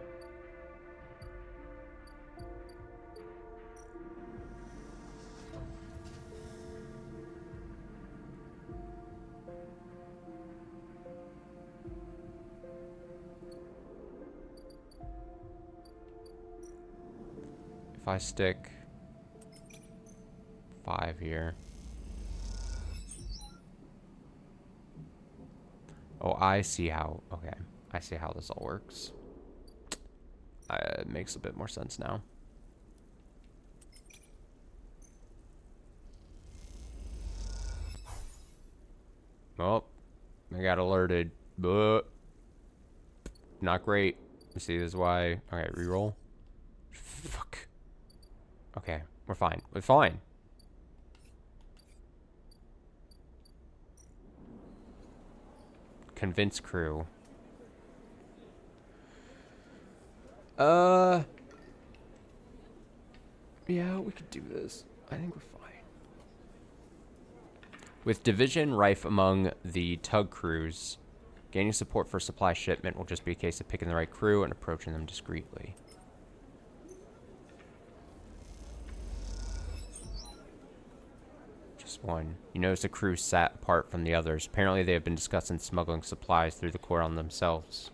If I stick 5 here. Oh, I see how, okay. I see how this all works. It makes a bit more sense now. Oh, I got alerted, but not great. You see, this is why. Okay, reroll. Fuck. Okay, we're fine. We're fine. Convince crew. Yeah, we could do this. I think we're fine. With division rife among the tug crews, gaining support for supply shipment will just be a case of picking the right crew and approaching them discreetly. Just one. You notice the crew sat apart from the others. Apparently they have been discussing smuggling supplies through the cordon themselves.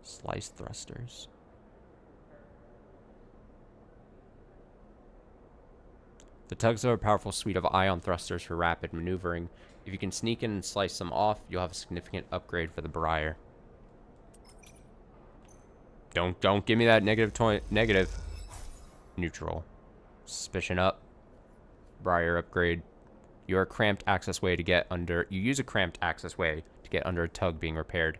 Slice thrusters. The tugs are a powerful suite of ion thrusters for rapid maneuvering. If you can sneak in and slice them off, you'll have a significant upgrade for the Briar. Don't give me that negative. Neutral. Suspicion up. Briar upgrade. You use a cramped access way to get under a tug being repaired.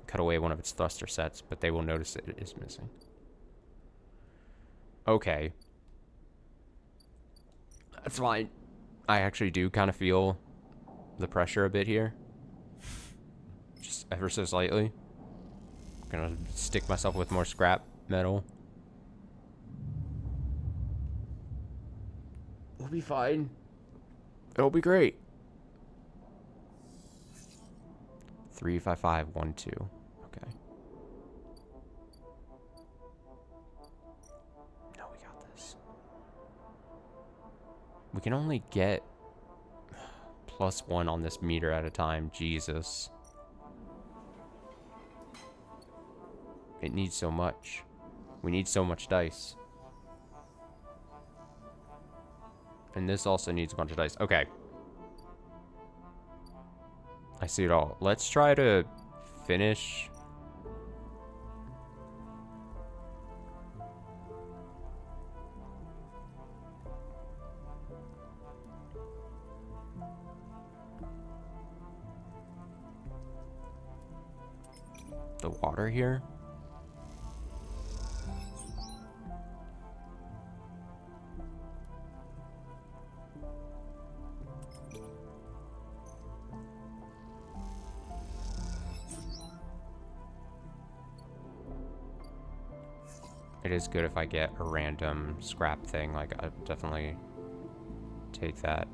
Cut away one of its thruster sets, but they will notice it is missing. Okay. That's fine. I actually do kind of feel the pressure a bit here. Just ever so slightly. I'm gonna stick myself with more scrap metal. We'll be fine. It'll be great. 35512. Okay. No, we got this. We can only get +1 on this meter at a time. Jesus. It needs so much. We need so much dice. And this also needs a bunch of dice. Okay. I see it all. Let's try to finish. The water here. It is good if I get a random scrap thing. Like, I definitely take that.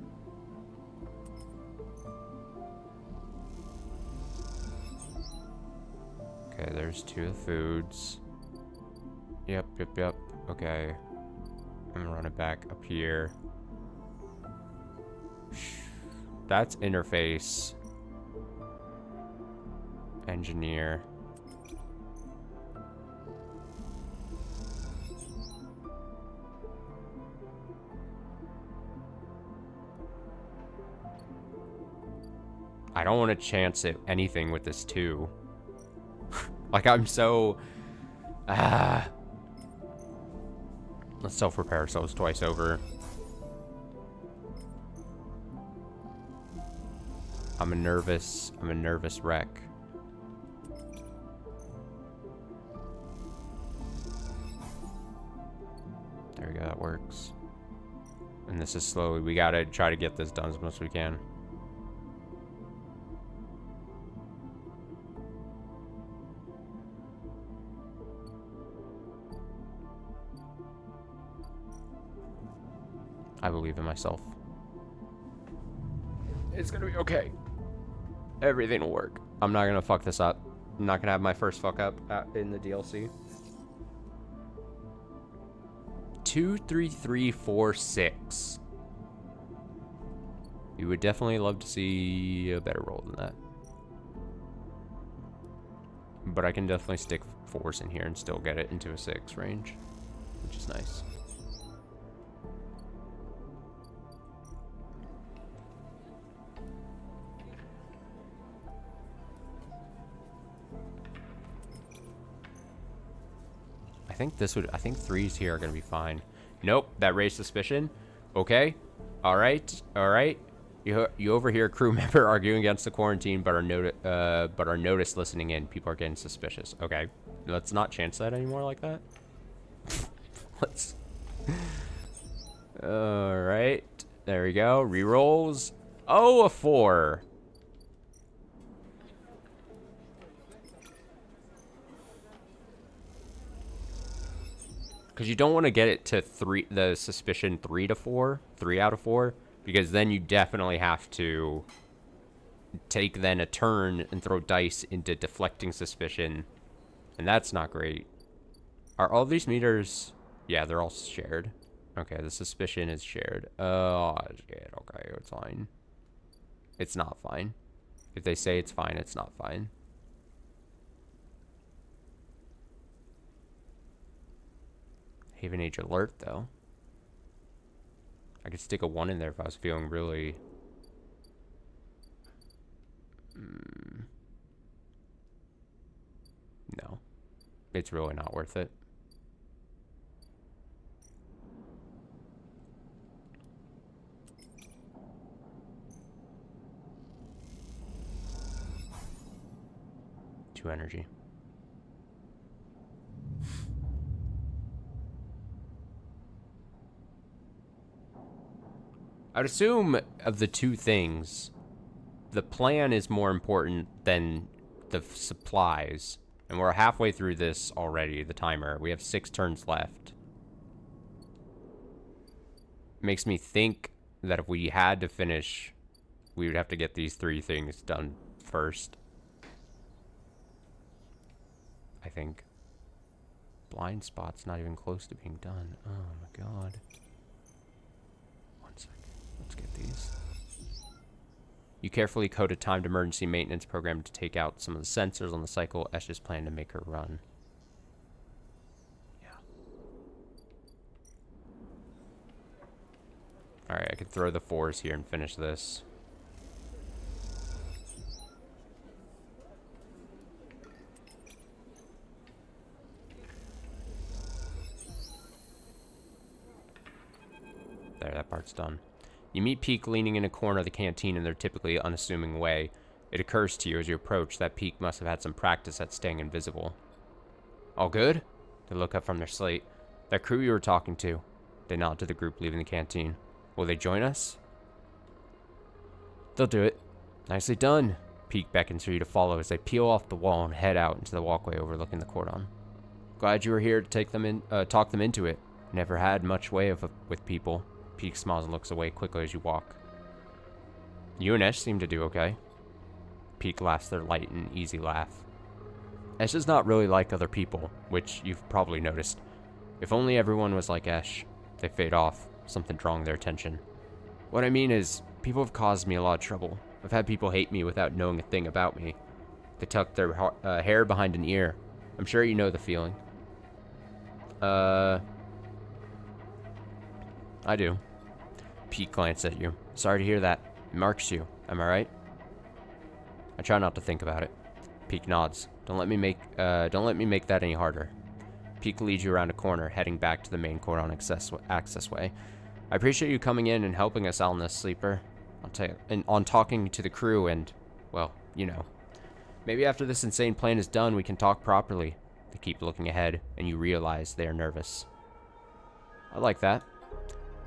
Okay, there's 2 foods. Yep. Okay. I'm gonna run it back up here. That's interface. Engineer. I don't want to chance it anything with this too. Like, I'm so... Let's self-repair ourselves twice over. I'm a nervous wreck. There we go, that works. And this is slowly, we gotta try to get this done as much as we can. I believe in myself. It's gonna be okay. Everything will work. I'm not gonna fuck this up. I'm not gonna have my first fuck up in the DLC. 2, 3, 3, 4, 6. You would definitely love to see a better roll than that. But I can definitely stick 4s in here and still get it into a 6 range, which is nice. I think 3s here are gonna be fine. Nope, that raised suspicion. Okay, all right. You overhear a crew member arguing against the quarantine, but are noticed listening in. People are getting suspicious. Okay, let's not chance that anymore like that. Let's. All right, there we go. Rerolls. Oh, a 4. Because you don't want to get it to 3, the suspicion 3 to 4, 3 out of 4, because then you definitely have to take then a turn and throw dice into deflecting suspicion, and that's not great. Are all these meters? Yeah, they're all shared. Okay, the suspicion is shared. Oh, shit. Okay, it's fine. It's not fine. If they say it's fine, it's not fine. Haven Age alert, though. I could stick a 1 in there if I was feeling really... No. It's really not worth it. Two energy. I'd assume of the 2 things, the plan is more important than the supplies. And we're halfway through this already, the timer. We have 6 turns left. Makes me think that if we had to finish, we would have to get these 3 things done first. I think. Blind spot's not even close to being done. Oh my god. One second. Let's get these. You carefully code a timed emergency maintenance program to take out some of the sensors on the cycle. Esh is planning to make her run. Yeah. Alright, I could throw the 4s here and finish this. There, that part's done. You meet Peak leaning in a corner of the canteen in their typically unassuming way. It occurs to you as you approach that Peak must have had some practice at staying invisible. All good? They look up from their slate. That crew you were talking to. They nod to the group leaving the canteen. Will they join us? They'll do it. Nicely done. Peak beckons for you to follow as they peel off the wall and head out into the walkway overlooking the cordon. Glad you were here to talk them into it. Never had much way with people. Peek smiles and looks away quickly as you walk. You and Esh seem to do okay. Peek laughs their light and easy laugh. Esh does not really like other people, which you've probably noticed. If only everyone was like Esh. They fade off, something drawing their attention. What I mean is, people have caused me a lot of trouble. I've had people hate me without knowing a thing about me. They tuck their hair behind an ear. I'm sure you know the feeling. I do. Pete glanced at you. Sorry to hear that. It marks you. Am I right? I try not to think about it. Peek nods. Don't let me make that any harder. Peek leads you around a corner, heading back to the main court on accessway. I appreciate you coming in and helping us out on this, Sleeper. On talking to the crew and, well, you know. Maybe after this insane plan is done, we can talk properly. They keep looking ahead, and you realize they are nervous. I like that.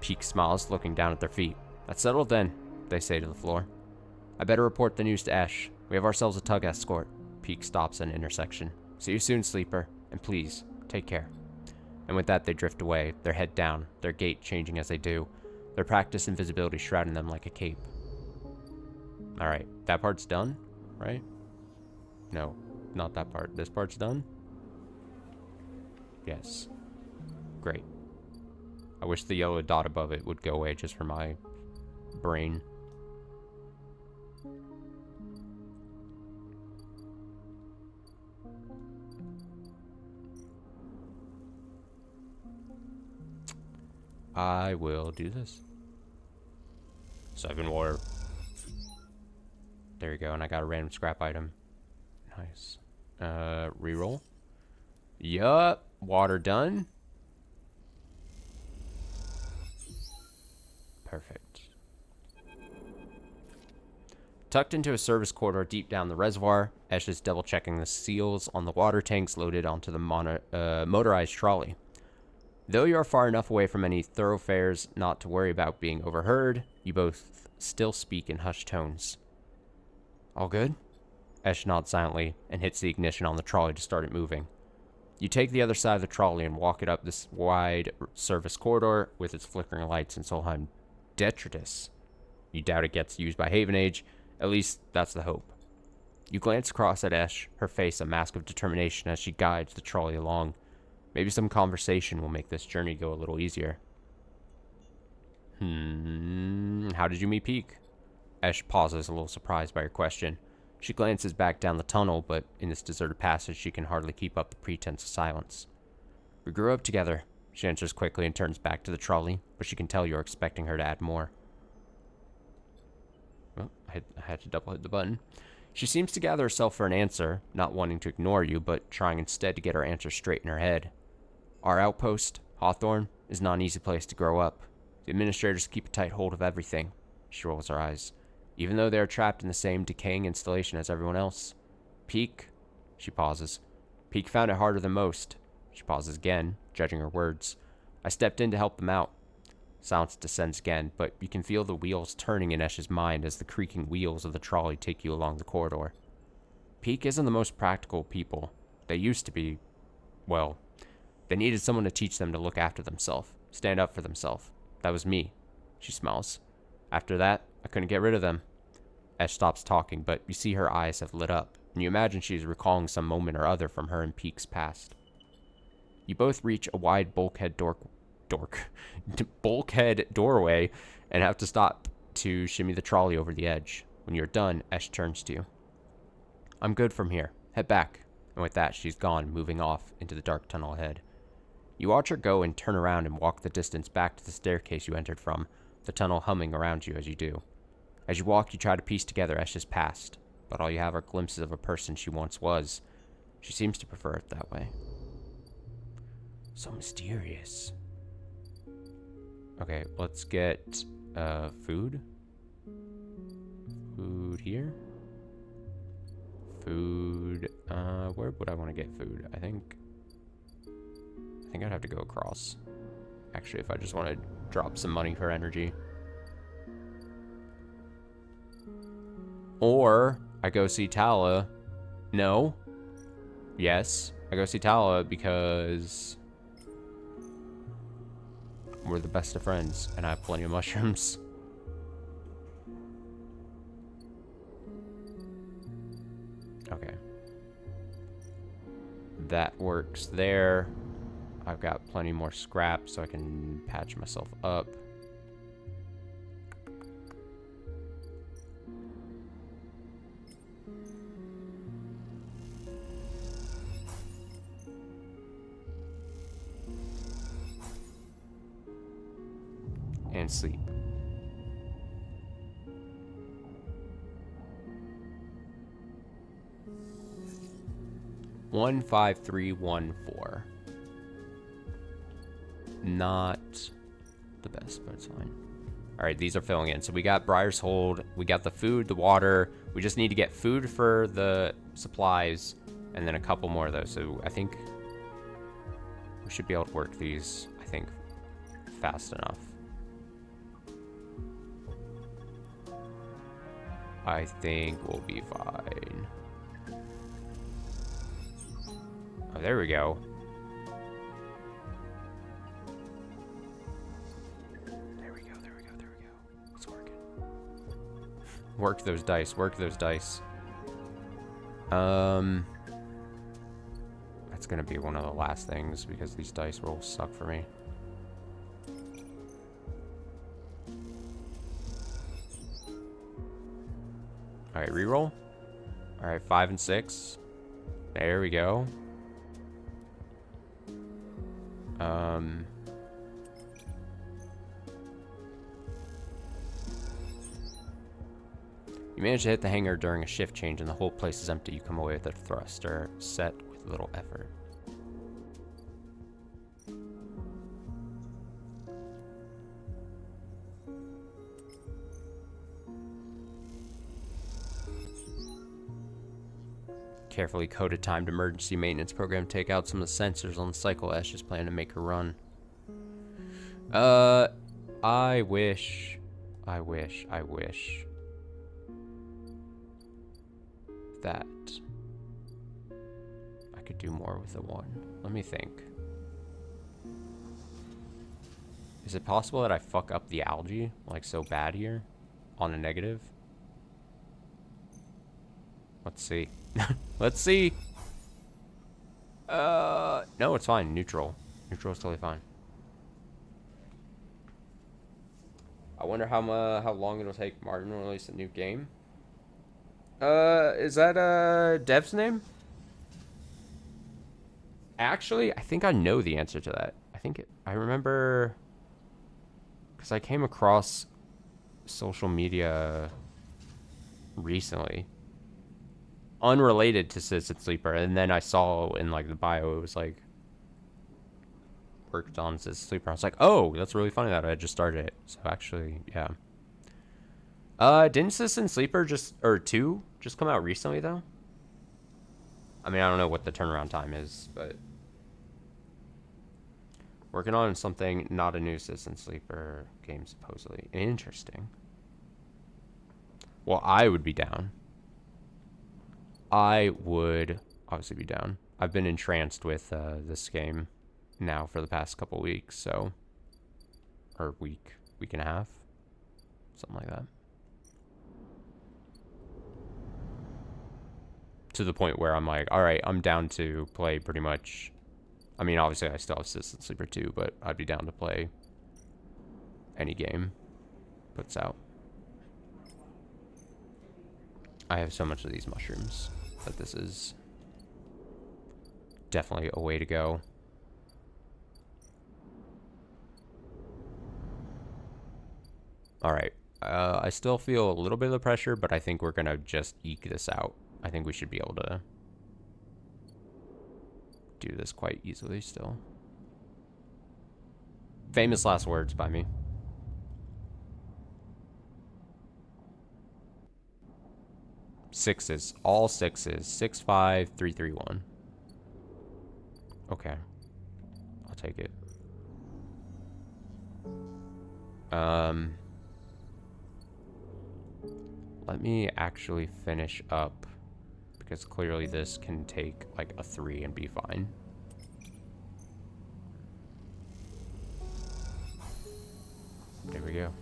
Peek smiles, looking down at their feet. That's settled then, they say to the floor. I better report the news to Ash. We have ourselves a tug escort. Peek stops at an intersection. See you soon, Sleeper, and please, take care. And with that, they drift away, their head down, their gait changing as they do, their practice invisibility shrouding them like a cape. Alright, that part's done, right? No, not that part. This part's done? Yes. Great. I wish the yellow dot above it would go away just for my brain. I will do this. 7 water. There you go, and I got a random scrap item. Nice. Reroll. Yup. Water done. Perfect. Tucked into a service corridor deep down the reservoir, Esh is double-checking the seals on the water tanks loaded onto the motorized trolley. Though you are far enough away from any thoroughfares not to worry about being overheard, you both still speak in hushed tones. All good? Esh nods silently and hits the ignition on the trolley to start it moving. You take the other side of the trolley and walk it up this wide service corridor with its flickering lights and Solheim detritus. You doubt it gets used by Haven Age, at least that's the hope. You glance across at Esh, her face a mask of determination as she guides the trolley along. Maybe some conversation will make this journey go a little easier. How did you meet Peek? Esh pauses, a little surprised by her question. She glances back down the tunnel, but in this deserted passage, she can hardly keep up the pretense of silence. We grew up together, she answers quickly and turns back to the trolley, but she can tell you're expecting her to add more. Well, I had to double hit the button. She seems to gather herself for an answer, not wanting to ignore you, but trying instead to get her answer straight in her head. Our outpost, Hawthorne, is not an easy place to grow up. The administrators keep a tight hold of everything. She rolls her eyes. Even though they are trapped in the same decaying installation as everyone else. Peek. She pauses. Peek found it harder than most. She pauses again, judging her words. I stepped in to help them out. Silence descends again, but you can feel the wheels turning in Esh's mind as the creaking wheels of the trolley take you along the corridor. Peek isn't the most practical people. They used to be. Well, they needed someone to teach them to look after themselves, stand up for themselves. That was me. She smiles. After that, I couldn't get rid of them. Esh stops talking, but you see her eyes have lit up, and you imagine she's recalling some moment or other from her and Peek's past. You both reach a wide bulkhead doorway and have to stop to shimmy the trolley over the edge. When you're done, Esh turns to you. I'm good from here. Head back. And with that, she's gone, moving off into the dark tunnel ahead. You watch her go and turn around and walk the distance back to the staircase you entered from, the tunnel humming around you as you do. As you walk, you try to piece together Esh's past, but all you have are glimpses of a person she once was. She seems to prefer it that way. So mysterious. Okay, let's get food. Food here. Food. Where would I want to get food? I think I'd have to go across. Actually, if I just want to drop some money for energy. Or I go see Tala. No. Yes. I go see Tala because we're the best of friends, and I have plenty of mushrooms. Okay. That works there. I've got plenty more scrap, so I can patch myself up. And sleep. One, 5, 3, 1, 4. Not the best, but it's fine. All right, these are filling in. So we got Briar's Hold. We got the food, the water. We just need to get food for the supplies, and then a couple more of those. So I think we should be able to work these, I think, fast enough. I think we'll be fine. Oh, there we go. There we go, there we go, there we go. It's working. Work those dice, work those dice. That's gonna be one of the last things because these dice rolls suck for me. All right, reroll. All right, 5 and 6. There we go. You manage to hit the hangar during a shift change and the whole place is empty. You come away with a thruster set with little effort. Carefully coded timed emergency maintenance program. Take out some of the sensors on the cycle. Ash is planning to make her run. I wish that I could do more with the one. Let me think. Is it possible that I fuck up the algae like so bad here on a negative? Let's see. Let's see. No, it's fine. Neutral. Neutral is totally fine. I wonder how long it'll take Martin to release a new game. Is that dev's name? Actually, I think I know the answer to that. I remember because I came across social media recently, unrelated to Citizen Sleeper, and then I saw in like the bio it was like worked on Citizen Sleeper. I was like, oh, that's really funny that I just started it. So actually, yeah. Didn't Citizen Sleeper 2 just come out recently though? I mean, I don't know what the turnaround time is, but working on something, not a new Citizen Sleeper game supposedly. Interesting. Well, I would be down. I would obviously be down. I've been entranced with this game now for the past couple weeks, so or week and a half, something like that. To the point where I'm like, all right, I'm down to play pretty much. I mean, obviously I still have Citizen Sleeper 2, but I'd be down to play any game puts out. I have so much of these mushrooms that this is definitely a way to go. All right. I still feel a little bit of the pressure, but I think we're going to just eke this out. I think we should be able to do this quite easily still. Famous last words by me. Sixes. All sixes. 6, 5, 3, 3, 1. Okay. I'll take it. Let me actually finish up because clearly this can take like a 3 and be fine. There we go.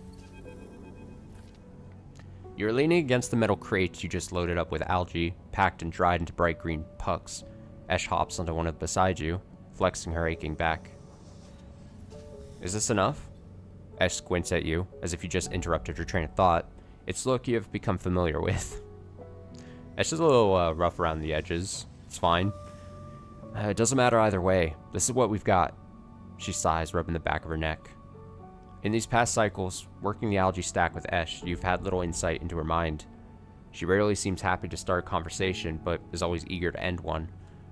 You're leaning against the metal crates you just loaded up with algae, packed and dried into bright green pucks. Esh hops onto one of beside you, flexing her aching back. Is this enough? Esh squints at you, as if you just interrupted her train of thought. It's a look you have become familiar with. Esh is a little rough around the edges. It's fine. It doesn't matter either way. This is what we've got. She sighs, rubbing the back of her neck. In these past cycles, working the algae stack with Esh, you've had little insight into her mind. She rarely seems happy to start a conversation, but is always eager to end one.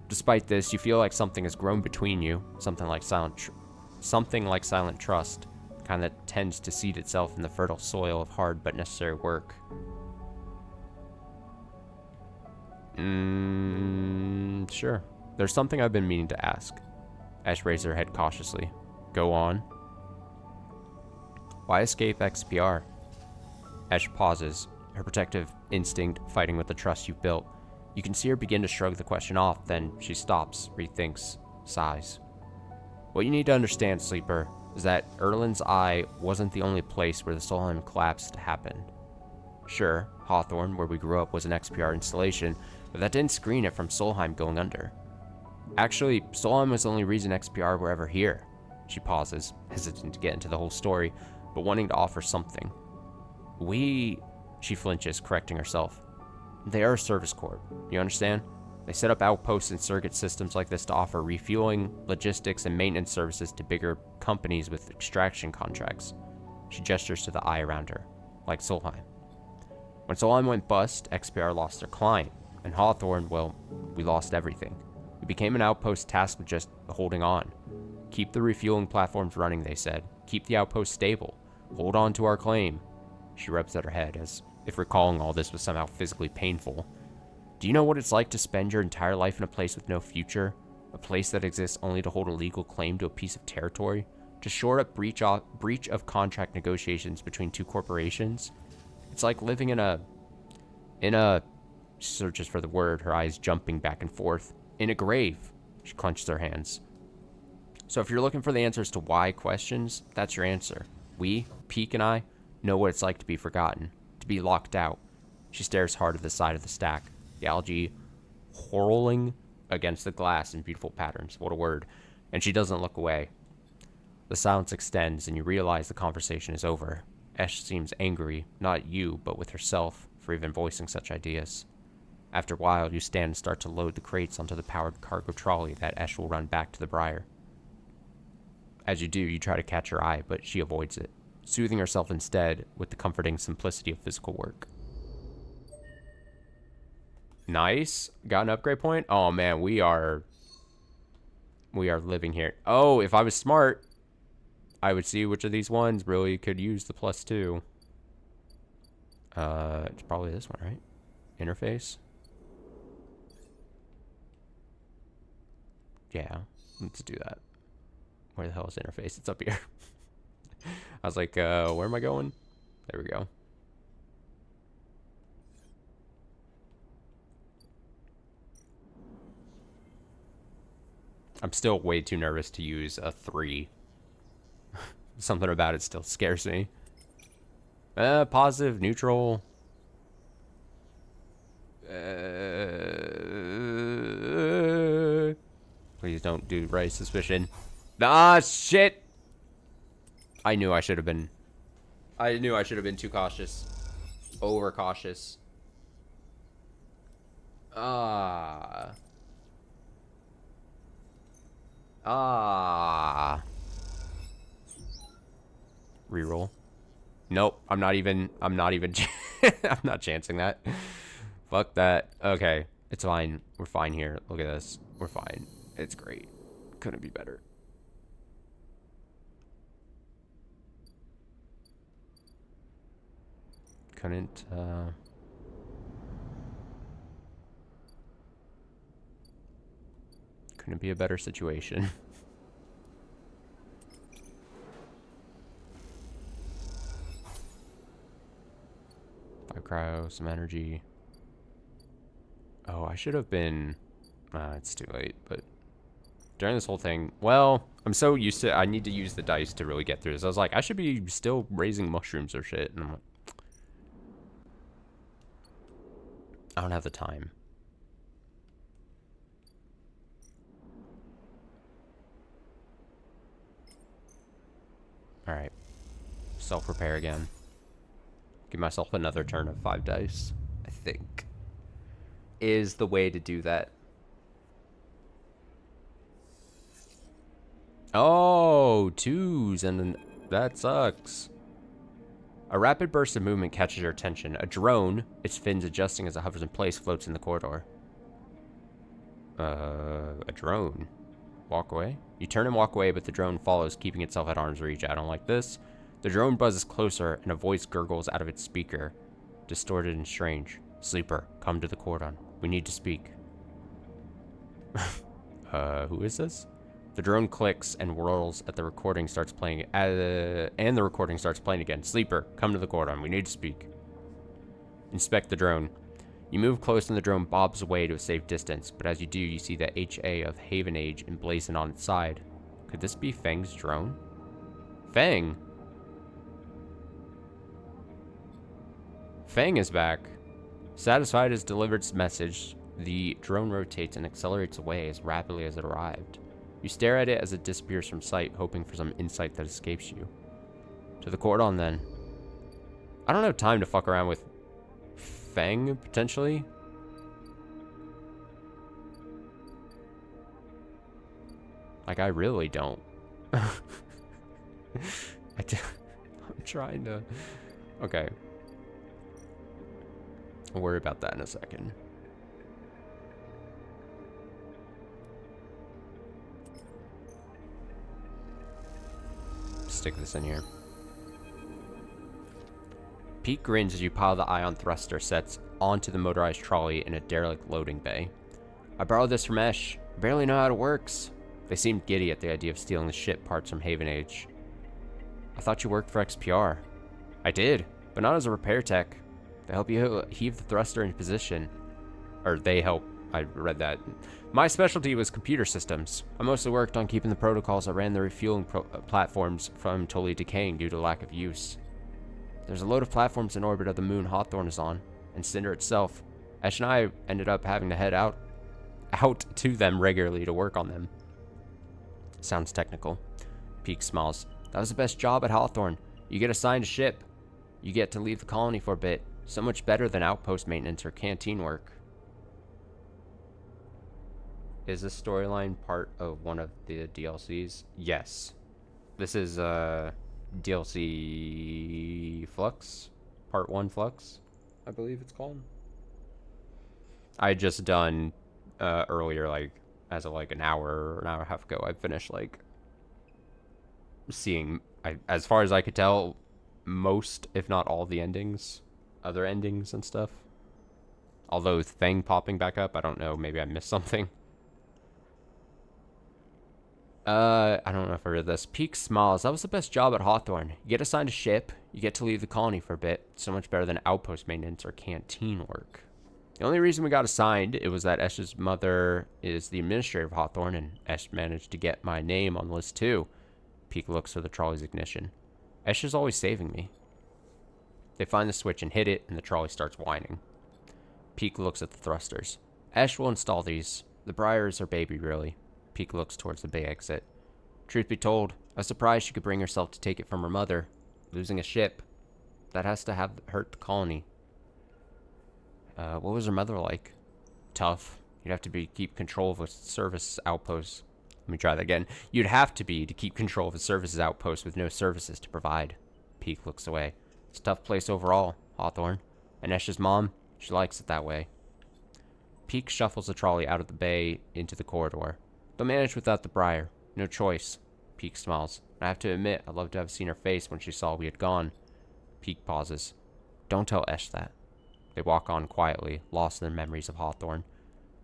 Despite this, you feel like something has grown between you, something like silent trust, the kind that tends to seed itself in the fertile soil of hard but necessary work. Sure. There's something I've been meaning to ask. Esh raised her head cautiously. Go on. Why escape XPR? Esh pauses, her protective instinct fighting with the trust you've built. You can see her begin to shrug the question off, then she stops, rethinks, sighs. What you need to understand, Sleeper, is that Erland's Eye wasn't the only place where the Solheim collapse happened. Sure, Hawthorne, where we grew up, was an XPR installation, but that didn't screen it from Solheim going under. Actually, Solheim was the only reason XPR were ever here. She pauses, hesitant to get into the whole story, but wanting to offer something. She flinches, correcting herself. They are a service corps, you understand? They set up outposts and surrogate systems like this to offer refueling, logistics, and maintenance services to bigger companies with extraction contracts. She gestures to the eye around her, like Solheim. When Solheim went bust, XPR lost their client, and Hawthorne, well, we lost everything. We became an outpost tasked with just holding on. Keep the refueling platforms running, they said. Keep the outpost stable. Hold on to our claim. She rubs at her head, as if recalling all this was somehow physically painful. Do you know what it's like to spend your entire life in a place with no future? A place that exists only to hold a legal claim to a piece of territory? To shore up breach of contract negotiations between two corporations? It's like living in a... She searches for the word, her eyes jumping back and forth. In a grave. She clenches her hands. So if you're looking for the answers to why questions, that's your answer. We, Peak and I, know what it's like to be forgotten, to be locked out. She stares hard at the side of the stack, the algae whirling against the glass in beautiful patterns. What a word. And she doesn't look away. The silence extends, and you realize the conversation is over. Esh seems angry, not at you, but with herself, for even voicing such ideas. After a while, you stand and start to load the crates onto the powered cargo trolley that Esh will run back to the Briar. As you do, you try to catch her eye, but she avoids it, soothing herself instead with the comforting simplicity of physical work. Nice. Got an upgrade point? Oh, man, we are living here. Oh, if I was smart, I would see which of these ones really could use the +2. It's probably this one, right? Interface. Yeah, let's do that. Where the hell is interface? It's up here. I was like, where am I going? There we go. I'm still way too nervous to use a 3. Something about it still scares me. Positive, neutral. Please don't do right suspicion. Ah, shit! I knew I should have been too cautious. Over cautious. Ah. Reroll. Nope, I'm not even I'm not chancing that. Fuck that. Okay, it's fine. We're fine here. Look at this. We're fine. It's great. Couldn't be better. Couldn't be a better situation. 5 cryo, some energy. Oh, I should have been... it's too late, but... During this whole thing... Well, I'm so used to... I need to use the dice to really get through this. I was like, I should be still raising mushrooms or shit. And I'm like... I don't have the time. Alright. Self-repair again. Give myself another turn of 5 dice, I think, is the way to do that. Oh, 2s, and then that sucks. A rapid burst of movement catches your attention. A drone, its fins adjusting as it hovers in place, floats in the corridor. A drone. Walk away? You turn and walk away, but the drone follows, keeping itself at arm's reach. I don't like this. The drone buzzes closer, and a voice gurgles out of its speaker, distorted and strange. Sleeper, come to the cordon. We need to speak. Who is this? The drone clicks and whirls at the recording starts playing, and the recording starts playing again. Sleeper, come to the cordon. We need to speak. Inspect the drone. You move close and the drone bobs away to a safe distance, but as you do, you see the HA of Haven Age emblazoned on its side. Could this be Fang's drone? Fang! Fang is back. Satisfied as delivered its message, the drone rotates and accelerates away as rapidly as it arrived. You stare at it as it disappears from sight, hoping for some insight that escapes you. To the cordon, then. I don't have time to fuck around with Fang, potentially. Like, I really don't. I'm trying to... Okay. I'll worry about that in a second. Stick this in here. Pete grins as you pile the ion thruster sets onto the motorized trolley in a derelict loading bay. I borrowed this from Esh. I barely know how it works. They seemed giddy at the idea of stealing the ship parts from Haven Age. I thought you worked for XPR. I did, but not as a repair tech. They help you heave the thruster into position. Or they help. I read that. My specialty was computer systems. I mostly worked on keeping the protocols that ran the refueling platforms from totally decaying due to lack of use. There's a load of platforms in orbit of the moon Hawthorne is on, and Cinder itself. Ash and I ended up having to head out to them regularly to work on them. Sounds technical. Peak smiles. That was the best job at Hawthorne. You get assigned a ship. You get to leave the colony for a bit. So much better than outpost maintenance or canteen work. Is this storyline part of one of the DLCs? Yes. This is DLC Flux, Part 1 Flux, I believe it's called. I had just done earlier, like, as of like an hour or an hour and a half ago, I finished, like, seeing, as far as I could tell, most, if not all the endings, other endings and stuff. Although with Fang popping back up, I don't know, maybe I missed something. I don't know if I read this. Peak smiles. That was the best job at Hawthorne. You get assigned a ship. You get to leave the colony for a bit. So much better than outpost maintenance or canteen work. The only reason we got assigned, it was that Esh's mother is the administrator of Hawthorne, and Esh managed to get my name on the list too. Peak looks for the trolley's ignition. Esh is always saving me. They find the switch and hit it, and the trolley starts whining. Peak looks at the thrusters. Esh will install these. The Briar is her baby, really. Peak looks towards the bay exit. Truth be told, I was surprised she could bring herself to take it from her mother. Losing a ship. That has to have hurt the colony. What was her mother like? Tough. You'd have to keep control of a service outpost. Let me try that again. You'd have to keep control of a services outpost with no services to provide. Peak looks away. It's a tough place overall, Hawthorne. And Esh's mom, she likes it that way. Peak shuffles the trolley out of the bay into the corridor. They'll manage without the Briar. No choice. Peak smiles. I have to admit, I'd love to have seen her face when she saw we had gone. Peak pauses. Don't tell Esh that. They walk on quietly, lost in their memories of Hawthorne.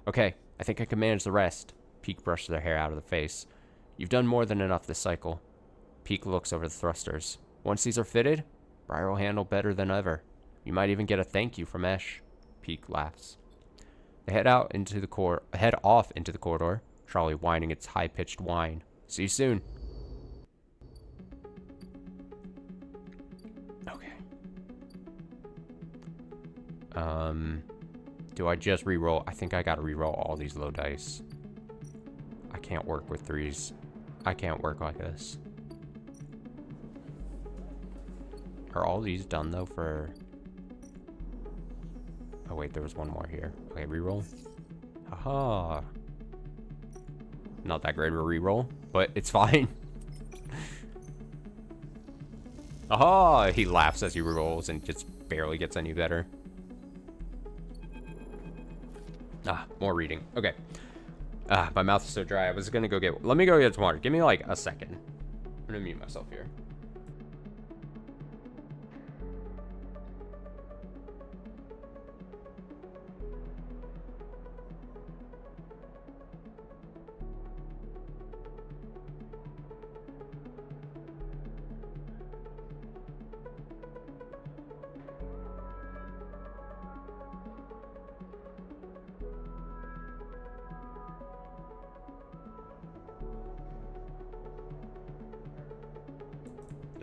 Okay, I think I can manage the rest. Peak brushes their hair out of the face. You've done more than enough this cycle. Peak looks over the thrusters. Once these are fitted, Briar will handle better than ever. You might even get a thank you from Esh. Peak laughs. They head off into the corridor, Charlie whining its high-pitched whine. See you soon. Okay. Do I just re-roll? I think I gotta re-roll all these low dice. I can't work with threes. I can't work like this. Are all these done though for... Oh wait, there was one more here. Okay, re-roll. Haha. Not that great of a re-roll, but it's fine. Aha! He laughs as he rolls and just barely gets any better. Ah, more reading. Okay. Ah, my mouth is so dry. I was gonna go get... Let me go get some water. Give me like a second. I'm gonna mute myself here.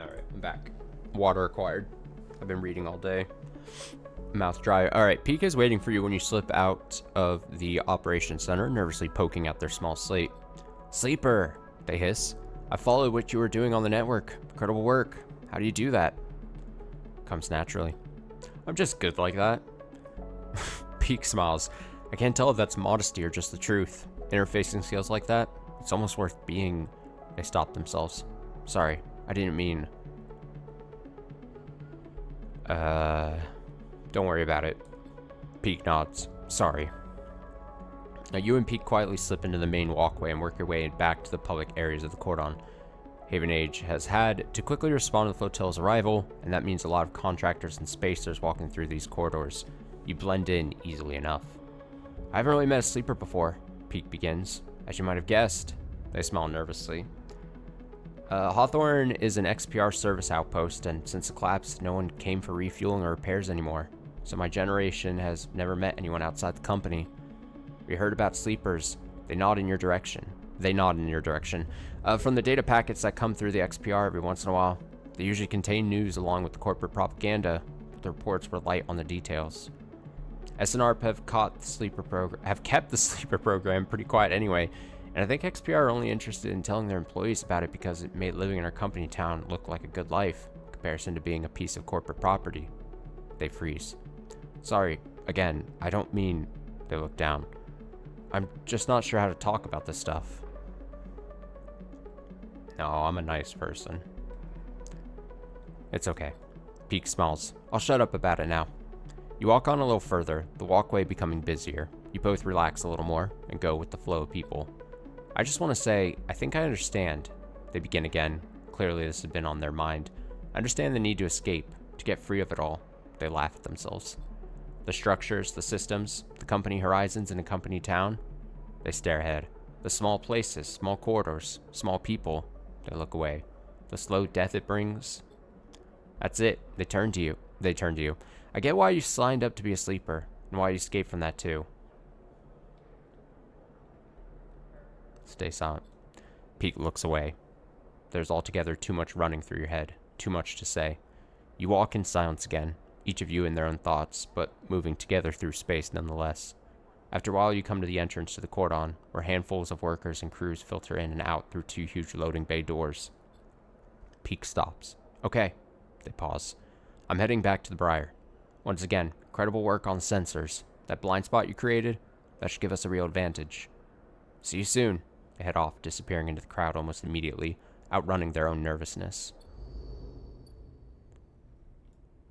Alright, I'm back. Water acquired. I've been reading all day. Mouth dry. Alright, Peek is waiting for you when you slip out of the operations center, nervously poking at their small slate. Sleeper, they hiss. I followed what you were doing on the network. Incredible work. How do you do that? Comes naturally. I'm just good like that. Peek smiles. I can't tell if that's modesty or just the truth. Interfacing skills like that, it's almost worth being. They stop themselves. Sorry, I didn't mean... Don't worry about it. Peek nods. Sorry. Now you and Peek quietly slip into the main walkway and work your way back to the public areas of the cordon. Haven Age has had to quickly respond to the flotilla's arrival, and that means a lot of contractors and spacers walking through these corridors. You blend in easily enough. I haven't really met a sleeper before, Peek begins. As you might have guessed. They smile nervously. Hawthorne is an XPR service outpost, and since the collapse, no one came for refueling or repairs anymore. So my generation has never met anyone outside the company. We heard about sleepers. They nod in your direction. From the data packets that come through the XPR every once in a while. They usually contain news along with the corporate propaganda, but the reports were light on the details. SNRP have kept the sleeper program pretty quiet anyway, and I think XPR are only interested in telling their employees about it because it made living in our company town look like a good life, in comparison to being a piece of corporate property. They freeze. Sorry, again, I don't mean... They look down. I'm just not sure how to talk about this stuff. No, I'm a nice person. It's okay. Peek smiles. I'll shut up about it now. You walk on a little further, the walkway becoming busier. You both relax a little more and go with the flow of people. I just want to say, I think I understand. They begin again. Clearly this had been on their mind. I understand the need to escape, to get free of it all. They laugh at themselves. The structures, the systems, the company horizons in a company town. They stare ahead. The small places, small corridors, small people. They look away. The slow death it brings. That's it. They turn to you. I get why you signed up to be a sleeper, and why you escaped from that too. Stay silent. Peek looks away. There's altogether too much running through your head. Too much to say. You walk in silence again, each of you in their own thoughts, but moving together through space nonetheless. After a while, you come to the entrance to the cordon, where handfuls of workers and crews filter in and out through two huge loading bay doors. Peek stops. Okay. They pause. I'm heading back to the Briar. Once again, incredible work on sensors. That blind spot you created, that should give us a real advantage. See you soon. They head off, disappearing into the crowd almost immediately, outrunning their own nervousness.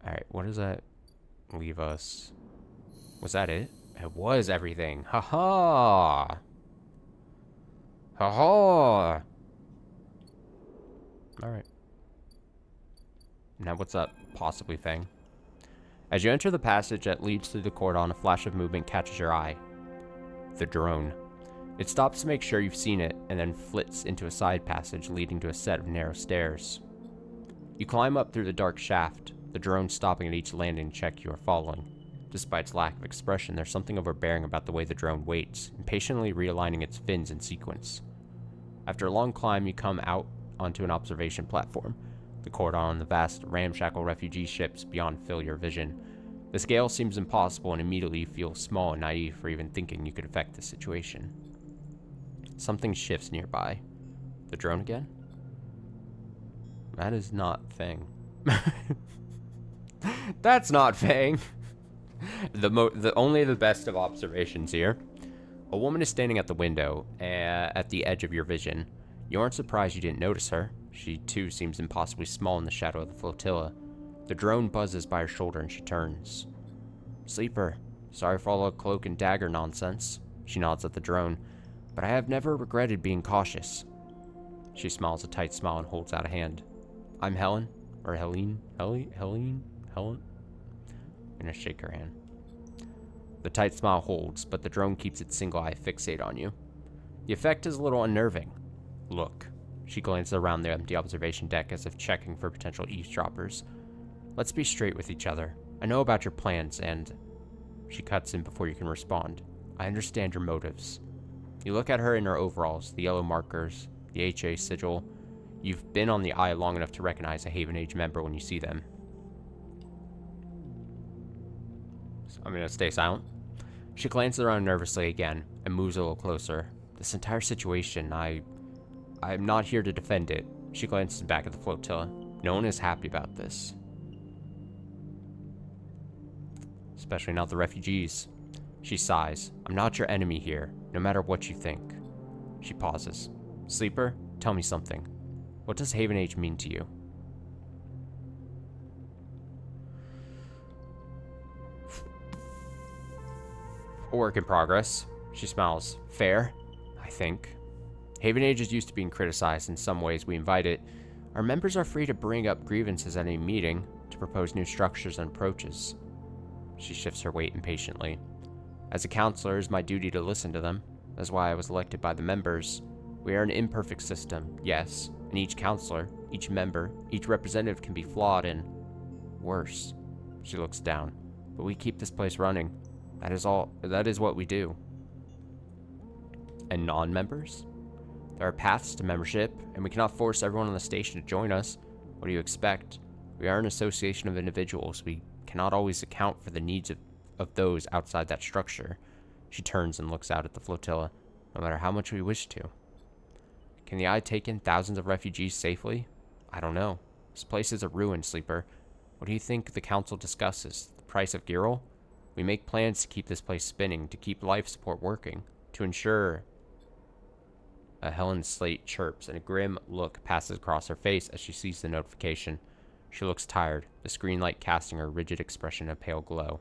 Alright, what does that leave us? Was that it? It was everything. Ha-ha! Ha-ha! Alright. Now what's that possibly thing? As you enter the passage that leads through the cordon, a flash of movement catches your eye. The drone. It stops to make sure you've seen it, and then flits into a side passage leading to a set of narrow stairs. You climb up through the dark shaft, the drone stopping at each landing to check you are following. Despite its lack of expression, there's something overbearing about the way the drone waits, impatiently realigning its fins in sequence. After a long climb, you come out onto an observation platform. The cordon on the vast, ramshackle refugee ships beyond fill your vision. The scale seems impossible, and immediately you feel small and naive for even thinking you could affect the situation. Something shifts nearby. The drone again? That is not Fang. That's not Fang. Only the best of observations here. A woman is standing at the window, at the edge of your vision. You aren't surprised you didn't notice her. She, too, seems impossibly small in the shadow of the flotilla. The drone buzzes by her shoulder and she turns. Sleeper, sorry for all the cloak and dagger nonsense. She nods at the drone, but I have never regretted being cautious. She smiles a tight smile and holds out a hand. I'm Helen, or Helene? Helen? I'm gonna shake her hand. The tight smile holds, but the drone keeps its single eye fixated on you. The effect is a little unnerving. Look. She glances around the empty observation deck as if checking for potential eavesdroppers. Let's be straight with each other. I know about your plans, and... She cuts in before you can respond. I understand your motives. You look at her in her overalls, the yellow markers, the HA sigil. You've been on the eye long enough to recognize a Haven Age member when you see them. So I'm gonna stay silent. She glances around nervously again and moves a little closer. This entire situation, I'm not here to defend it. She glances back at the flotilla. No one is happy about this. Especially not the refugees. She sighs. I'm not your enemy here, no matter what you think. She pauses. Sleeper, tell me something. What does Haven Age mean to you? A work in progress. She smiles. Fair, I think. Haven Age is used to being criticized. In some ways, we invite it. Our members are free to bring up grievances at any meeting, to propose new structures and approaches. She shifts her weight impatiently. As a counselor, it is my duty to listen to them. That's why I was elected by the members. We are an imperfect system, yes, and each counselor, each member, each representative can be flawed and worse. She looks down. But we keep this place running. That is what we do. And non-members? There are paths to membership, and we cannot force everyone on the station to join us. What do you expect? We are an association of individuals. We cannot always account for the needs of those outside that structure. She turns and looks out at the flotilla, no matter how much we wish to. Can the Eye take in thousands of refugees safely? I don't know. This place is a ruin, Sleeper. What do you think the council discusses? The price of Girl? We make plans to keep this place spinning, to keep life support working, to ensure... Helen's slate chirps, and a grim look passes across her face as she sees the notification. She looks tired, the screen light casting her rigid expression a pale glow.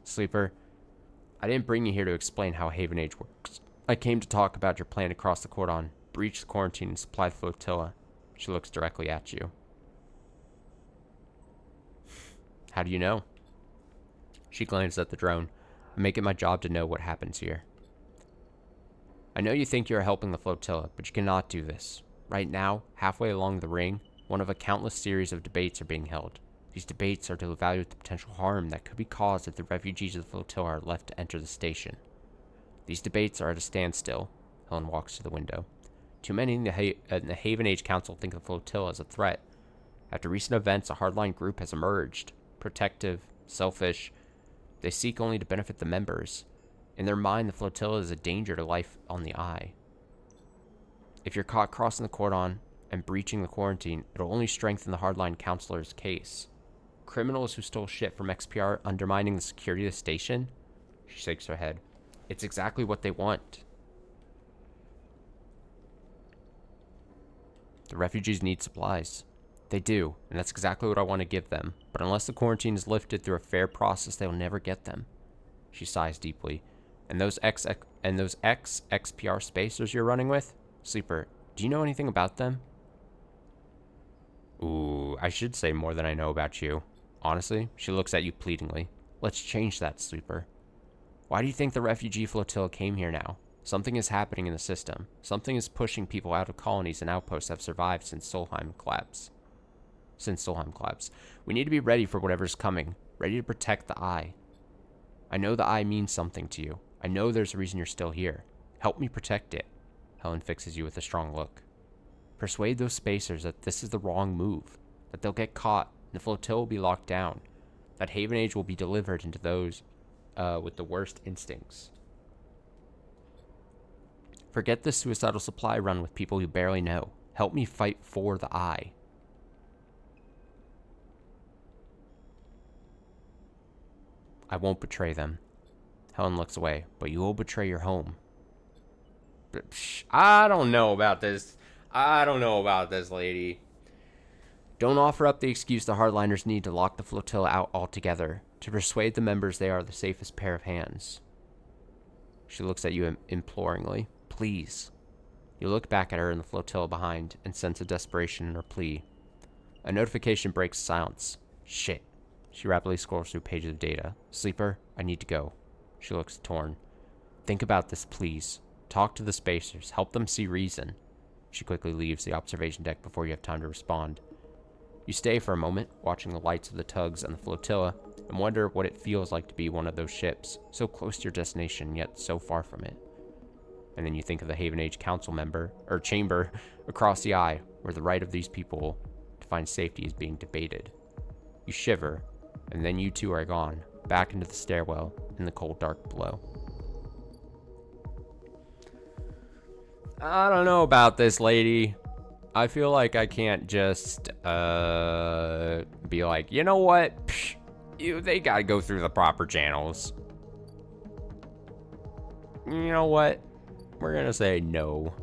Sleeper, I didn't bring you here to explain how Haven Age works. I came to talk about your plan to cross the cordon, breach the quarantine, and supply the flotilla. She looks directly at you. How do you know? She glances at the drone. I make it my job to know what happens here. I know you think you are helping the flotilla, but you cannot do this. Right now, halfway along the ring, one of a countless series of debates are being held. These debates are to evaluate the potential harm that could be caused if the refugees of the flotilla are left to enter the station. These debates are at a standstill. Helen walks to the window. Too many in the Haven Age Council think of the flotilla as a threat. After recent events, a hardline group has emerged. Protective, selfish. They seek only to benefit the members. In their mind, the flotilla is a danger to life on the Eye. If you're caught crossing the cordon and breaching the quarantine, it'll only strengthen the hardline counselor's case. Criminals who stole shit from XPR undermining the security of the station? She shakes her head. It's exactly what they want. The refugees need supplies. They do, and that's exactly what I want to give them. But unless the quarantine is lifted through a fair process, they will never get them. She sighs deeply. And those ex-XPR spacers you're running with? Sleeper, do you know anything about them? Ooh, I should say more than I know about you. Honestly, she looks at you pleadingly. Let's change that, Sleeper. Why do you think the refugee flotilla came here now? Something is happening in the system. Something is pushing people out of colonies and outposts that have survived since Solheim collapse. We need to be ready for whatever's coming. Ready to protect the Eye. I know the eye means something to you. I know there's a reason you're still here. Help me protect it. Helen fixes you with a strong look. Persuade those spacers that this is the wrong move, that they'll get caught, and the flotilla will be locked down, that Haven Age will be delivered into those with the worst instincts. Forget this suicidal supply run with people you barely know. Help me fight for the eye. I won't betray them. Helen looks away, but you will betray your home. I don't know about this. I don't know about this, lady. Don't offer up the excuse the hardliners need to lock the flotilla out altogether, to persuade the members they are the safest pair of hands. She looks at you imploringly. Please. You look back at her and the flotilla behind and sense a desperation in her plea. A notification breaks silence. Shit. She rapidly scrolls through pages of data. Sleeper, I need to go. She looks torn. Think about this, please. Talk to the spacers. Help them see reason. She quickly leaves the observation deck before you have time to respond. You stay for a moment, watching the lights of the tugs and the flotilla, and wonder what it feels like to be one of those ships, so close to your destination, yet so far from it. And then you think of the Haven Age Council member, or chamber, across the eye, where the right of these people to find safety is being debated. You shiver, and then you two are gone, back into the stairwell, in the cold dark below. I don't know about this, lady. I feel like I can't just, be like, you know what? Psh, they gotta go through the proper channels. You know what? We're gonna say no.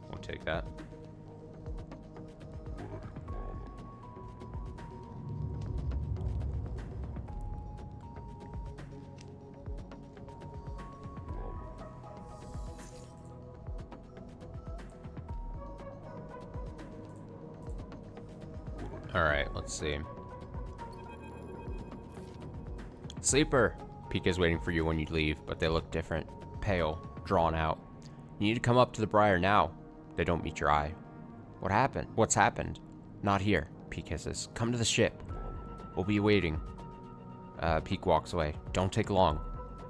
We'll take that. Alright, let's see. Sleeper! Pika's waiting for you when you leave, but they look different. Pale, drawn out. You need to come up to the Briar now. They don't meet your eye. What happened? What's happened? Not here, Peek hisses. Come to the ship. We'll be waiting. Peek walks away. Don't take long.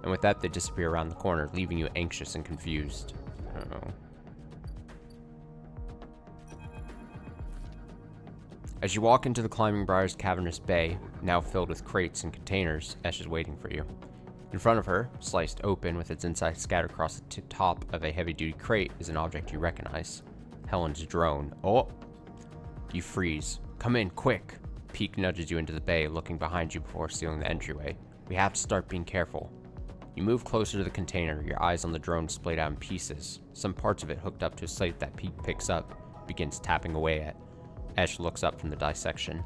And with that, they disappear around the corner, leaving you anxious and confused. I don't know. As you walk into the Climbing Briar's cavernous bay, now filled with crates and containers, Esh is waiting for you. In front of her, sliced open with its inside scattered across the top of a heavy-duty crate, is an object you recognize. Helen's drone. Oh! You freeze. Come in, quick! Peek nudges you into the bay, looking behind you before sealing the entryway. We have to start being careful. You move closer to the container, your eyes on the drone splayed out in pieces, some parts of it hooked up to a slate that Peek picks up, begins tapping away at. Esh looks up from the dissection.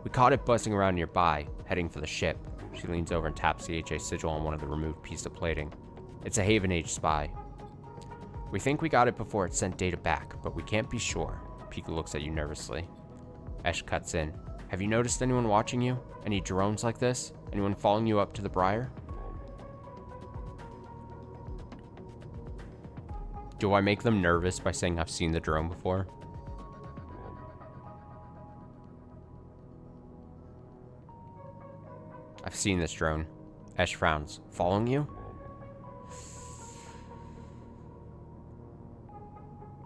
We caught it buzzing around nearby, heading for the ship. She leans over and taps the HA sigil on one of the removed pieces of plating. It's a Haven Age spy. We think we got it before it sent data back, but we can't be sure. Pika looks at you nervously. Esh cuts in. Have you noticed anyone watching you? Any drones like this? Anyone following you up to the Briar? Do I make them nervous by saying I've seen the drone before? I've seen this drone. Esh frowns. Following you?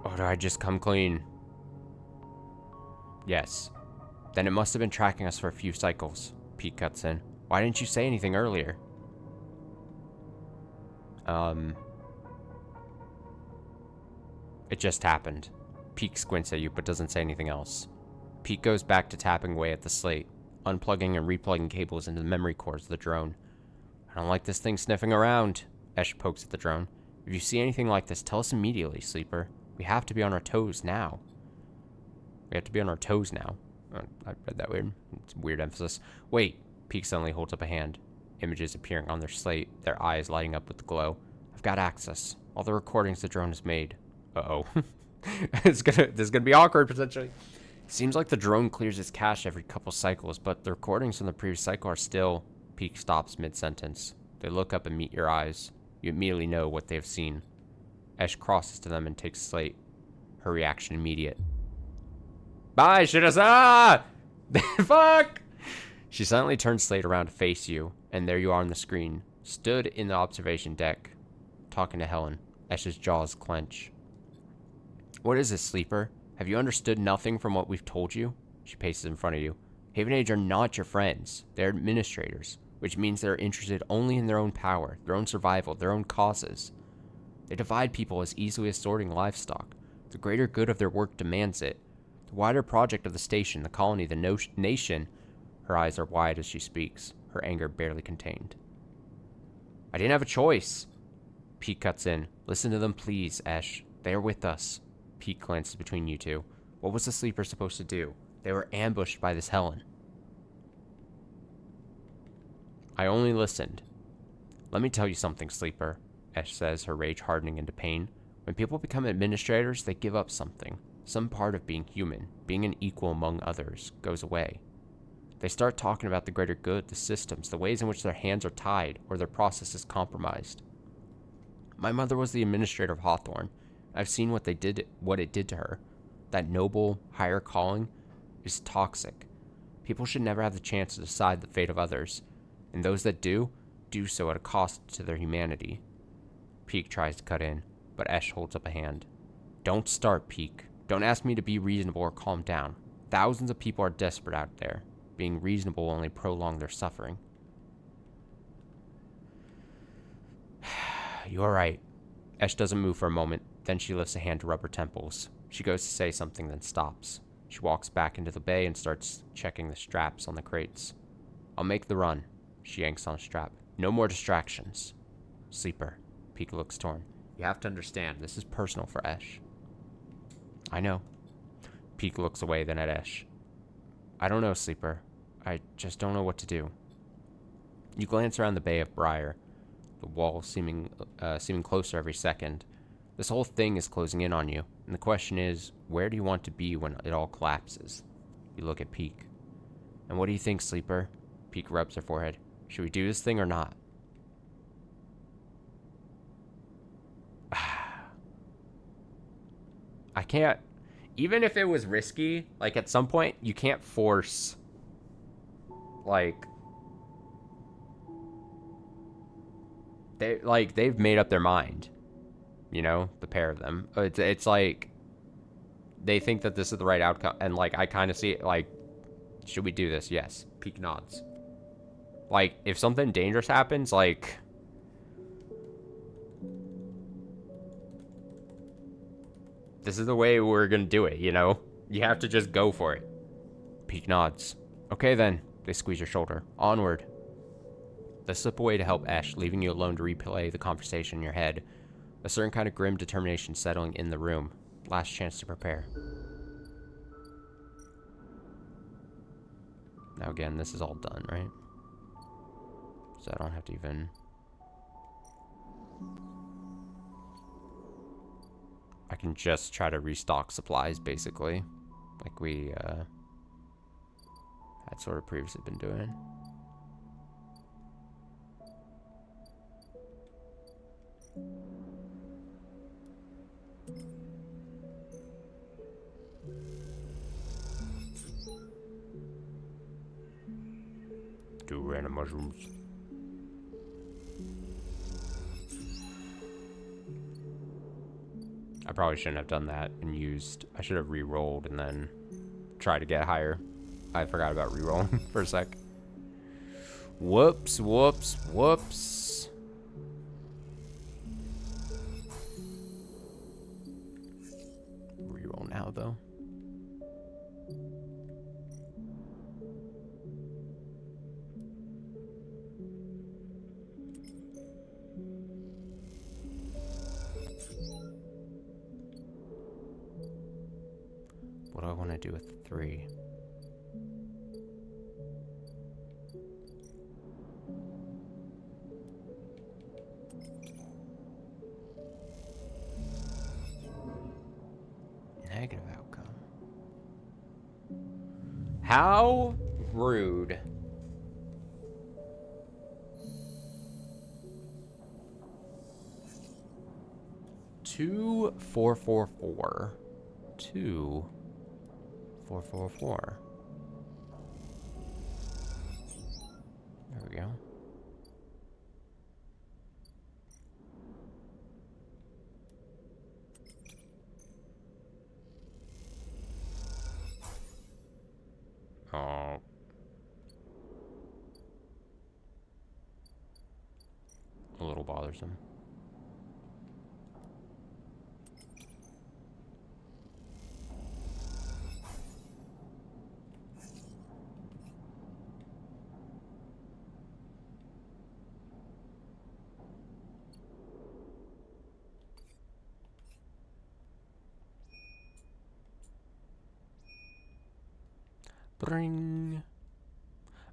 Or did I just come clean? Yes. Then it must have been tracking us for a few cycles. Pete cuts in. Why didn't you say anything earlier? It just happened. Pete squints at you but doesn't say anything else. Pete goes back to tapping away at the slate, unplugging and replugging cables into the memory cores of the drone. I don't like this thing sniffing around. Esh pokes at the drone. If you see anything like this, tell us immediately, Sleeper. We have to be on our toes now. We have to be on our toes now. I read that weird. It's weird emphasis. Wait. Peak suddenly holds up a hand. Images appearing on their slate, their eyes lighting up with the glow. I've got access. All the recordings the drone has made. Uh-oh. This is gonna be awkward, potentially. Seems like the drone clears its cache every couple cycles, but the recordings from the previous cycle are still... Peak stops mid-sentence. They look up and meet your eyes. You immediately know what they have seen. Esh crosses to them and takes slate. Her reaction immediate. Bye, Shirasa! Fuck! She suddenly turns slate around to face you, and there you are on the screen, stood in the observation deck, talking to Helen. Esh's jaws clench. What is this, Sleeper? Have you understood nothing from what we've told you? She paces in front of you. Haven Age are not your friends. They're administrators, which means they're interested only in their own power, their own survival, their own causes. They divide people as easily as sorting livestock. The greater good of their work demands it. The wider project of the station, the colony, the nation... Her eyes are wide as she speaks, her anger barely contained. I didn't have a choice. Pete cuts in. Listen to them, please, Esh. They are with us. Pete glances between you two. What was the Sleeper supposed to do? They were ambushed by this Helen. I only listened. Let me tell you something, Sleeper, Esh says, her rage hardening into pain. When people become administrators, they give up something. Some part of being human, being an equal among others, goes away. They start talking about the greater good, the systems, the ways in which their hands are tied or their process is compromised. My mother was the administrator of Hawthorne. I've seen what it did to her. That noble, higher calling is toxic. People should never have the chance to decide the fate of others, and those that do so at a cost to their humanity. Peak tries to cut in, but Esh holds up a hand. Don't start, Peak. Don't ask me to be reasonable or calm down. Thousands of people are desperate out there. Being reasonable will only prolong their suffering. You're right. Esh doesn't move for a moment, then she lifts a hand to rub her temples. She goes to say something, then stops. She walks back into the bay and starts checking the straps on the crates. I'll make the run. She yanks on a strap. No more distractions. Sleeper. Peak looks torn. You have to understand, this is personal for Esh. I know. Peak looks away, then at Esh. I don't know, Sleeper. I just don't know what to do. You glance around the bay of Briar, the wall seeming closer every second. This whole thing is closing in on you, and the question is, where do you want to be when it all collapses? You look at Peak. And what do you think, Sleeper? Peak rubs her forehead. Should we do this thing or not? I can't... Even if it was risky, like, at some point, you can't force... Like... They've made up their mind. You know? The pair of them. It's like... They think that this is the right outcome. And, like, I kind of see it, like... Should we do this? Yes. Peak nods. Like, if something dangerous happens, like... This is the way we're gonna do it, you know? You have to just go for it. Peak nods. Okay then. They squeeze your shoulder. Onward. They slip away to help Esh, leaving you alone to replay the conversation in your head. A certain kind of grim determination settling in the room. Last chance to prepare. Now again, this is all done, right? So I don't have to even... I can just try to restock supplies, basically. Like we, had sort of previously been doing. Do random mushrooms. I probably shouldn't have done that and used... I should have re-rolled and then tried to get higher. I forgot about re-rolling for a sec. Whoops, whoops, whoops. Re-roll now, though. What do I want to do with 3? Negative outcome. How rude. Two, 4, 4, 4. 2, 4, 4, 4. There we go. Oh. A little bothersome. Bring.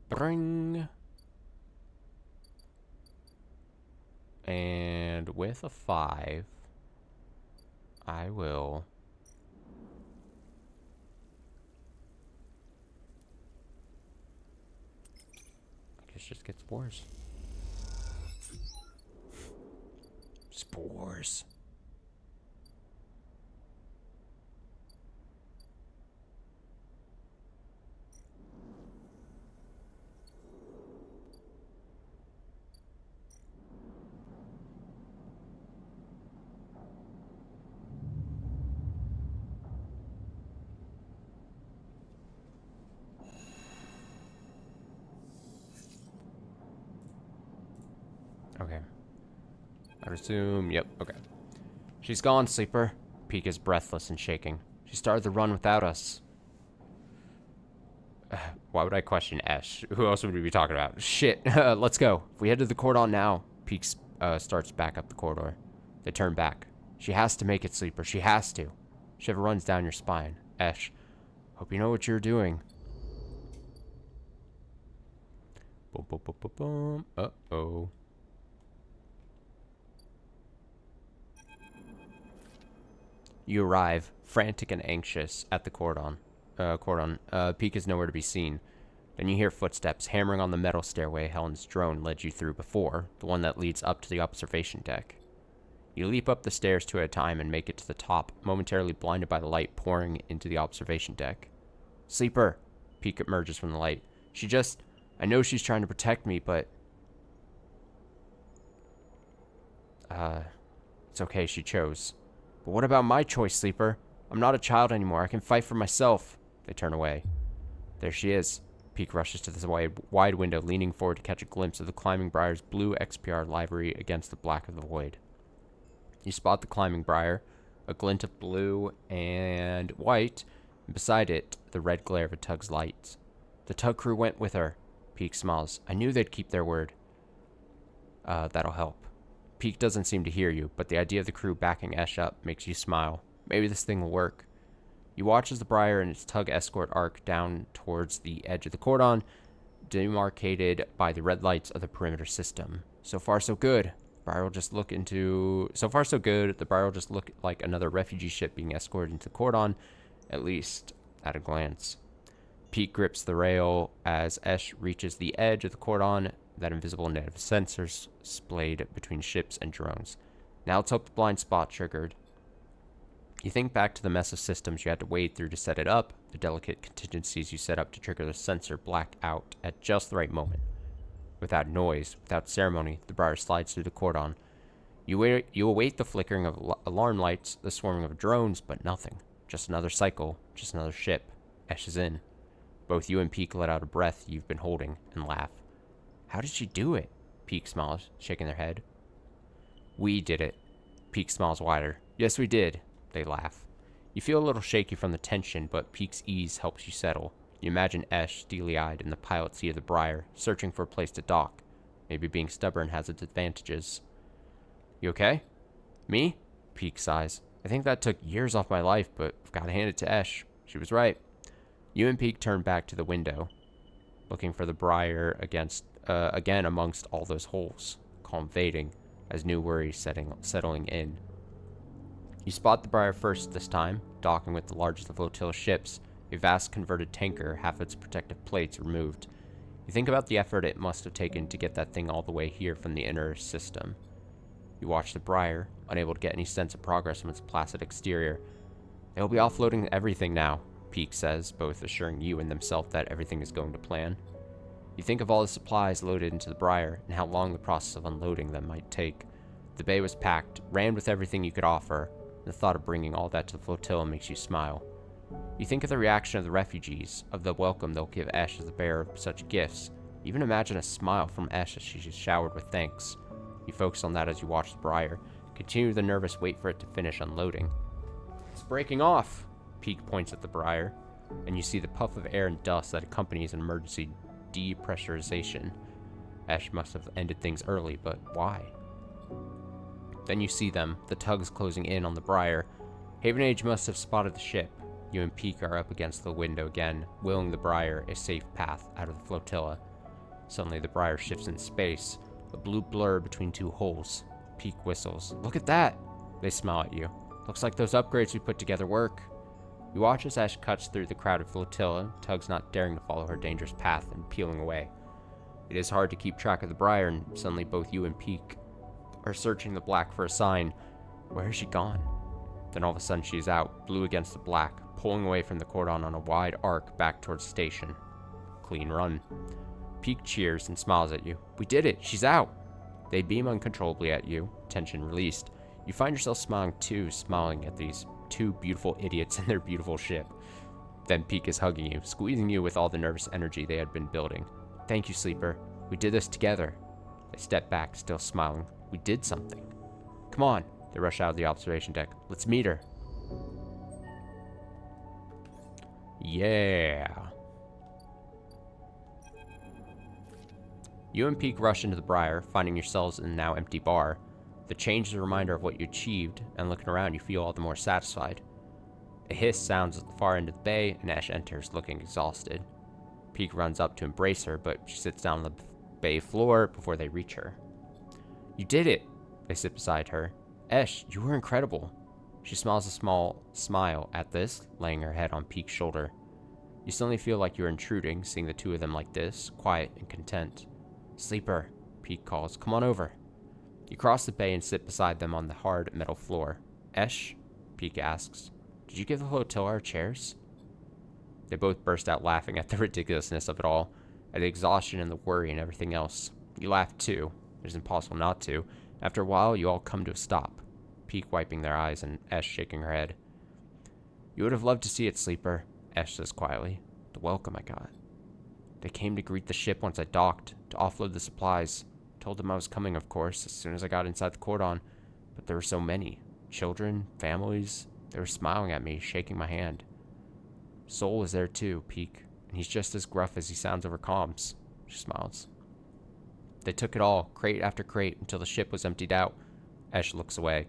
Bring. And with a 5, I will... I guess just get spores. Spores. Okay. I'd assume, yep, okay. She's gone, Sleeper. Peek is breathless and shaking. She started the run without us. Why would I question Ash? Who else would we be talking about? Shit, let's go. If we head to the cordon now, Peek starts back up the corridor. They turn back. She has to make it, Sleeper. She has to. Shiver runs down your spine. Ash, hope you know what you're doing. Boom, boom, boom, boom, boom. Uh-oh. You arrive, frantic and anxious, at the cordon. Peek is nowhere to be seen. Then you hear footsteps hammering on the metal stairway Helen's drone led you through before, the one that leads up to the observation deck. You leap up the stairs two at a time and make it to the top, momentarily blinded by the light pouring into the observation deck. Sleeper! Peek emerges from the light. I know she's trying to protect me, but... It's okay, she chose. But what about my choice, Sleeper? I'm not a child anymore. I can fight for myself. They turn away. There she is. Peek rushes to the wide window, leaning forward to catch a glimpse of the Climbing Briar's blue XPR livery against the black of the void. You spot the Climbing Briar, a glint of blue and white, and beside it, the red glare of a tug's lights. The tug crew went with her. Peek smiles. I knew they'd keep their word. That'll help. Peek doesn't seem to hear you, but the idea of the crew backing Ash up makes you smile. Maybe this thing will work. You watch as the Briar and its tug escort arc down towards the edge of the cordon, demarcated by the red lights of the perimeter system. So far, so good. So far, so good. The Briar will just look like another refugee ship being escorted into the cordon, at least at a glance. Peek grips the rail as Ash reaches the edge of the cordon, that invisible net of sensors splayed between ships and drones. Now let's hope the blind spot triggered. You think back to the mess of systems you had to wade through to set it up, the delicate contingencies you set up to trigger the sensor black out at just the right moment. Without noise, without ceremony, the Briar slides through the cordon. You await the flickering of alarm lights, the swarming of drones, but nothing. Just another cycle, just another ship. Ash is in. Both you and Peek let out a breath you've been holding and laugh. How did she do it? Peek smiles, shaking their head. We did it. Peek smiles wider. Yes, we did. They laugh. You feel a little shaky from the tension, but Peek's ease helps you settle. You imagine Ash, steely-eyed, in the pilot seat of the Briar, searching for a place to dock. Maybe being stubborn has its advantages. You okay? Me? Peek sighs. I think that took years off my life, but I've got to hand it to Ash. She was right. You and Peak turned back to the window, looking for the briar again amongst all those holes, calm fading as new worries settling in. You spot the briar first this time, docking with the largest of the flotilla's ships, a vast converted tanker, half its protective plates removed. You think about the effort it must have taken to get that thing all the way here from the inner system. You watch the briar, unable to get any sense of progress from its placid exterior. They'll be offloading everything now, Peak says, both assuring you and themselves that everything is going to plan. You think of all the supplies loaded into the briar and how long the process of unloading them might take. The bay was packed, rammed with everything you could offer. The thought of bringing all that to the flotilla makes you smile. You think of the reaction of the refugees, of the welcome they'll give Esh as the bearer of such gifts. You even imagine a smile from Esh as she's showered with thanks. You focus on that as you watch the briar, continue the nervous wait for it to finish unloading. It's breaking off! Peak points at the briar, and you see the puff of air and dust that accompanies an emergency depressurization. Esh must have ended things early, but why? Then you see them, the tugs closing in on the briar. Haven Age must have spotted the ship. You and Peak are up against the window again, willing the briar a safe path out of the flotilla. Suddenly the briar shifts in space, a blue blur between two holes. Peak whistles. Look at that! They smile at you. Looks like those upgrades we put together work. You watch as Ash cuts through the crowded flotilla, tugs not daring to follow her dangerous path and peeling away. It is hard to keep track of the briar, and suddenly both you and Peak are searching the black for a sign. Where has she gone? Then all of a sudden she's out, blue against the black, pulling away from the cordon on a wide arc back towards the station. Clean run. Peak cheers and smiles at you. We did it! She's out! They beam uncontrollably at you, tension released. You find yourself smiling too, smiling at these two beautiful idiots in their beautiful ship. Then Peak is hugging you, squeezing you with all the nervous energy they had been building. Thank you, Sleeper. We did this together. They step back, still smiling. We did something. Come on. They rush out of the observation deck. Let's meet her. Yeah. You and Peak rush into the briar, finding yourselves in a now empty bar. The change is a reminder of what you achieved, and looking around you feel all the more satisfied. A hiss sounds at the far end of the bay, and Ash enters, looking exhausted. Peak runs up to embrace her, but she sits down on the bay floor before they reach her. You did it! They sit beside her. Ash, you were incredible. She smiles a small smile at this, laying her head on Peak's shoulder. You suddenly feel like you're intruding, seeing the two of them like this, quiet and content. Sleeper, Peak calls. Come on over. You cross the bay and sit beside them on the hard metal floor. Esh, Peak asks, did you give the flotilla our chairs? They both burst out laughing at the ridiculousness of it all, at the exhaustion and the worry and everything else. You laugh too. It is impossible not to. After a while, you all come to a stop. Peak wiping their eyes and Esh shaking her head. You would have loved to see it, Sleeper, Esh says quietly. The welcome I got. They came to greet the ship once I docked, to offload the supplies. Told them I was coming, of course, as soon as I got inside the cordon. But there were so many. Children, families. They were smiling at me, shaking my hand. Soul is there too, Peak, and he's just as gruff as he sounds over comms. She smiles. They took it all, crate after crate, until the ship was emptied out. Esh looks away.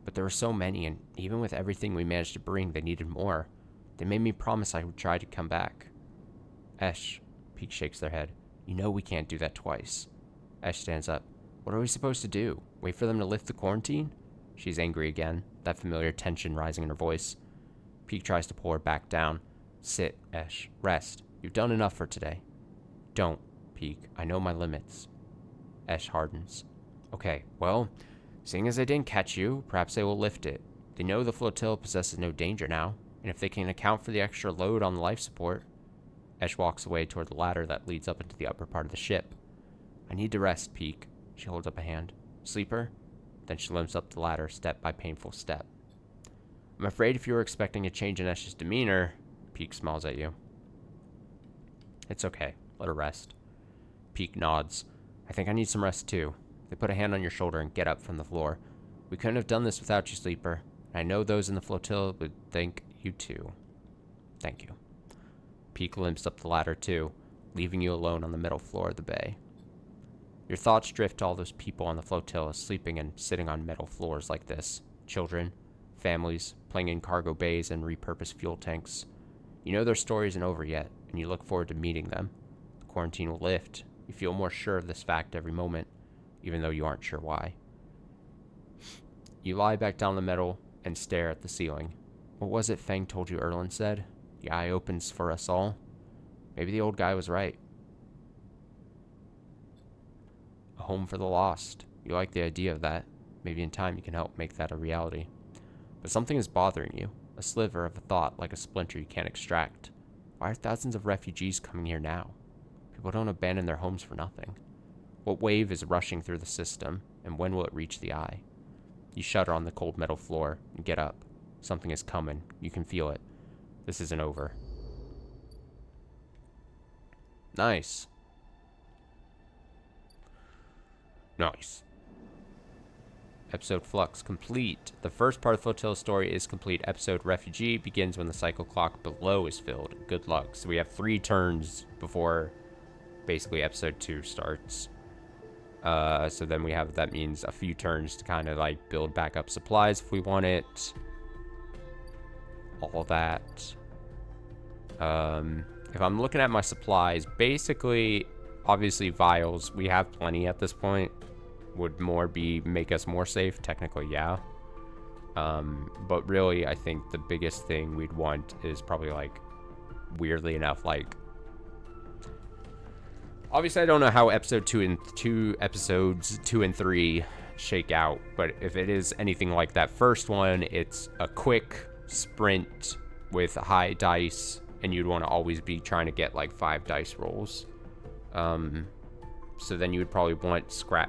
But there were so many, and even with everything we managed to bring, they needed more. They made me promise I would try to come back. Esh, Peak shakes their head. You know we can't do that twice. Esh stands up. What are we supposed to do? Wait for them to lift the quarantine? She's angry again, that familiar tension rising in her voice. Peak tries to pull her back down. Sit, Esh. Rest. You've done enough for today. Don't, Peak. I know my limits. Esh hardens. Okay, well, seeing as they didn't catch you, perhaps they will lift it. They know the flotilla possesses no danger now, and if they can account for the extra load on the life support. Esh walks away toward the ladder that leads up into the upper part of the ship. I need to rest, Peak. She holds up a hand. Sleeper? Then she limps up the ladder step by painful step. I'm afraid if you were expecting a change in Esh's demeanor, Peak smiles at you. It's okay. Let her rest. Peak nods. I think I need some rest too. They put a hand on your shoulder and get up from the floor. We couldn't have done this without you, Sleeper. I know those in the flotilla would thank you too. Thank you. Peak limps up the ladder too, leaving you alone on the middle floor of the bay. Your thoughts drift to all those people on the flotilla sleeping and sitting on metal floors like this. Children, families, playing in cargo bays and repurposed fuel tanks. You know their story isn't over yet, and you look forward to meeting them. The quarantine will lift. You feel more sure of this fact every moment, even though you aren't sure why. You lie back down the metal and stare at the ceiling. What was it Fang told you Erlen said? The eye opens for us all? Maybe the old guy was right. A home for the lost. You like the idea of that. Maybe in time you can help make that a reality. But something is bothering you. A sliver of a thought, like a splinter you can't extract. Why are thousands of refugees coming here now? People don't abandon their homes for nothing. What wave is rushing through the system, and when will it reach the eye? You shudder on the cold metal floor and get up. Something is coming. You can feel it. This isn't over. Nice. Nice. Episode Flux complete. The first part of the Flotilla story is complete. Episode Refugee begins when the cycle clock below is filled. Good luck. So we have 3 turns before basically episode 2 starts. So then we have, that means a few turns to kind of like build back up supplies if we want it. All that. If I'm looking at my supplies, basically, obviously vials, we have plenty at this point. Would more be make us more safe? Technically, yeah. But really, I think the biggest thing we'd want is probably like, weirdly enough, like, obviously I don't know how episodes 2 and 3 shake out, but if it is anything like that first one, it's a quick sprint with high dice, and you'd want to always be trying to get like 5 dice rolls. So then you would probably want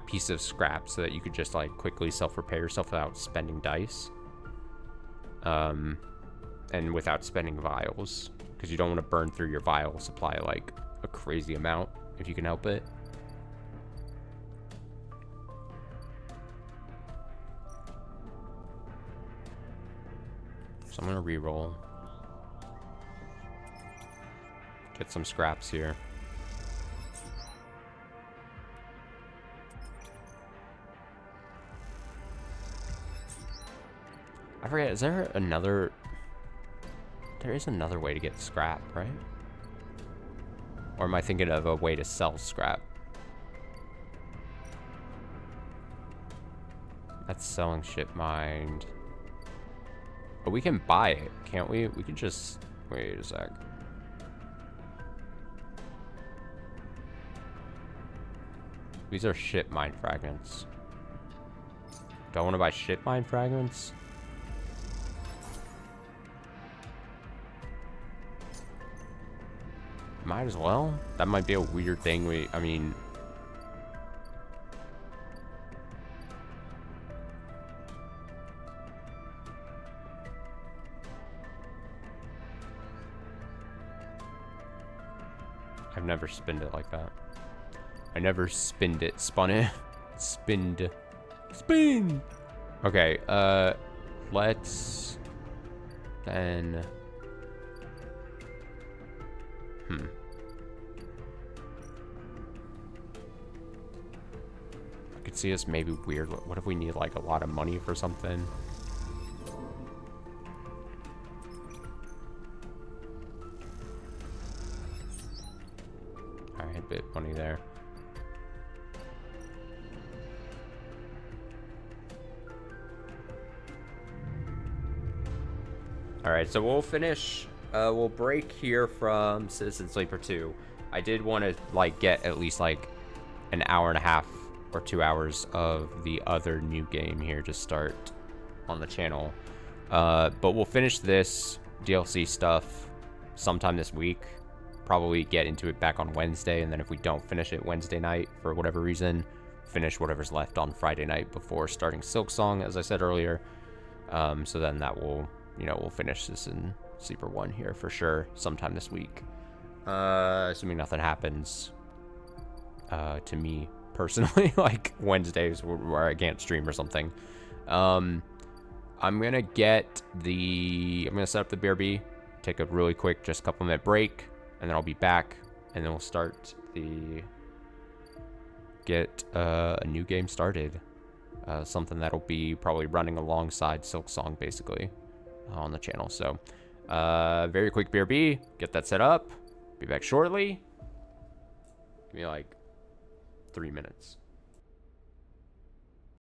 piece of scrap so that you could just like quickly self-repair yourself without spending dice. And without spending vials, because you don't want to burn through your vial supply like a crazy amount if you can help it. So I'm gonna re-roll. Get some scraps here. I forget, is there another... There is another way to get scrap, right? Or am I thinking of a way to sell scrap? That's selling ship mined. But we can buy it, can't we? We can just... Wait a sec. These are ship mine fragments. Do I want to buy ship mine fragments? Might as well. That might be a weird thing. I mean... I've never spinned it like that. I never spun it. Spinned. Spin! Okay, let's... Then... I could see us maybe weird. What if we need like a lot of money for something? Alright, bit money there. Alright, so we'll finish. We'll break here from Citizen Sleeper 2. I did want to like get at least like an hour and a half or 2 hours of the other new game here to start on the channel. But we'll finish this DLC stuff sometime this week. Probably get into it back on Wednesday, and then if we don't finish it Wednesday night for whatever reason, finish whatever's left on Friday night before starting Silksong, as I said earlier. So then that will, you know, we'll finish this in Sleeper 1 here for sure sometime this week. Assuming nothing happens to me personally, like Wednesdays where I can't stream or something. I'm gonna set up the BRB, take a really quick, just a couple minute break, and then I'll be back, and then we'll start get a new game started. Something that'll be probably running alongside Silksong basically on the channel. So Very quick BRB. Get that set up. Be back shortly. Give me like 3 minutes.